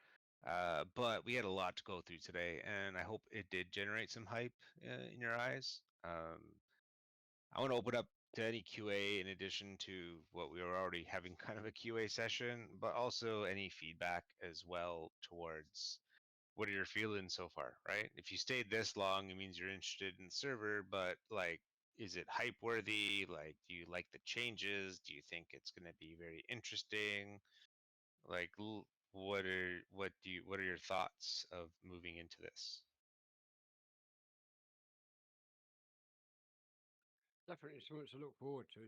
But we had a lot to go through today, and I hope it did generate some hype in your eyes. I want to open up to any QA in addition to what we were already having kind of a QA session, but also any feedback as well towards what are your feelings so far, right? If you stayed this long, it means you're interested in the server, but like, is it hype worthy? Like, do you like the changes? Do you think it's going to be very interesting? Like, what are your thoughts of moving into this? Definitely something to look forward to.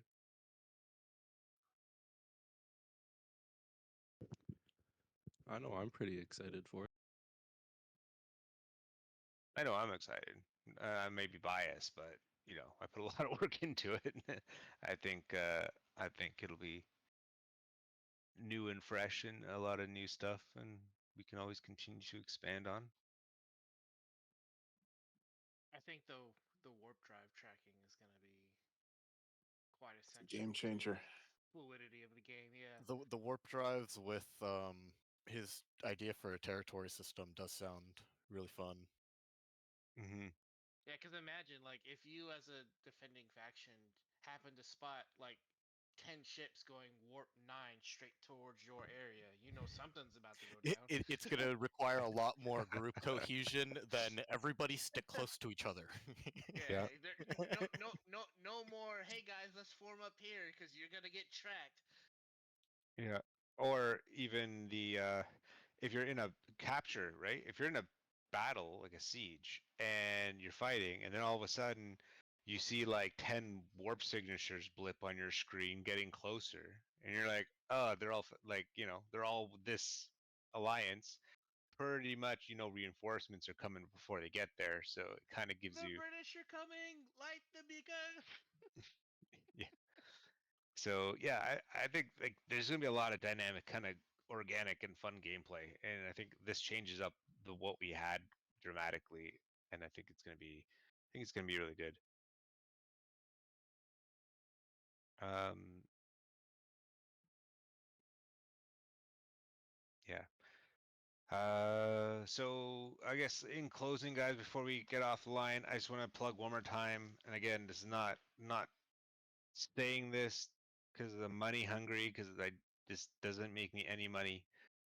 I know I'm pretty excited for it. I know I'm excited. I may be biased, but you know, I put a lot of work into it. I think it'll be new and fresh and a lot of new stuff, and we can always continue to expand on. I think though the warp drive tracking is going to be quite essential. Game changer. Fluidity of the game, yeah. The warp drives with his idea for a territory system does sound really fun. Mm-hmm. Yeah, because imagine, like, if you as a defending faction happen to spot, like, 10 ships going warp 9 straight towards your area, you know something's about to go down. It's going to require a lot more group cohesion than everybody stick close to each other. Yeah, no more, hey guys, let's form up here because you're going to get tracked. Yeah. Or even the if you're in a capture, right? If you're in a battle, like a siege, and you're fighting, and then all of a sudden you see like 10 warp signatures blip on your screen getting closer, and you're like, oh, they're all like, you know, they're all this alliance. Pretty much, you know, reinforcements are coming before they get there, so it kind of gives The you. British are coming, light the beacon. Yeah. So yeah, I think like there's gonna be a lot of dynamic, kind of organic and fun gameplay, and I think this changes up the what we had dramatically, and I think it's gonna be really good. Um, yeah. So I guess in closing, guys, before we get off the line, I just want to plug one more time, and again, this is not saying this because of the money hungry, because this doesn't make me any money,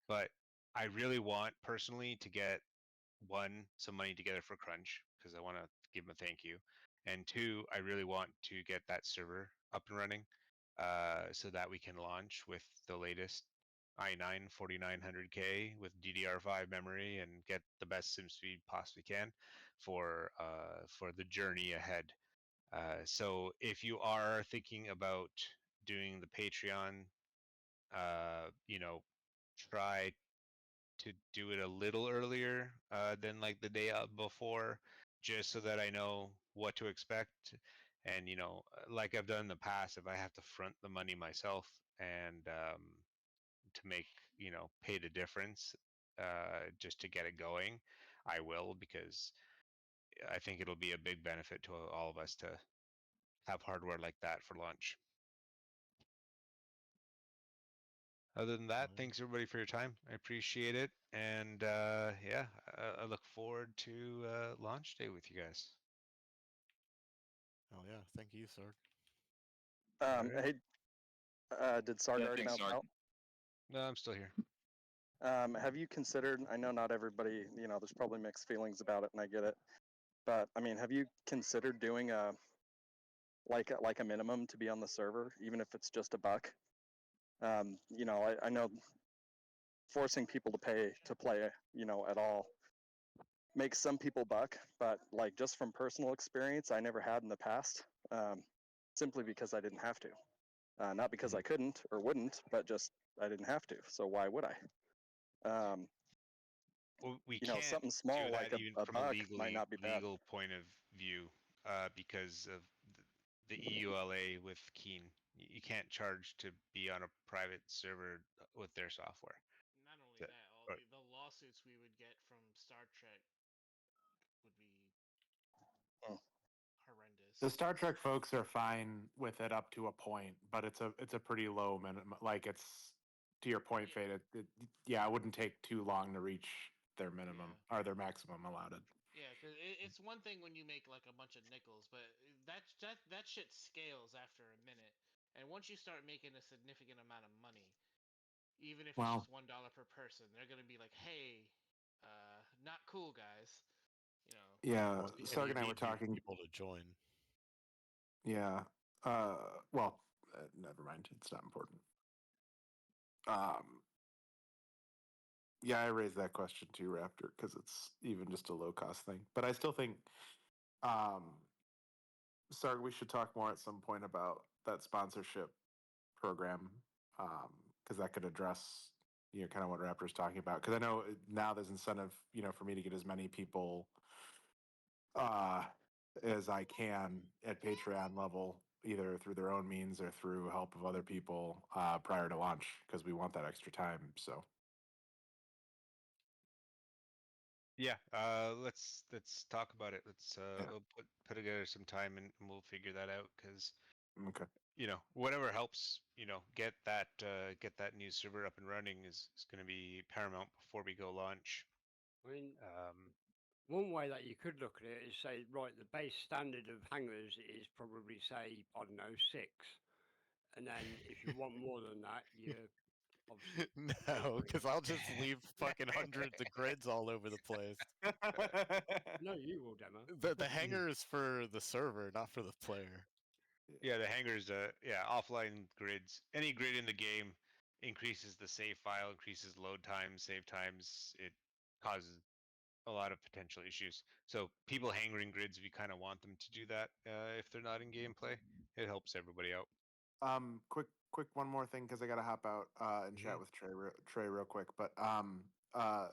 but I really want personally to get some money together for Crunch because I want to give him a thank you, and two, I really want to get that server up and running, so that we can launch with the latest i9 4900K with DDR5 memory and get the best sim speed possibly can for the journey ahead. So if you are thinking about doing the Patreon, you know, try to do it a little earlier than like the day before, just so that I know what to expect. And you know, like I've done in the past, if I have to front the money myself and to make pay the difference just to get it going, I will, because I think it'll be a big benefit to all of us to have hardware like that for launch. Other than that, thanks everybody for your time. I appreciate it, and yeah, I look forward to launch day with you guys. Oh yeah, thank you, sir. Hey, did Sarg already bounce out? No, I'm still here. Have you considered? I know not everybody, there's probably mixed feelings about it, and I get it. But I mean, have you considered doing a minimum to be on the server, even if it's just $1? I know forcing people to pay to play, at all makes some people buck, but like just from personal experience, I never had in the past, simply because I didn't have to. Not because I couldn't or wouldn't, but just I didn't have to. So why would I? Well, we can't something small do like that even a from a buck might not be bad. legal point of view, because of the EULA with Keen. You can't charge to be on a private server with their software. Not only That- that, all or- the lawsuits we would get from Star Trek would be horrendous. The Star Trek folks are fine with it up to a point, but it's a pretty low minimum. Like it's to your point, Fade. It wouldn't take too long to reach their minimum or their maximum allotted. Yeah, because it's one thing when you make like a bunch of nickels, but that shit scales after a minute. And once you start making a significant amount of money, even if it's just $1 per person, they're gonna be like, "Hey, not cool, guys." Yeah, And Sarg you and I were need new talking. people to join. Yeah. Well, never mind. It's not important. Yeah, I raised that question too, Raptor, because it's even just a low cost thing. But I still think, Sarg, we should talk more at some point about that sponsorship program, because that could address, kind of what Raptor's talking about. Because I know now there's incentive, for me to get as many people as I can at Patreon level, either through their own means or through help of other people prior to launch, because we want that extra time. So. Yeah, let's talk about it. Let's we'll put together some time and we'll figure that out, because Okay. Whatever helps get that new server up and running is going to be paramount before we go launch. I mean, one way that you could look at it is say, right, the base standard of hangers is probably, say, I don't know, 6. And then if you want more than that, you obviously... No, because I'll just leave fucking hundreds of grids all over the place. No, you will, Demo. The hanger is for the server, not for the player. Yeah, the hangers, offline grids. Any grid in the game increases the save file, increases load times, save times. It causes a lot of potential issues. So people hangering grids, we kind of want them to do that if they're not in gameplay. It helps everybody out. Quick, one more thing, because I got to hop out and chat with Trey real quick. But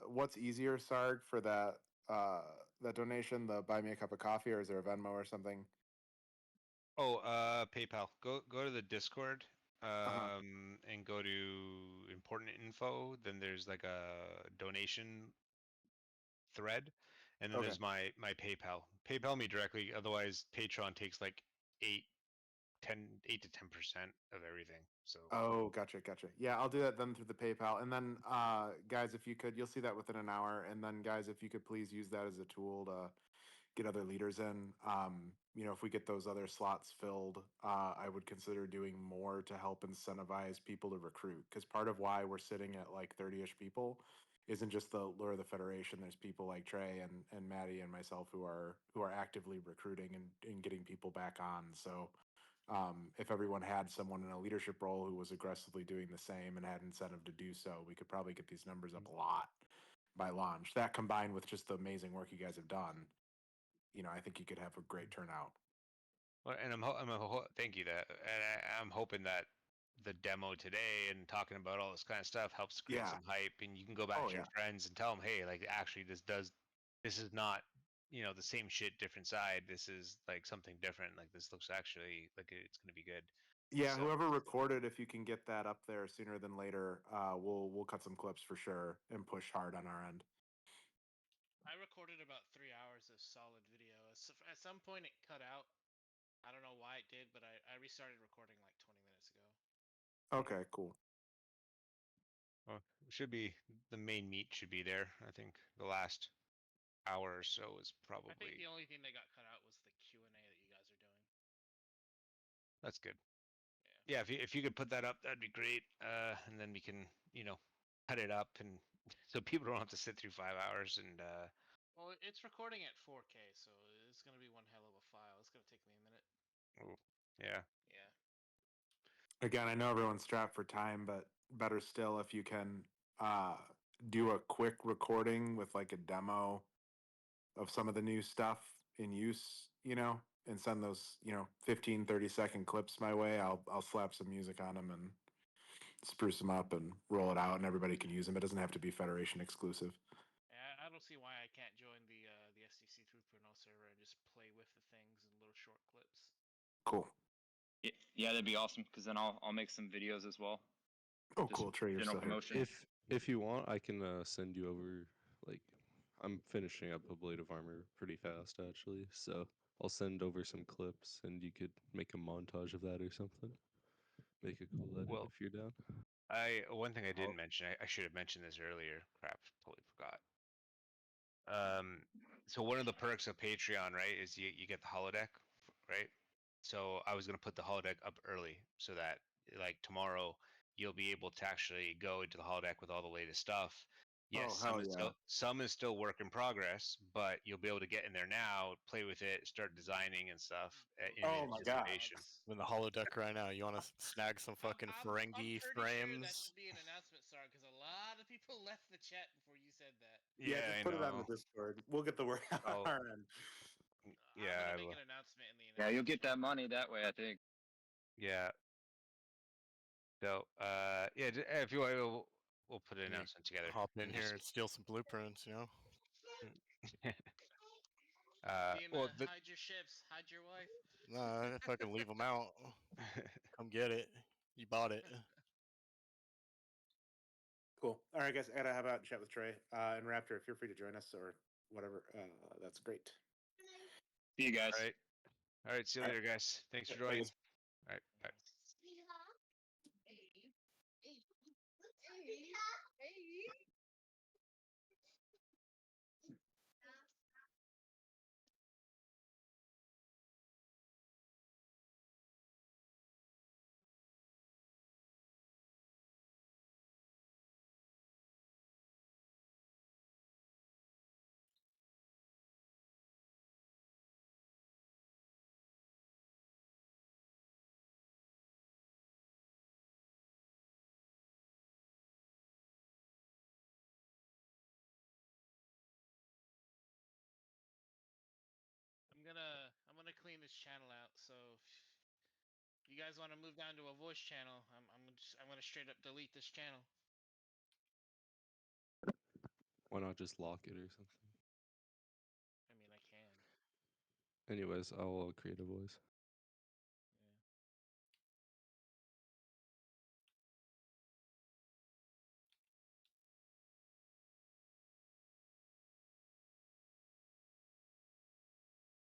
what's easier, Sarg, for that donation? The buy me a cup of coffee, or is there a Venmo or something? Oh, PayPal. Go to the Discord, and go to important info. Then there's like a donation thread, and then there's my PayPal. PayPal me directly. Otherwise, Patreon takes like 8 to 10% of everything. So. Oh, gotcha. Yeah, I'll do that then through the PayPal. And then, guys, if you could, you'll see that within an hour. And then, guys, if you could please use that as a tool to get other leaders in. If we get those other slots filled, I would consider doing more to help incentivize people to recruit. Because part of why we're sitting at like 30-ish people isn't just the lure of the Federation. There's people like Trey and Maddie and myself who are actively recruiting and getting people back on. So if everyone had someone in a leadership role who was aggressively doing the same and had incentive to do so, we could probably get these numbers up a lot by launch. That combined with just the amazing work you guys have done, I think you could have a great turnout. Well, and thank you that, and I'm hoping that the demo today and talking about all this kind of stuff helps create some hype, and you can go back to your friends and tell them, hey, like actually this is not the same shit, different side. This is like something different. Like this looks actually like it's going to be good. Yeah, So- whoever recorded, if you can get that up there sooner than later, we'll cut some clips for sure and push hard on our end. I recorded about 3 hours of solid video. At some point, it cut out. I don't know why it did, but I restarted recording like 20 minutes ago. Okay, cool. Well, should be the main meat should be there. I think the last hour or so is probably. I think the only thing that got cut out was the Q&A that you guys are doing. That's good. Yeah, if you could put that up, that'd be great. And then we can cut it up, and so people don't have to sit through 5 hours. And Well, it's recording at 4K, so it's gonna be one hell of a file. It's gonna take me a minute. oh, yeah. Yeah. Again, I know everyone's strapped for time, but better still if you can do a quick recording with like a demo of some of the new stuff in use, and send those, 15, 30-second clips my way. I'll slap some music on them and spruce them up and roll it out, and everybody can use them. It doesn't have to be Federation exclusive. I don't see why I can't join the STC 3.0 server and just play with the things in little short clips. Cool. Yeah, that'd be awesome because then I'll make some videos as well. Oh, Just cool. Trey, you're general still here. promotion. If you want, I can send you over. Like, I'm finishing up a Blade of Armor pretty fast actually, so I'll send over some clips, and you could make a montage of that or something. Make a cool edit Well, if you're down. One thing I didn't mention, I should have mentioned this earlier. Crap, totally forgot. So one of the perks of Patreon, right, is you get the holodeck, right? So I was gonna put the holodeck up early so that like tomorrow you'll be able to actually go into the holodeck with all the latest stuff. Yes, Oh, hell yeah. some is still work in progress, but you'll be able to get in there now, play with it, start designing and stuff in Oh my God. anticipation. I'm in the holodeck right now. You want to snag some fucking Ferengi I'm pretty frames? sure that should be an announcement, Star, because a lot of people left the chat before you said that. Yeah, just I put it on the know. Discord. We'll get the word out on Oh. our end. I'm gonna make an announcement in the Yeah, you'll get that money that way, I think. Yeah. So, yeah, if you want, we'll put an Yeah, announcement together. Hop in and here just- and steal some blueprints, well, hide your ships, hide your wife. Nah, if I can leave them out, come get it. You bought it. Cool. All right, guys. I gotta have out and chat with Trey. And Raptor, if you're free to join us or whatever, that's great. See you guys. All right. See you later, guys. Thanks for joining. All right. Bye. I'm gonna clean this channel out. So if you guys want to move down to a voice channel, I'm gonna straight up delete this channel. Why not just lock it or something? I mean, I can. Anyways, I'll create a voice.